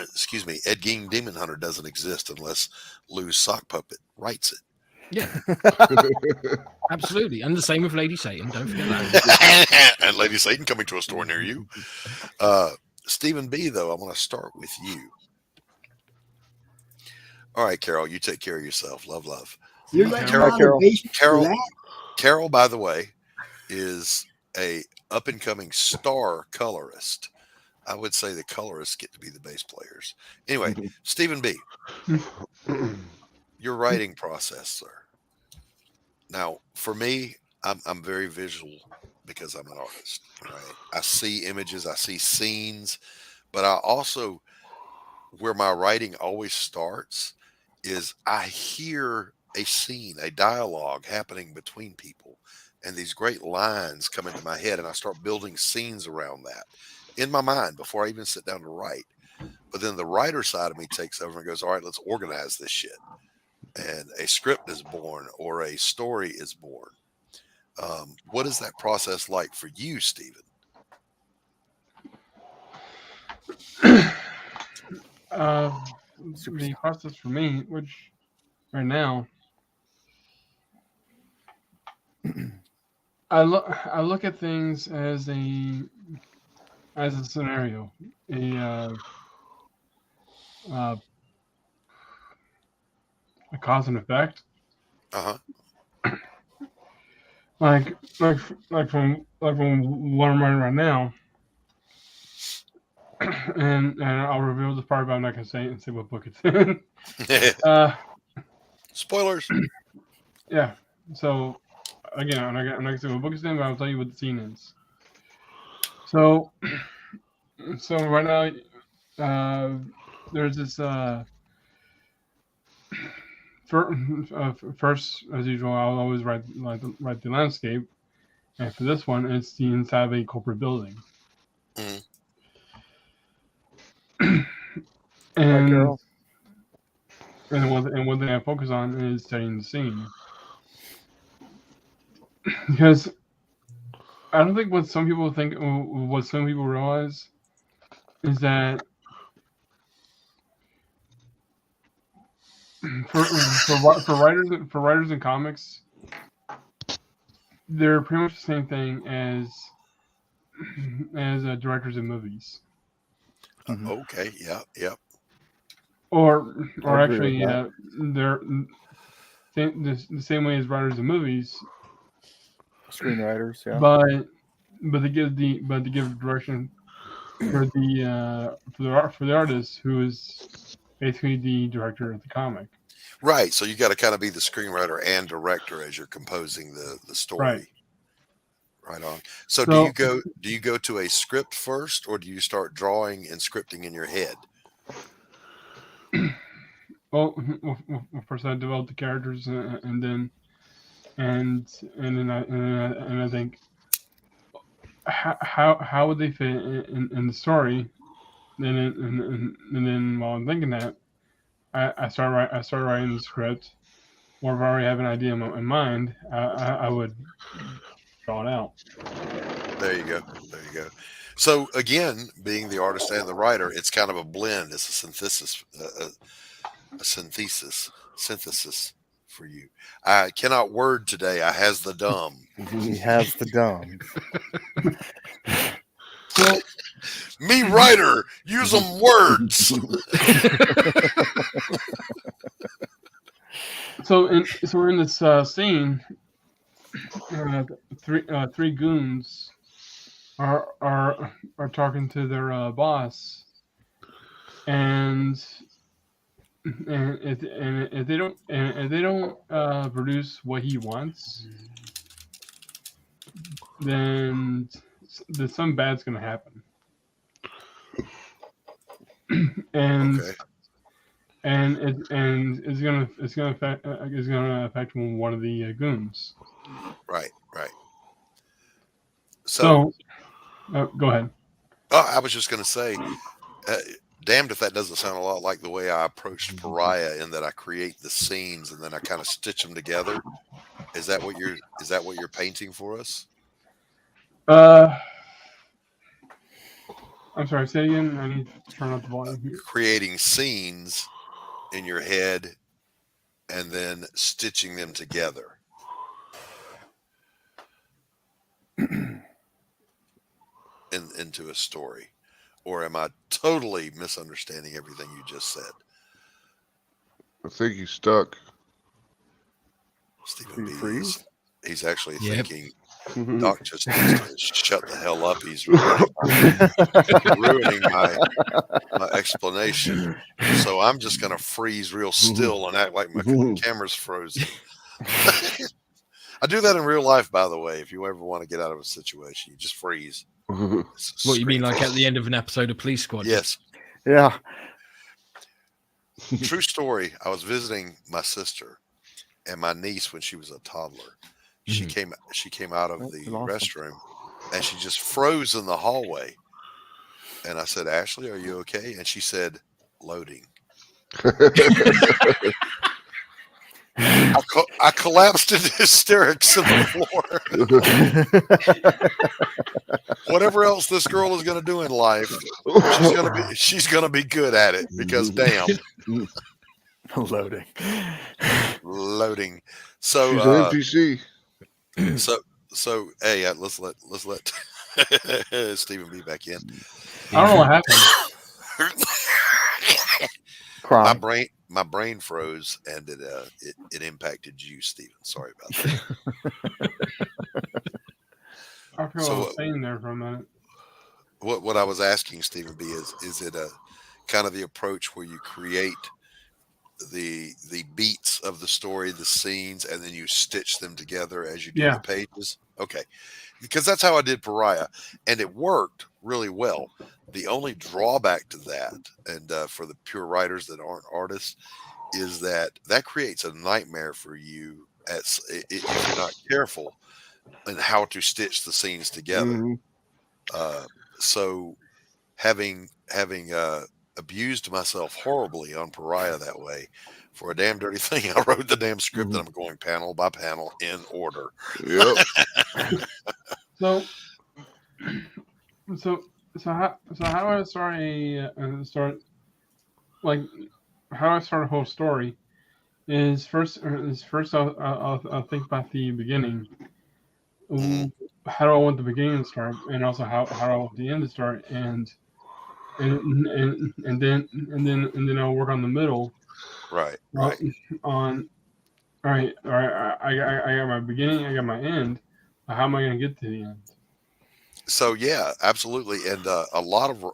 Excuse me, Ed Gein Demon Hunter doesn't exist unless Lou's Sock Puppet writes it. Yeah. Absolutely. And the same with Lady Satan. Don't forget that. And Lady Satan coming to a store near you. Stephen B, though, I want to start with you. All right, Carol, you take care of yourself. Love. You're like Carol, by the way, is a up-and-coming star colorist. I would say the colorists get to be the bass players. Anyway, Stephen B, your writing process, sir. Now, for me, I'm very visual because I'm an artist. Right? I see images, I see scenes, but I also, where my writing always starts is I hear a scene, a dialogue happening between people, and these great lines come into my head, and I start building scenes around that in my mind before I even sit down to write. But then the writer side of me takes over and goes, all right, let's organize this shit. And a script is born or a story is born. What is that process like for you, Stephen? The process for me, which right now, I look at things as a scenario, a cause and effect. Like from what I'm writing right now, and I'll reveal this part, but I'm not gonna say it and say what book it's in. Spoilers. Yeah. So again, I'm not gonna say what book it's in, but I'll tell you what the scene is. So right now, there's this first, as usual, I'll always write the landscape, and for this one, it's the inside of a corporate building. And one thing I focus on is setting the scene, because I don't think what some people realize is that for writers in comics, they're pretty much the same thing as directors in movies. Okay. Yeah. Or actually, they're the same way as writers in movies. Screenwriters, yeah. But they give direction for the artist, who is basically the director of the comic. Right. So you got to kind of be the screenwriter and director as you're composing the story. Right on. So do you go to a script first, or do you start drawing and scripting in your head? Well, first I develop the characters, and then I think how would they fit in the story, and then while I'm thinking that, I start writing the script, or if I already have an idea in mind, I would draw it out. There you go. So again, being the artist and the writer, it's kind of a blend. It's a synthesis for you. I cannot word today. I has the dumb. He has the dumb. So, me writer, use them words. So in this scene, three goons are talking to their boss, and if they don't produce what he wants, then something bad's gonna happen. and Okay. and it's gonna affect one of the goons. Right. So go ahead. Oh, I was just going to say, damned if that doesn't sound a lot like the way I approached Pariah, in that I create the scenes and then I kind of stitch them together. Is that what you're painting for us? I'm sorry, say it again. I need to turn up the volume here. Creating scenes in your head and then stitching them together. into a story, or am I totally misunderstanding everything you just said? I think he's stuck. Stephen B. He's actually Yep. thinking Doc just needs to shut the hell up. He's ruining my explanation. So I'm just going to freeze real still and act like my camera's frozen. I do that in real life, by the way. If you ever want to get out of a situation, you just freeze. What you mean, like at the end of an episode of Police Squad? Yes. Yeah. True story. I was visiting my sister and my niece when she was a toddler. She came out of the restroom and she just froze in the hallway. And I said, "Ashley, are you okay?" And she said, "Loading." I collapsed into hysterics on the floor. Whatever else this girl is going to do in life, she's going to be good at it, because damn. Loading. So she's an NPC. So hey, let's let Stephen B back in. I don't know what happened. My brain froze, and it impacted you, Stephen. Sorry about that. I forgot what I was saying there for a minute. What I was asking Stephen B is it a kind of the approach where you create the beats of the story, the scenes, and then you stitch them together as you do the pages? Okay. Because that's how I did Pariah, and it worked really well. The only drawback to that, and for the pure writers that aren't artists, is that creates a nightmare for you if you're not careful in how to stitch the scenes together. So having abused myself horribly on Pariah that way, for a damn dirty thing, I wrote the damn script and I'm going panel by panel in order. Yep. So how do I start how I start a whole story is first I'll think about the beginning. How do I want the beginning to start, and also how do I want the end to start, and then I'll work on the middle. Right. All right. I got my beginning, I got my end. How am I going to get to the end? So yeah, absolutely. And a lot of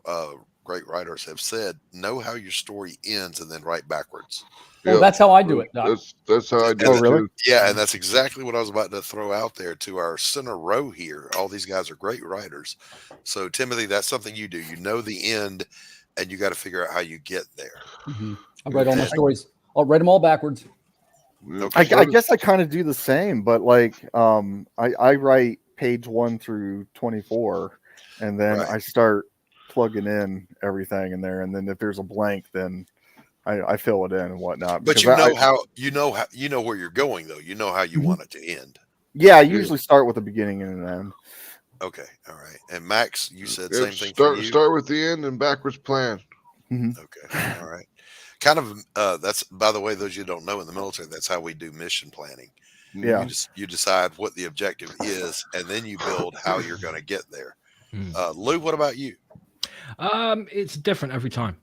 great writers have said, know how your story ends and then write backwards. Well, that's how I do it, Doc. That's how I do it. Oh, really? Too. Yeah, and that's exactly what I was about to throw out there to our center row here. All these guys are great writers. So Timothy, that's something you do. You know the end, and you got to figure out how you get there. I write all my stories. I'll write them all backwards. I guess I kind of do the same, but like I write page 1 through 24, and then I start plugging in everything in there, and then if there's a blank, then I fill it in and whatnot. But you know where you're going, though. You know how you want it to end. Yeah, I usually start with the beginning and an end. Okay, all right. And Max, you said same thing for you? Start with the end and backwards plan. Okay, all right. Kind of, that's, by the way, those you don't know, in the military, that's how we do mission planning. Yeah. You decide what the objective is, and then you build how you're going to get there. Lou, what about you? It's different every time.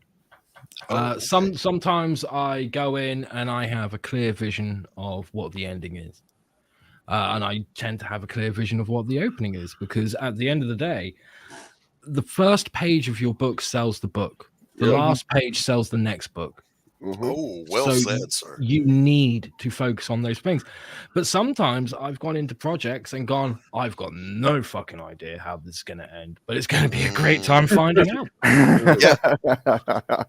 Sometimes I go in and I have a clear vision of what the ending is. And I tend to have a clear vision of what the opening is, because at the end of the day, the first page of your book sells the book. The last page sells the next book. Oh, well So said, sir. you need to focus on those things. But sometimes I've gone into projects and gone, I've got no fucking idea how this is going to end, but it's going to be a great time finding out.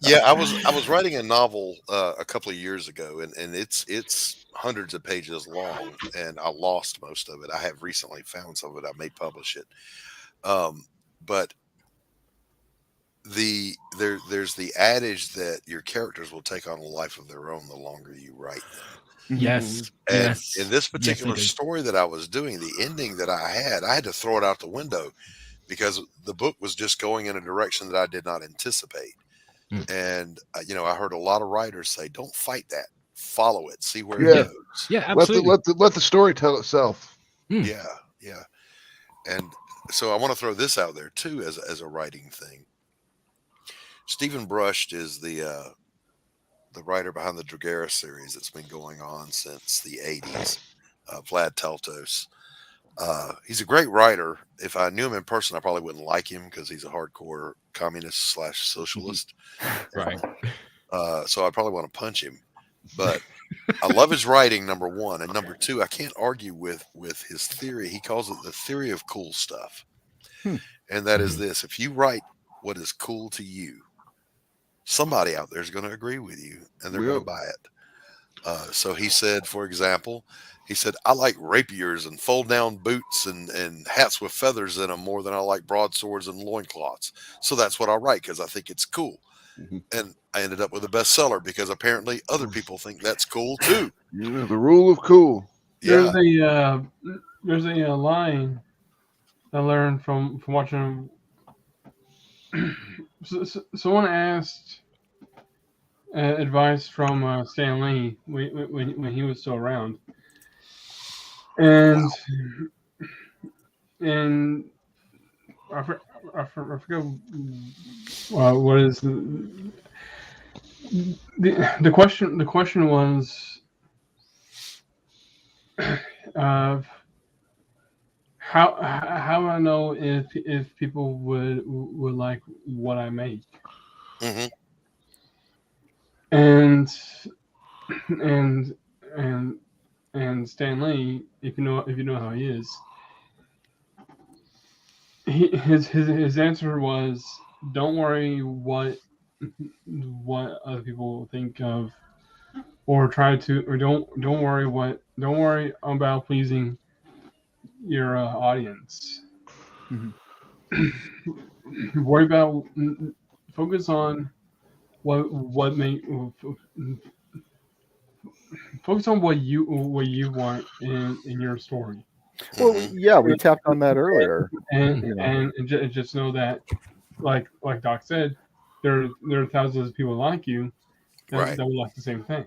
Yeah, I was writing a novel a couple of years ago, and it's hundreds of pages long, and I lost most of it. I have recently found some of it. I may publish it, but there's the adage that your characters will take on a life of their own the longer you write them. Yes. And Yes. in this particular Yes, story that I was doing, the ending that I had to throw it out the window because the book was just going in a direction that I did not anticipate. And I heard a lot of writers say, "Don't fight that, follow it, see where it goes." Yeah, absolutely. Let the story tell itself. Yeah. And so I want to throw this out there too as a writing thing. Stephen Brust is the writer behind the Dragera series that's been going on since the 80s. Vlad Teltos. He's a great writer. If I knew him in person, I probably wouldn't like him because he's a hardcore communist / socialist. Right. So I'd probably want to punch him. But I love his writing, number one. And number two, I can't argue with his theory. He calls it the theory of cool stuff. And that is this. If you write what is cool to you, somebody out there is going to agree with you and they're going to buy it. So he said, for example, I like rapiers and fold down boots and hats with feathers in them more than I like broadswords and loincloths. So that's what I write because I think it's cool. And I ended up with a bestseller because apparently other people think that's cool too. The rule of cool. Yeah. There's a line I learned from watching. Someone asked advice from Stan Lee when he was still around, and I forget what is the question. The question was how I know if people would like what I make. And Stan Lee, if you know how he is, his answer was, don't worry what other people think of, or don't worry about pleasing your audience. Focus on focus on what you want in your story. Well, yeah, we tapped on that earlier. And just know that, like Doc said, there are thousands of people like you that will like the same thing.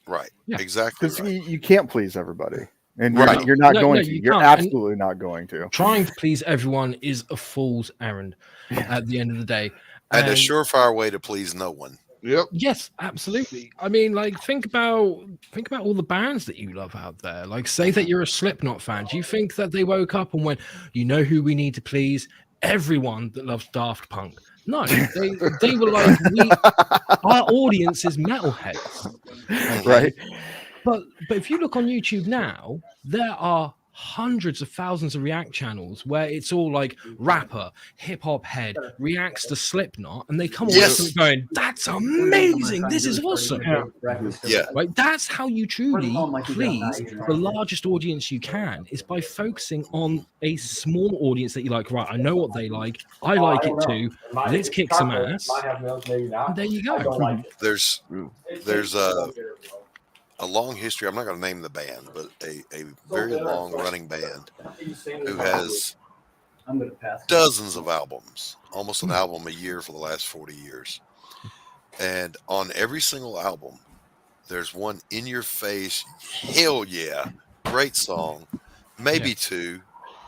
Right. Yeah. Exactly. Because you can't please everybody. And you're not going to. You're absolutely not going to. Trying to please everyone is a fool's errand at the end of the day. And a surefire way to please no one. Yep. Yes, absolutely. I mean, like, think about all the bands that you love out there. Like, say that you're a Slipknot fan. Do you think that they woke up and went, you know who we need to please? Everyone that loves Daft Punk. No, they were like, our audience is metalheads. Right. But if you look on YouTube now, there are hundreds of thousands of React channels where it's all like rapper, hip hop head reacts to Slipknot, and they come away from it going, "That's amazing! This is awesome!" Yeah, right. That's how you truly please the largest audience you can, is by focusing on a small audience that you like. Right, I know what they like. I like it too. Let's kick some ass. And there you go. There's a long history. I'm not going to name the band, but a very long running band who has dozens of albums, almost an album a year for the last 40 years. And on every single album, there's one in your face, hell yeah, great song, maybe two,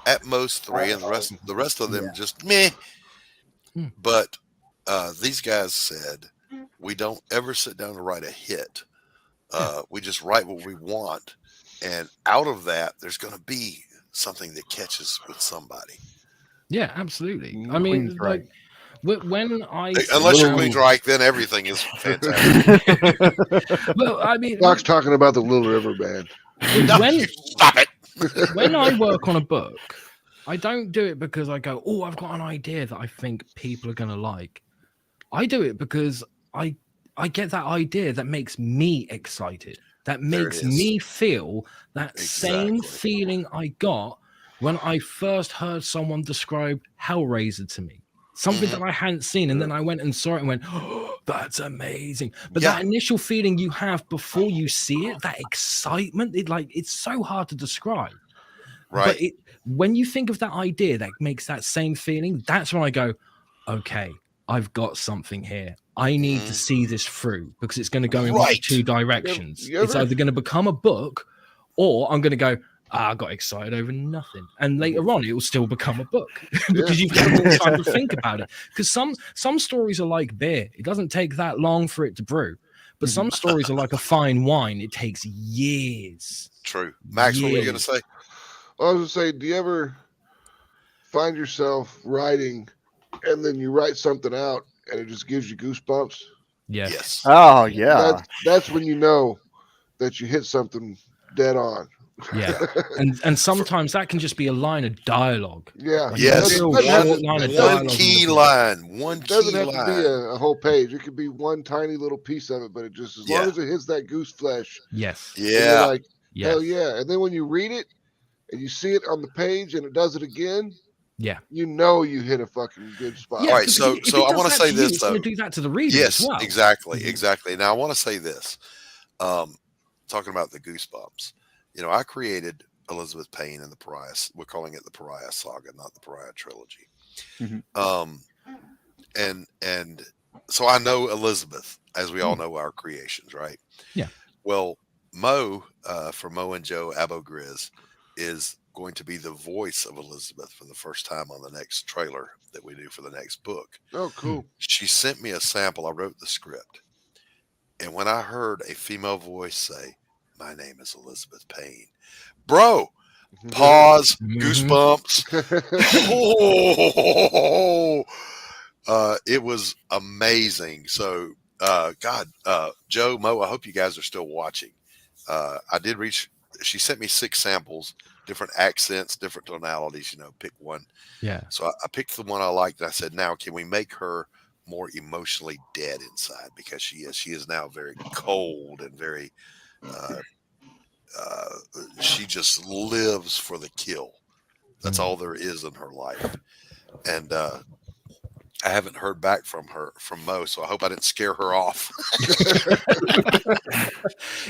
at most three, and the rest of them just meh. But these guys said, we don't ever sit down to write a hit. We just write what we want, and out of that, there's going to be something that catches with somebody. Yeah, absolutely. I mean, like, When I unless you're Queensryche, then everything is fantastic. Well, I mean, Doc's talking about the Little River Band. Stop it. When I work on a book, I don't do it because I go, oh, I've got an idea that I think people are going to like. I do it because I get that idea that makes me excited, that makes me feel that same feeling I got when I first heard someone describe Hellraiser to me. Something that I hadn't seen, and then I went and saw it and went, oh, that's amazing. But that initial feeling you have before you see it, that excitement, it's so hard to describe. Right. But when you think of that idea that makes that same feeling, that's when I go, okay, I've got something here. I need to see this through because it's going to go in one of two directions. It's either going to become a book, or I'm going to go, I got excited over nothing. And later on, it will still become a book because you've got more time to think about it. Because some stories are like beer. It doesn't take that long for it to brew. But some stories are like a fine wine. It takes years. True. Max, what were you going to say? I was going to say, do you ever find yourself writing and then you write something out and it just gives you goosebumps? Yes. Oh, yeah. That's when you know that you hit something dead on. Yeah, and sometimes that can just be a line of dialogue. Yeah, yes, one key line. One it doesn't key have line. to be a whole page. It could be one tiny little piece of it, but it just as long as it hits that goose flesh. Yes. Yeah. Like hell yeah, and then when you read it and you see it on the page and it does it again. Yeah, you know you hit a fucking good spot. All right, so I want to say this it's though. going to do that to the reader. Yes, as well. exactly. Now I want to say this. Talking about the goosebumps, I created Elizabeth Payne and the Pariah. We're calling it the Pariah Saga, not the Pariah Trilogy. And so I know Elizabeth, as we all know our creations, right? Yeah. Well, Mo for Mo and Joe Abogriz is going to be the voice of Elizabeth for the first time on the next trailer that we do for the next book. Oh, cool. She sent me a sample. I wrote the script. And when I heard a female voice say, "My name is Elizabeth Payne," bro, pause, goosebumps. It was amazing. So, Joe, Mo, I hope you guys are still watching. She sent me 6 samples, different accents, different tonalities, pick one. Yeah. So I picked the one I liked. And I said, now, can we make her more emotionally dead inside? Because she is now very cold and very, she just lives for the kill. That's all there is in her life. And I haven't heard back from Mo, so I hope I didn't scare her off.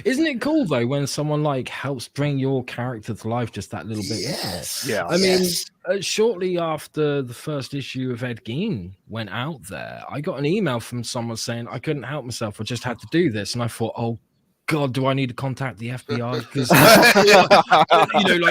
Isn't it cool though when someone helps bring your character to life just that little bit? Yes. Yeah. I mean, shortly after the first issue of Ed Gein went out there, I got an email from someone saying I couldn't help myself. I just had to do this, and I thought, oh God, do I need to contact the FBI? Because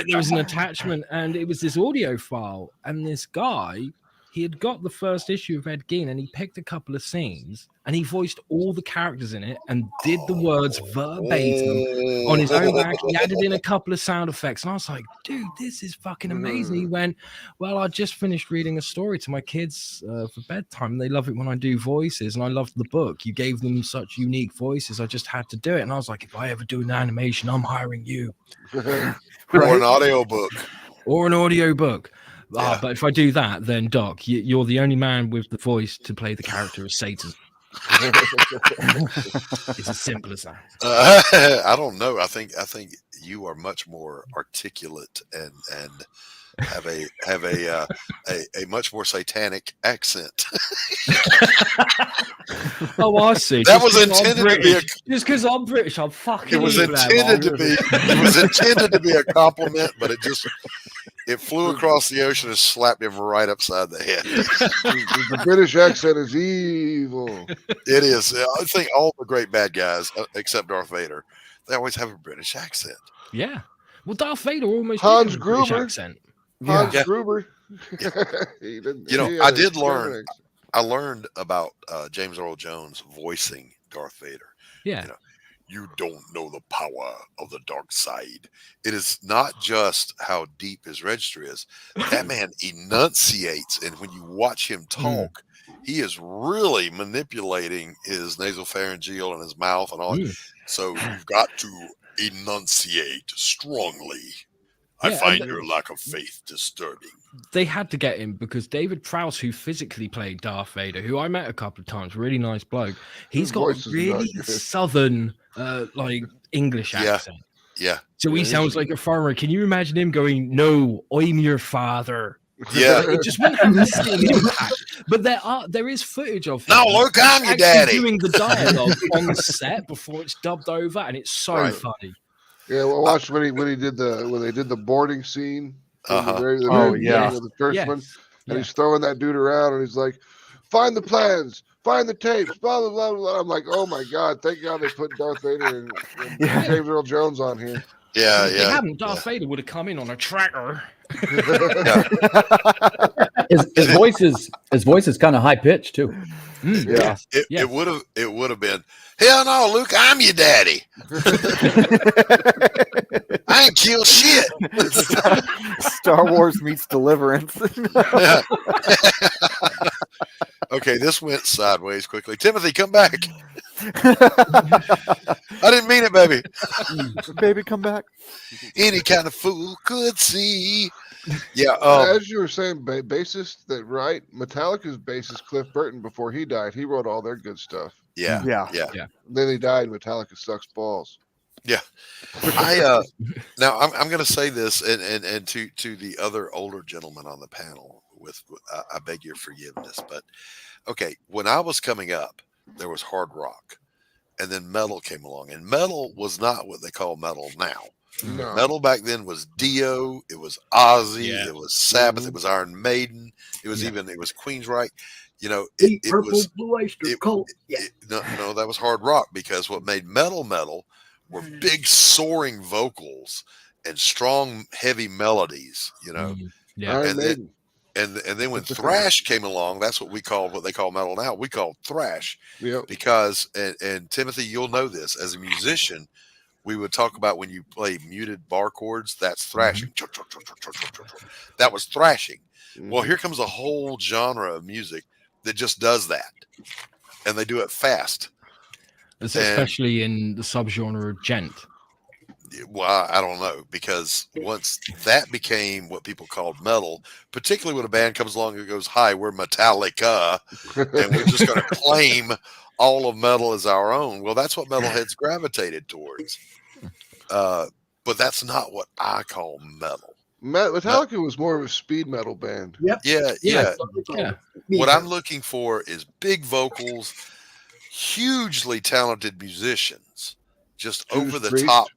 there was an attachment, and it was this audio file, and this guy. He had got the first issue of Ed Gein and he picked a couple of scenes and he voiced all the characters in it and did the words verbatim on his own back. He added in a couple of sound effects. And I was like, dude, this is fucking amazing. He went, well, I just finished reading a story to my kids for bedtime. They love it when I do voices. And I loved the book. You gave them such unique voices. I just had to do it. And I was like, if I ever do an animation, I'm hiring you. Or an audiobook. Or an audiobook. Yeah. But if I do that, then Doc, you're the only man with the voice to play the character of Satan. It's as simple as that. I don't know. I think you are much more articulate and have a much more satanic accent. Oh, I see. That was intended to be just because I'm British. I'm fucking. It was intended to be. It was intended to be a compliment, but it flew across the ocean and slapped him right upside the head. The British accent is evil. It is. I think all the great bad guys, except Darth Vader, they always have a British accent. Yeah. Well, Darth Vader almost Hans did have a British Gruber. accent. Hans Gruber. I did learn. I learned about James Earl Jones voicing Darth Vader. Yeah. You don't know the power of the dark side. It is not just how deep his register is. That man enunciates, and when you watch him talk, he is really manipulating his nasopharyngeal and his mouth and all. So you've got to enunciate strongly. I find your lack of faith disturbing. They had to get him because David Prowse, who physically played Darth Vader, who I met a couple of times, really nice bloke. He's got a really southern, like English accent. Yeah. So he sounds like a farmer. Can you imagine him going, "No, I'm your father"? Yeah. Like, it just wouldn't have the same impact. But there is footage of him. No, look, I'm your daddy. Doing the dialogue on set before it's dubbed over, and it's so funny. Yeah, well, watch when they did the boarding scene. Uh-huh. The first one, and he's throwing that dude around, and he's like, "Find the plans, find the tapes, blah blah blah blah." I'm like, "Oh my god, thank God they put Darth Vader and James Earl Jones on here." Yeah, if they hadn't, Darth Vader would have come in on a tractor. His voice is kind of high pitched too. It would have been, hell no, Luke, I'm your daddy. I ain't killed shit. Star Wars meets Deliverance. Okay, this went sideways quickly. Timothy, come back. I didn't mean it, baby. Baby, come back. Any kind of fool could see. Yeah. As you were saying, bassist Metallica's bassist Cliff Burton, before he died, he wrote all their good stuff. Yeah. Then he died. Metallica sucks balls. Yeah. Now I'm going to say this, and to the other older gentlemen on the panel, I beg your forgiveness, but okay, when I was coming up, there was hard rock, and then metal came along, and metal was not what they call metal now. No. Metal back then was Dio, it was Ozzy, it was Sabbath, it was Iron Maiden, it was Queensryche. You know, it was Blue Oyster Cult. No, that was hard rock, because what made metal were big soaring vocals and strong heavy melodies. You know, and then when thrash came along, that's what they call metal now. We call thrash because and Timothy, you'll know this as a musician. We would talk about when you play muted bar chords, that's thrashing. That was thrashing. Well, here comes a whole genre of music that just does that, and they do it fast. Especially in the subgenre of gent. Well, I don't know, because once that became what people called metal, particularly when a band comes along and goes, "Hi, we're Metallica, and we're just going to claim all of metal as our own." Well, that's what metalheads gravitated towards. But that's not what I call metal. Metallica was more of a speed metal band. Yep. Yeah. What I'm looking for is big vocals, hugely talented musicians, just over the top,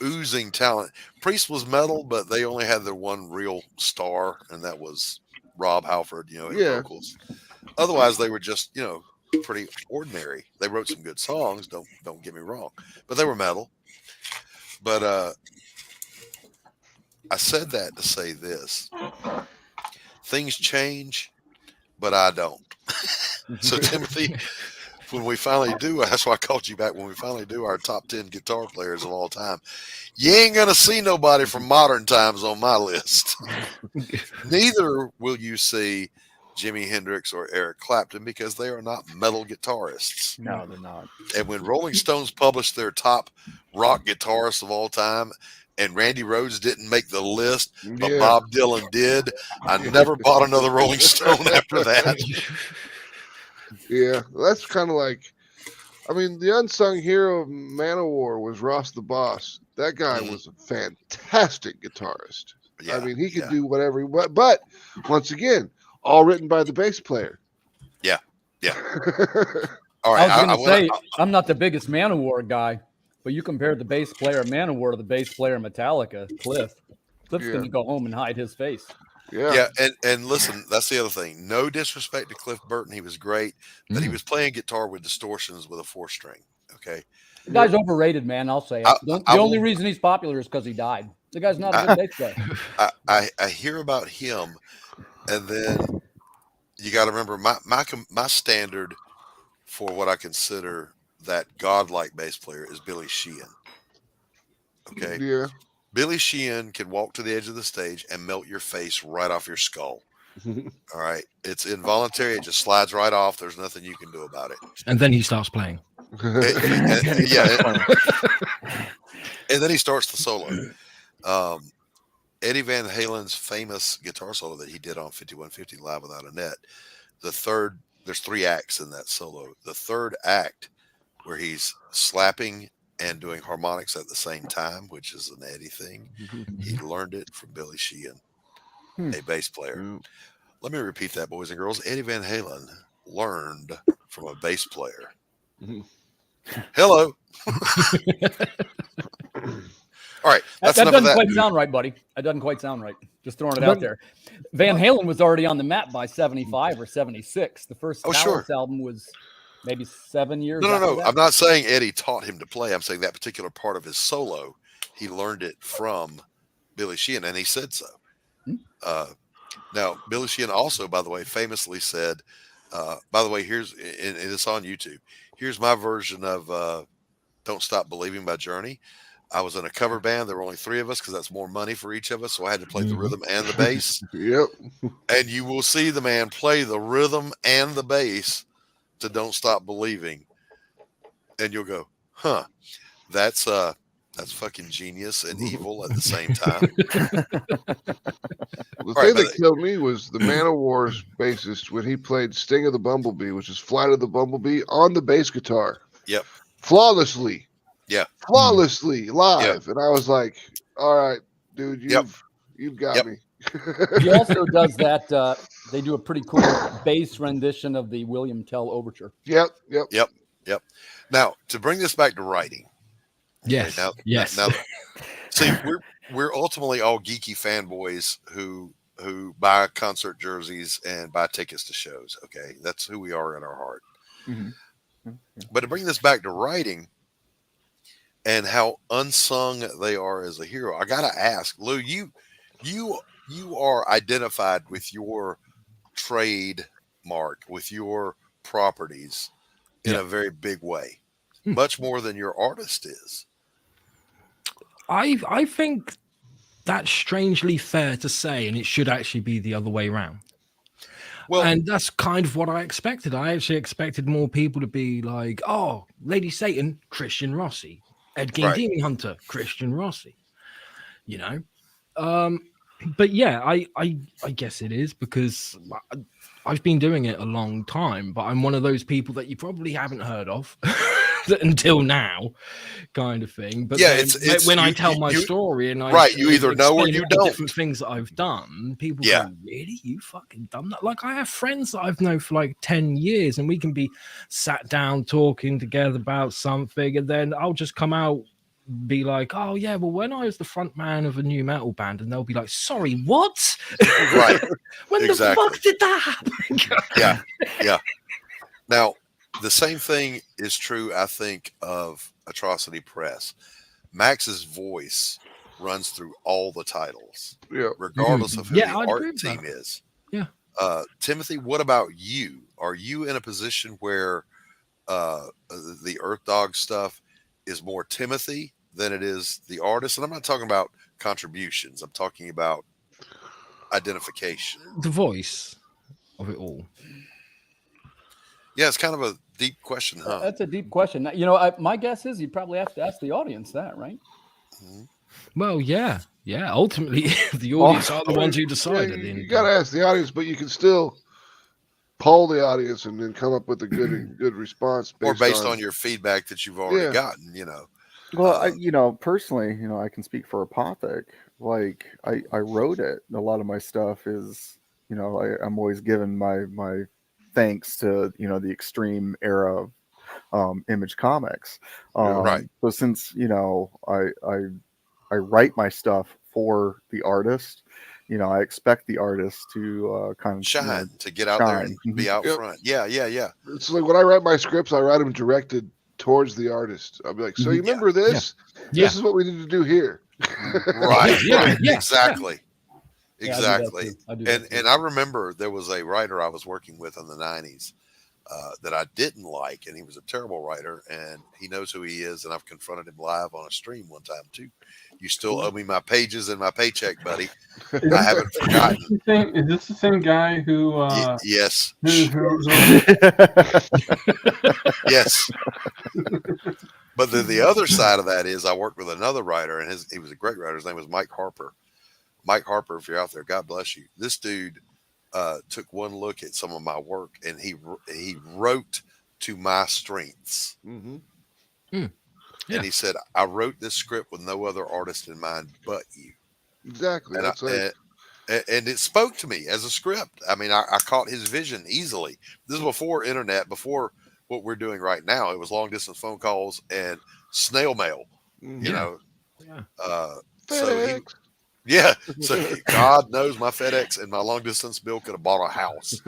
oozing talent. Priest was metal, but they only had their one real star, and that was Rob Halford, in vocals. Otherwise, they were just, pretty ordinary. They wrote some good songs, don't get me wrong, but they were metal. But I said that to say this. Things change, but I don't. So, Timothy, when we finally do, that's why I called you back, when we finally do our top 10 guitar players of all time, you ain't going to see nobody from modern times on my list. Neither will you see Jimi Hendrix or Eric Clapton, because they are not metal guitarists. No, they're not. And when Rolling Stones published their top rock guitarists of all time, and Randy Rhoads didn't make the list, but Bob Dylan did, I never bought another Rolling Stone after that. Yeah, that's kind of like, the unsung hero of Manowar was Ross the Boss. That guy was a fantastic guitarist. Yeah, he could do whatever he wanted, but once again, all written by the bass player. Yeah. All right. I was going to say, I'm not the biggest Manowar guy, but you compare the bass player Manowar to the bass player Metallica, Cliff's going to go home and hide his face. Yeah. And listen, that's the other thing. No disrespect to Cliff Burton. He was great, but he was playing guitar with distortions with a 4-string. Okay. The guy's overrated, man. I'll say it. The only reason he's popular is because he died. The guy's not a good bass player. I hear about him, and then you got to remember my standard for what I consider that godlike bass player is Billy Sheehan. Okay. Yeah. Billy Sheehan can walk to the edge of the stage and melt your face right off your skull. All right. It's involuntary. It just slides right off. There's nothing you can do about it. And then he starts playing. And then he starts the solo. Eddie Van Halen's famous guitar solo that he did on 5150 Live Without a Net. There's 3 acts in that solo. The third act, where he's slapping and doing harmonics at the same time, which is an Eddie thing. He learned it from Billy Sheehan, a bass player. Let me repeat that, boys and girls. Eddie Van Halen learned from a bass player. Hello. All right. That doesn't quite sound right, buddy. That doesn't quite sound right. Just throwing it out there. Van Halen was already on the map by 75 or 76. The first Dallas album was maybe 7 years. No. I'm not saying Eddie taught him to play. I'm saying that particular part of his solo, he learned it from Billy Sheehan, and he said so. Now, Billy Sheehan also, by the way, famously said, by the way, it's on YouTube. Here's my version of Don't Stop Believing by Journey. I was in a cover band. There were only 3 of us because that's more money for each of us. So I had to play the rhythm and the bass. Yep. And you will see the man play the rhythm and the bass to Don't Stop Believing. And you'll go, huh, that's fucking genius and evil at the same time. The thing that killed me was the Man of War's bassist when he played Sting of the Bumblebee, which is Flight of the Bumblebee, on the bass guitar. Yep. Flawlessly. Yeah. Flawlessly live. And I was like, all right, dude, you've got me. He also does that. They do a pretty cool bass rendition of the William Tell Overture. Yep. Now, to bring this back to writing. Yes. Okay, now, see, we're ultimately all geeky fanboys who buy concert jerseys and buy tickets to shows. Okay, that's who we are in our heart. But to bring this back to writing and how unsung they are as a hero, I gotta ask, Lou, you are identified with your trademark, with your properties in a very big way, much more than your artist is. I think that's strangely fair to say, and it should actually be the other way around. Well, and that's kind of what I expected. I actually expected more people to be like, oh, Lady Satan, Christian Rossi. Ed Gein Demon Hunter, Christian Rossi. You know? But yeah, I guess it is because I've been doing it a long time, but I'm one of those people that you probably haven't heard of until now, kind of thing. But yeah, when I tell my story and you either know or you don't. Different things that I've done, people go, really? You fucking done that? Like I have friends that I've known for like 10 years and we can be sat down talking together about something and then I'll just come out be like, oh yeah, well when I was the front man of a new metal band, and they'll be like, sorry, what? Right. When the fuck did that happen? Yeah. Now, the same thing is true, I think, of Atrocity Press. Max's voice runs through all the titles, regardless of who the art team is. Yeah. Timothy, what about you? Are you in a position where the Earth Dog stuff is more Timothy than it is the artist? And I'm not talking about contributions. I'm talking about identification. The voice of it all. Yeah, it's kind of a deep question, huh? That's a deep question. You know, my guess is you probably have to ask the audience that, right? Well, yeah. Ultimately, the audience are the ones who decide. You got to ask the audience, but you can still poll the audience and then come up with a good response based on your feedback that you've already gotten. You know. Well, personally, I can speak for Apothic. Like I wrote it. A lot of my stuff is, I'm always giving my thanks to the extreme era of Image Comics. Right. So since I write my stuff for the artist, I expect the artist to kind of shine, to get out there and be out front. Yeah. It's like when I write my scripts, I write them directed towards the artist. I'll be like, so you remember this? Yeah. This is what we need to do here. Right. Exactly. Exactly. I do that too. And I remember there was a writer I was working with in the 90s that I didn't like, and he was a terrible writer, and he knows who he is, and I've confronted him live on a stream one time too. You still owe me my pages and my paycheck, buddy. I haven't forgotten. Is this the same guy who? Yes. Yes. But the other side of that is I worked with another writer, and he was a great writer. His name was Mike Harper. Mike Harper, if you're out there, God bless you. This dude took one look at some of my work, and he wrote to my strengths. Mm-hmm. And he said, I wrote this script with no other artist in mind but you. Exactly. And, and it spoke to me as a script. I mean, I caught his vision easily. This is before internet, before what we're doing right now. It was long distance phone calls and snail mail, you know. So so God knows my FedEx and my long distance bill could have bought a house.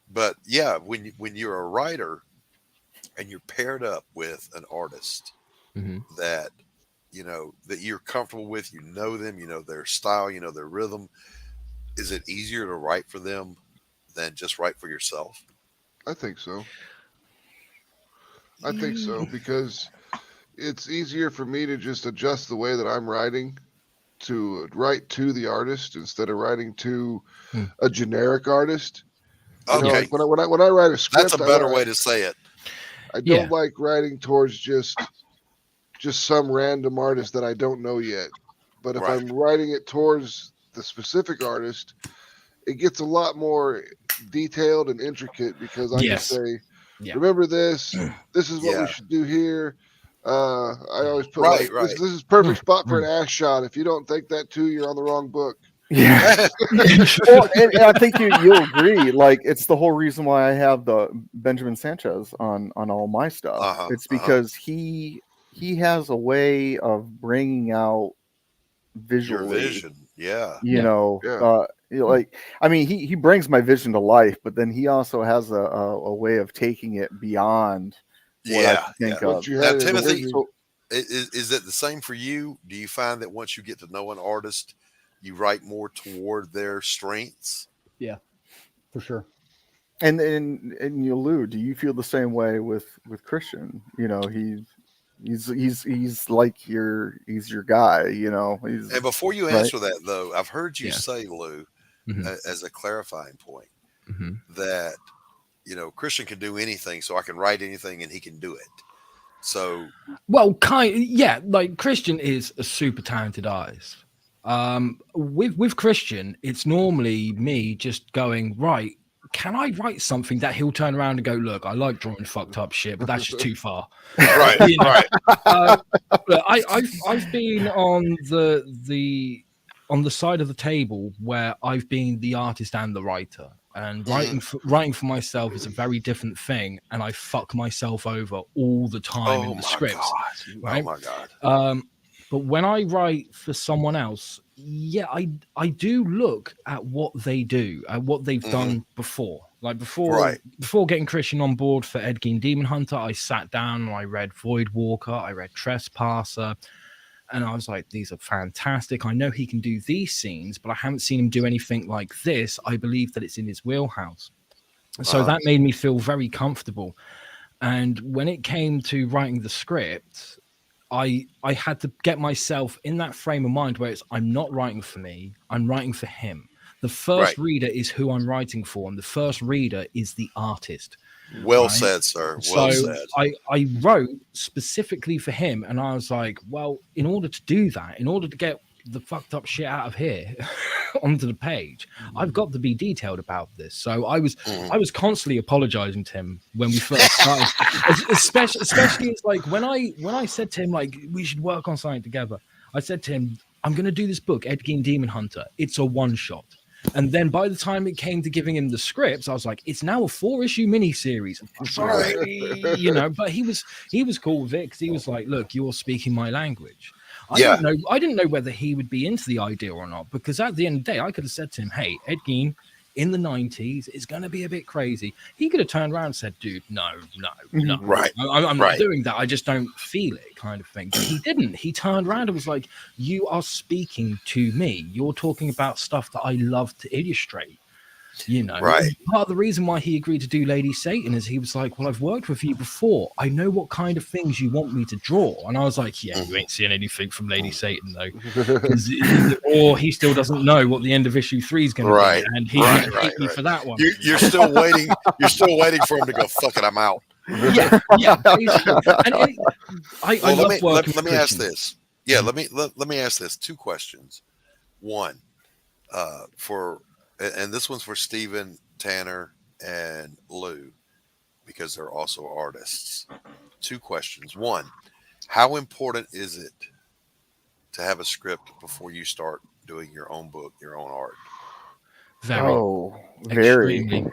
But yeah, when you're a writer and you're paired up with an artist that that you're comfortable with, you know them, you know their style, you know their rhythm, is it easier to write for them than just write for yourself? I think so. Because it's easier for me to just adjust the way that I'm writing to write to the artist instead of writing to a generic artist. Okay. When I write a script, that's a better way to say it. I don't like writing towards just some random artist that I don't know yet. But if I'm writing it towards the specific artist, it gets a lot more detailed and intricate because I can say, remember this. This is what we should do here. I always put this is perfect spot for an ass shot. If you don't think that too, you're on the wrong book. Yeah. Well, and I think you'll agree. Like, it's the whole reason why I have the Benjamin Sanchez on all my stuff. It's because he has a way of bringing out visually. Your vision. Yeah. Like, I mean, he brings my vision to life, but then he also has a way of taking it beyond what I think of. Now, Timothy, is it the same for you? Do you find that once you get to know an artist, you write more toward their strengths? Yeah, for sure. And Lou, do you feel the same way with Christian? You know, he's like he's your guy, you know. And before you answer that, though, I've heard you say, Lou, as a clarifying point, that Christian can do anything, so I can write anything and he can do it. So, well, like Christian is a super talented artist. With Christian, it's normally me just going, right, can I write something that he'll turn around and go, look, I like drawing fucked up shit, but that's just too far. Right. I've been on the side of the table where I've been the artist and the writer, and writing for myself is a very different thing, and I fuck myself over all the time in the scripts. Right? Oh my God. But when I write for someone else, I do look at what they do, at what they've done before. Like before getting Christian on board for Ed Gein Demon Hunter, I sat down and I read Void Walker, I read Trespasser, and I was like, these are fantastic. I know he can do these scenes, but I haven't seen him do anything like this. I believe that it's in his wheelhouse. So that made me feel very comfortable. And when it came to writing the script, I had to get myself in that frame of mind where I'm not writing for me, I'm writing for him. The first reader is who I'm writing for, and the first reader is the artist. Well said, sir. Well said. I wrote specifically for him, and I was like, well, in order to do that, in order to get the fucked up shit out of here onto the page, I've got to be detailed about this. So I was constantly apologizing to him when we first started, especially it's like when I said to him, like, we should work on something together. I said to him, I'm going to do this book, Ed Gein Demon Hunter. It's a one shot. And then by the time it came to giving him the scripts, I was like, it's now a 4-issue miniseries. Sorry, but he was cool with it because he was like, look, you're speaking my language. I didn't know whether he would be into the idea or not, because at the end of the day, I could have said to him, hey, Ed Gein in the 90s is going to be a bit crazy. He could have turned around and said, dude, no. Right. I'm not doing that. I just don't feel it, kind of thing. But he didn't. He turned around and was like, you are speaking to me. You're talking about stuff that I love to illustrate. You know, Right. part of the reason why he agreed to do Lady Satan is he was like, well, I've worked with you before. I know what kind of things you want me to draw. And I was like, yeah, you ain't seeing anything from Lady Satan, though. Or he still doesn't know what the end of issue 3 is going to be. And he's going to hate me for that one. You're still waiting. You're still waiting for him to go, fuck it, I'm out. Yeah. And I love working let me ask this. Yeah, let me ask this. 2 questions. One, and this one's for Stephen, Tanner, and Lou, because they're also artists. 2 questions. One, how important is it to have a script before you start doing your own book, your own art? Very.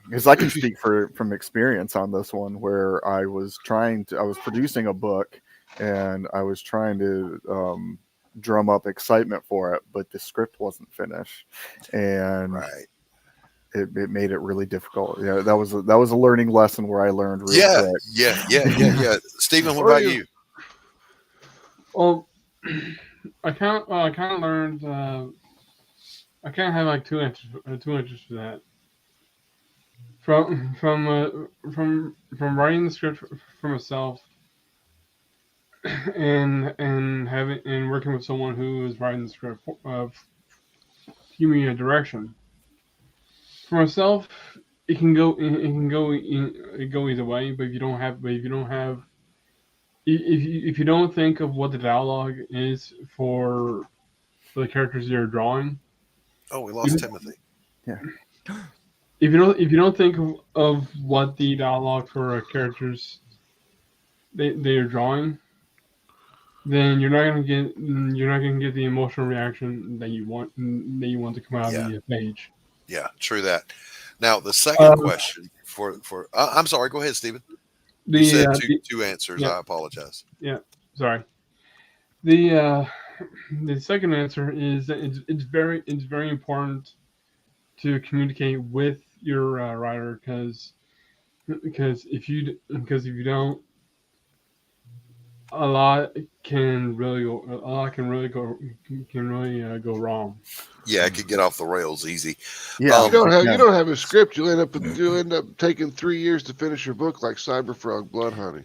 Because I can speak from experience on this one, where I was producing a book, and I was trying to drum up excitement for it, but the script wasn't finished, and it made it really difficult. Yeah, that was a learning lesson where I learned real quick. Yeah. Stephen, what about you? Well, I kind of learned. I kind of have like two answers for that. From writing the script for myself, and working with someone who is writing the script, give me a direction. For myself, it can go either way. But if you don't think of what the dialogue is for the characters you're drawing. Oh, we lost Timothy. Yeah. If you don't think of what the dialogue for characters they are drawing, then you're not gonna get the emotional reaction that you want to come out of the page. Yeah, true that. Now the second question for I'm sorry, go ahead, Stephen. You said two answers. Yeah. I apologize. Yeah, sorry. The second answer is that it's very important to communicate with your writer, because if you don't, a lot can really go wrong. Yeah, it could get off the rails easy. Yeah, you don't have a script. You'll end up taking 3 years to finish your book, like Cyberfrog Blood Honey.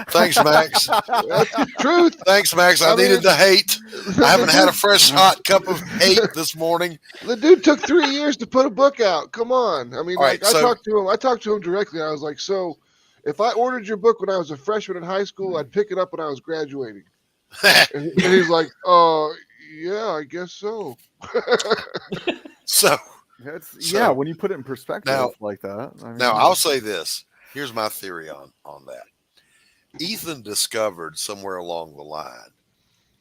Thanks, Max. That's the truth. Thanks, Max. I needed the hate. I haven't had a fresh hot cup of hate this morning. The dude took 3 years to put a book out. Come on. I mean, I talked to him directly. I was like, so if I ordered your book when I was a freshman in high school, I'd pick it up when I was graduating. And he's like, yeah, I guess so. So when you put it in perspective like that. I mean, now I'll say this. Here's my theory on that. Ethan discovered somewhere along the line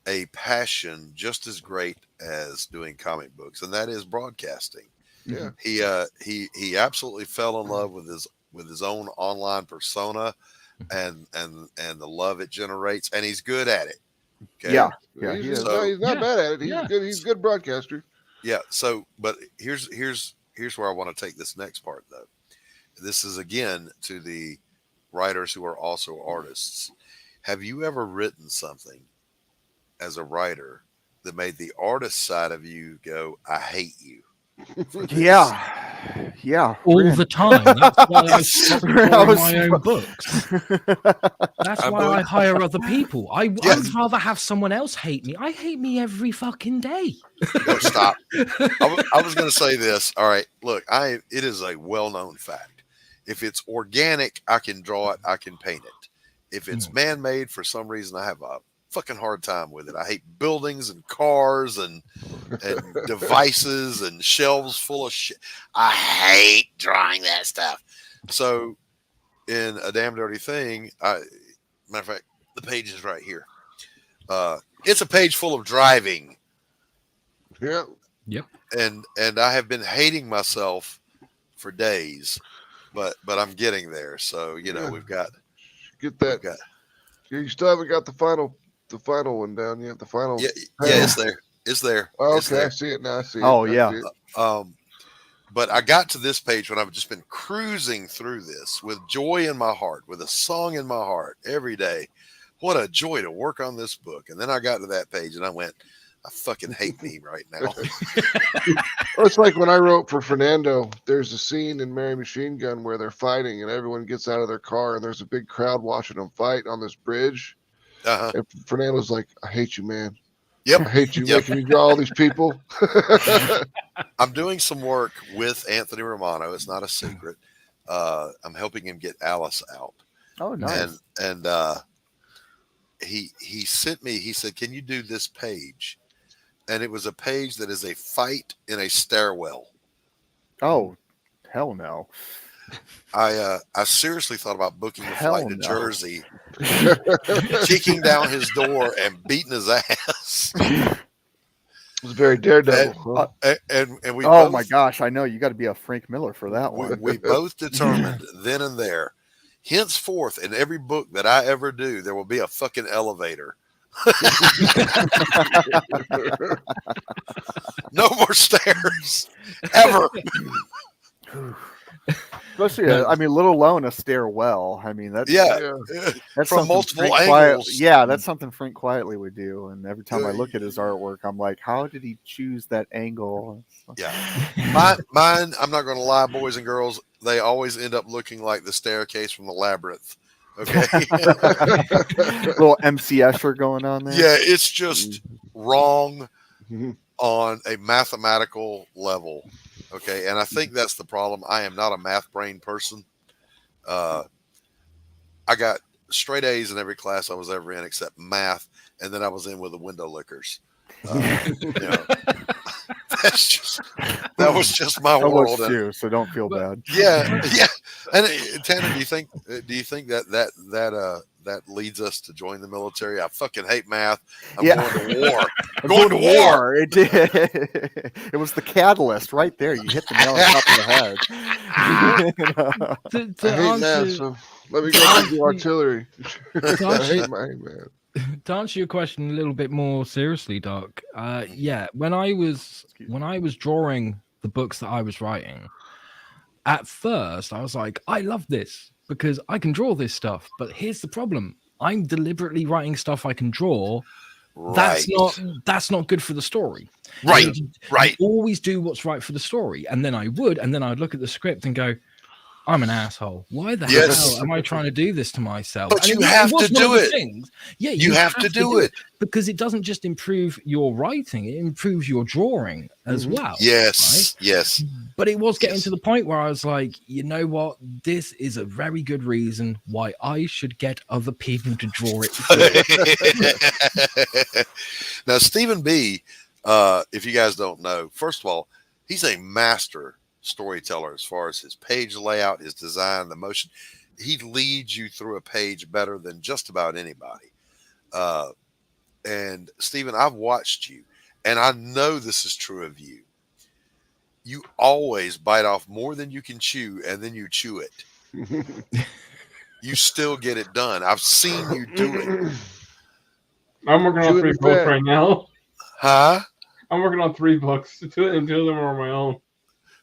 a passion just as great as doing comic books, and that is broadcasting. Yeah. He absolutely fell in love with his own online persona and the love it generates, and he's good at it. Okay? Yeah. He's not bad at it. He's a good broadcaster. Yeah. So, but here's where I want to take this next part, though. This is again to the writers who are also artists. Have you ever written something as a writer that made the artist side of you go, I hate you? Yeah. All the time. That's why I stop drawing my own books. That's why I hire other people. I'd rather have someone else hate me. I hate me every fucking day. No, stop. I was going to say this. All right. Look, it is a well-known fact. If it's organic, I can draw it. I can paint it. If it's man-made, for some reason, I have a fucking hard time with it. I hate buildings and cars and devices and shelves full of shit. I hate drawing that stuff. So in A Damn Dirty Thing, matter of fact, the page is right here. It's a page full of driving. Yeah. Yep. And I have been hating myself for days, but I'm getting there. So, we've got get that. You still haven't got the final one down yet. The final. Yeah, it's there. It's there. Oh, it's okay, there. I see it now. I see it. Oh, yeah. But I got to this page when I've just been cruising through this with joy in my heart, with a song in my heart every day. What a joy to work on this book. And then I got to that page and I went, I fucking hate me right now. Well, it's like when I wrote for Fernando, there's a scene in Mary Machine Gun where they're fighting and everyone gets out of their car and there's a big crowd watching them fight on this bridge. And Fernando's like, I hate you, man. Yep. I hate you making me draw all these people. I'm doing some work with Anthony Romano. It's not a secret. I'm helping him get Alice out. Oh, nice. And he sent me, he said, can you do this page? And it was a page that is a fight in a stairwell. Oh, hell no. I seriously thought about booking a Hell flight to no. Jersey, kicking down his door and beating his ass. It was very daredevil. And we oh both, my gosh, I know you got to be a Frank Miller for that one. we both determined then and there, henceforth in every book that I ever do, there will be a fucking elevator. No more stairs ever. Especially, I mean, let alone a stairwell. I mean, that's from something multiple Frank angles. that's something Frank quietly would do. And every time I look at his artwork, I'm like, how did he choose that angle? Yeah, mine. I'm not going to lie, boys and girls. They always end up looking like the staircase from the labyrinth. Okay, little MC Escher going on there. Yeah, it's just wrong on a mathematical level. Okay, and I think that's the problem. I am not a math brain person. I got straight A's in every class I was ever in except math, and then I was in with the window lickers. That was just my world. Too, so don't feel bad. Yeah. And Tanner, do you think that leads us to join the military? I fucking hate math. I'm going to war. Going to war. It did. It was the catalyst right there. You hit the nail on top of the head. I hate math, so let me go do artillery. I hate math. To answer your question a little bit more seriously, Doc, when I was drawing the books that I was writing, at first I was like, I love this because I can draw this stuff. But here's the problem: I'm deliberately writing stuff I can draw. Right. That's not good for the story. Right. Right. Always do what's right for the story, and then I'd look at the script and go, I'm an asshole. Why the hell am I trying to do this to myself? But you have to do it. Yeah, you have to do it because it doesn't just improve your writing; it improves your drawing as well. Yes, right? yes. But it was getting to the point where I was like, you know what? This is a very good reason why I should get other people to draw it. Now, Stephen B., if you guys don't know, first of all, he's a master storyteller as far as his page layout, his design, the motion. He leads you through a page better than just about anybody. And Stephen, I've watched you, and I know this is true of you. You always bite off more than you can chew, and then you chew it. You still get it done. I've seen you do it. I'm working on 3 books right now. Huh? I'm working on 3 books. 2 of them are my own.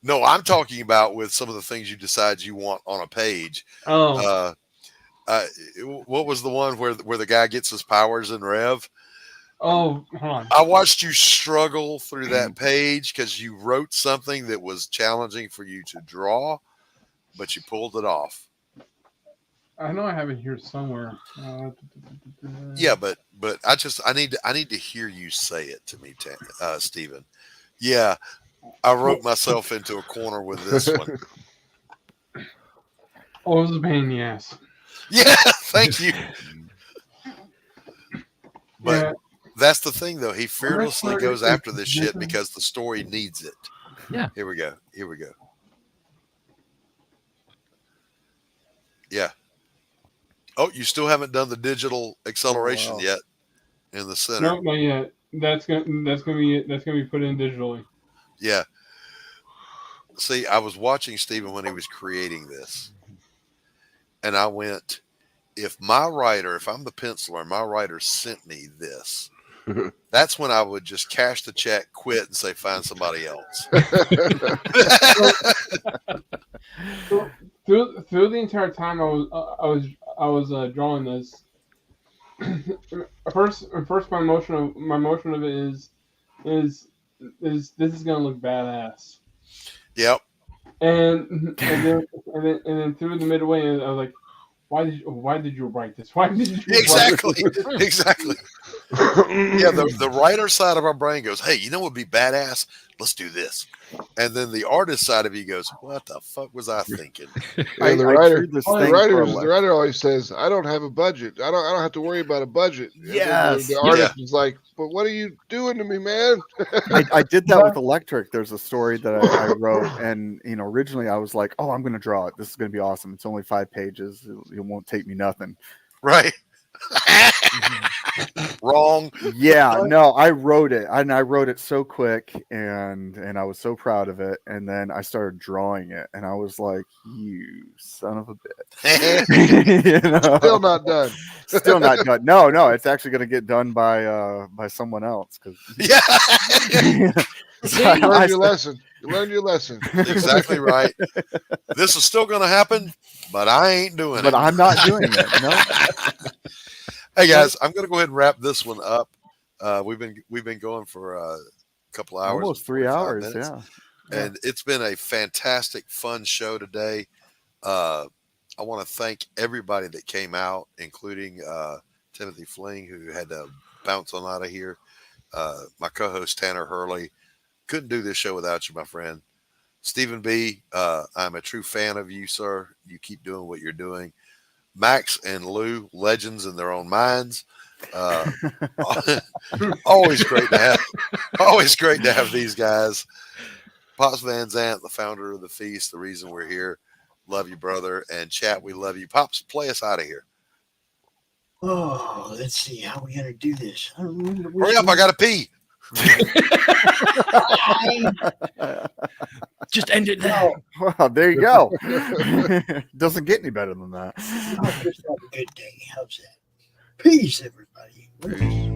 No, I'm talking about with some of the things you decide you want on a page. Oh. What was the one where the guy gets his powers in Rev? Oh, hold on. I watched you struggle through that page because you wrote something that was challenging for you to draw, but you pulled it off. I know I have it here somewhere. Yeah, but I need to hear you say it to me, Stephen. Yeah, I wrote myself into a corner with this one. Oh, it was a pain in the ass. Yeah, thank you. But that's the thing, though. He fearlessly goes after this shit because the story needs it. Yeah. Here we go. Yeah. Oh, you still haven't done the digital acceleration yet in the center. No, not yet. That's gonna be put in digitally. Yeah. See, I was watching Stephen when he was creating this, and I went, if I'm the penciler, my writer sent me this, That's when I would just cash the check, quit, and say, find somebody else. Through the entire time I was drawing this, first my emotion of it is this is gonna look badass. Yep. And then through the midway, I was like, why did you write this? Why did you exactly write this? exactly? Yeah, the writer side of our brain goes, hey, you know what would be badass? Let's do this. And then the artist side of you goes, what the fuck was I thinking? And the writer always says, I don't have a budget. I don't have to worry about a budget. Yes. The artist is like, but what are you doing to me, man? I did that with Electric. There's a story that I wrote, and originally I was like, oh, I'm gonna draw it. This is gonna be awesome. It's only 5 pages. It won't take me nothing. Right. Wrong. Yeah, no, I wrote it, and I wrote it so quick, and I was so proud of it. And then I started drawing it, and I was like, "You son of a bitch!" Still not done. Still not done. No, it's actually going to get done by someone else. Because you learned your lesson. You learned your lesson. Exactly right. This is still going to happen, but I ain't doing it. But I'm not doing it. No. Hey guys, I'm going to go ahead and wrap this one up. We've been going for a couple hours, almost 3 hours, minutes. Yeah. And it's been a fantastic, fun show today. I want to thank everybody that came out, including Timothy Fling, who had to bounce on out of here. My co-host Tanner Hurley. Couldn't do this show without you, my friend. Stephen B., I'm a true fan of you, sir. You keep doing what you're doing. Max and Lou, legends in their own minds. Always great to have these guys. Pops Van Zant, the founder of the Feast, the reason we're here. Love you, brother. And chat, we love you. Pops, play us out of here. Oh, let's see how we're gonna do this. I don't remember. Hurry up! I gotta pee. Just end it there. Well, there you go. Doesn't get any better than that. I'll just have a good day. How's that? Peace, everybody. Peace.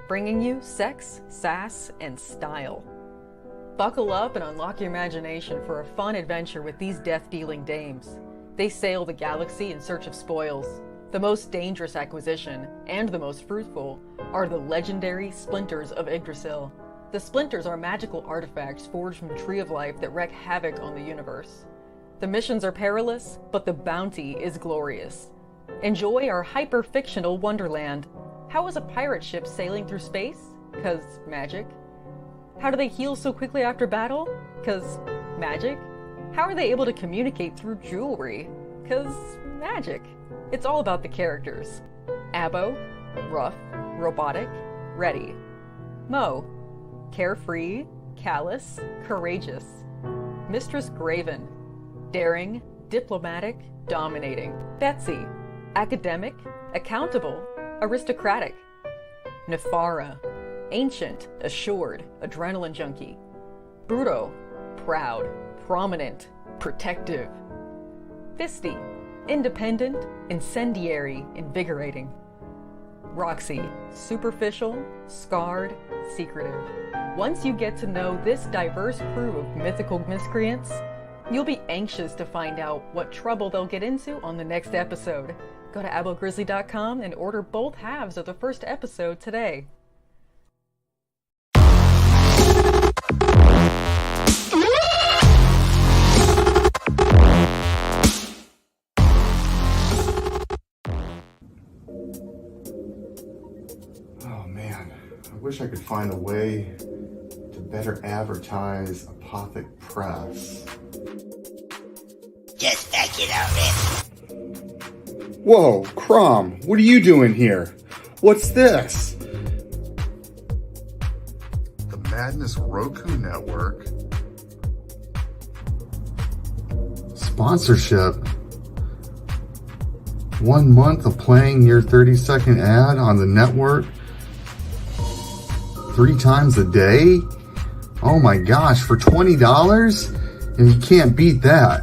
Bringing you sex, sass, and style. Buckle up and unlock your imagination for a fun adventure with these death-dealing dames. They sail the galaxy in search of spoils. The most dangerous acquisition, and the most fruitful, are the legendary Splinters of Yggdrasil. The Splinters are magical artifacts forged from the Tree of Life that wreak havoc on the universe. The missions are perilous, but the bounty is glorious. Enjoy our hyper-fictional wonderland. How is a pirate ship sailing through space? 'Cause magic. How do they heal so quickly after battle? 'Cause magic. How are they able to communicate through jewelry? 'Cause magic. It's all about the characters. Abo, rough, robotic, ready. Mo, carefree, callous, courageous. Mistress Graven, daring, diplomatic, dominating. Betsy, academic, accountable, aristocratic. Nefara, ancient, assured, adrenaline junkie. Bruto, proud, prominent, protective. Fisty, independent, incendiary, invigorating. Roxy, superficial, scarred, secretive. Once you get to know this diverse crew of mythical miscreants, you'll be anxious to find out what trouble they'll get into on the next episode. Go to abogrizzly.com and order both halves of the first episode today. wish I could find a way to better advertise Apothic Press. Just back it already. Whoa, CROM, what are you doing here? What's this? The Madness Roku Network. Sponsorship. 1 month of playing your 30-second ad on the network 3 times a day? Oh my gosh, for $20? And you can't beat that.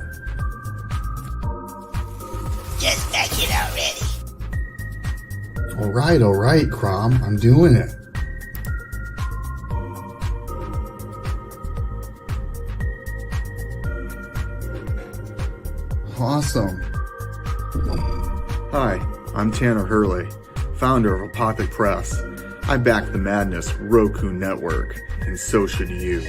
Just back it already. All right, CROM, I'm doing it. Awesome. Hi, I'm Tanner Hurley, founder of Apothic Press. I back the Madness Roku Network, and so should you.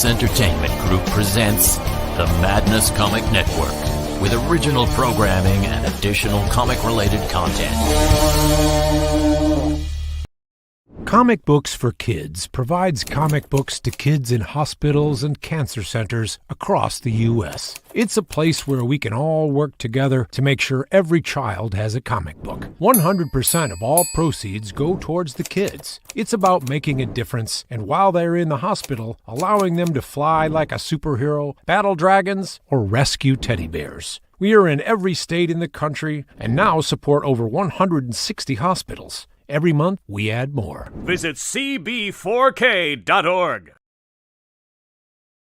Entertainment Group presents the Madness Comic Network with original programming and additional comic-related content. Comic Books for Kids provides comic books to kids in hospitals and cancer centers across the U.S. It's a place where we can all work together to make sure every child has a comic book. 100% of all proceeds go towards the kids. It's about making a difference, and while they're in the hospital, allowing them to fly like a superhero, battle dragons, or rescue teddy bears. We are in every state in the country and now support over 160 hospitals. Every month, we add more. Visit cb4k.org.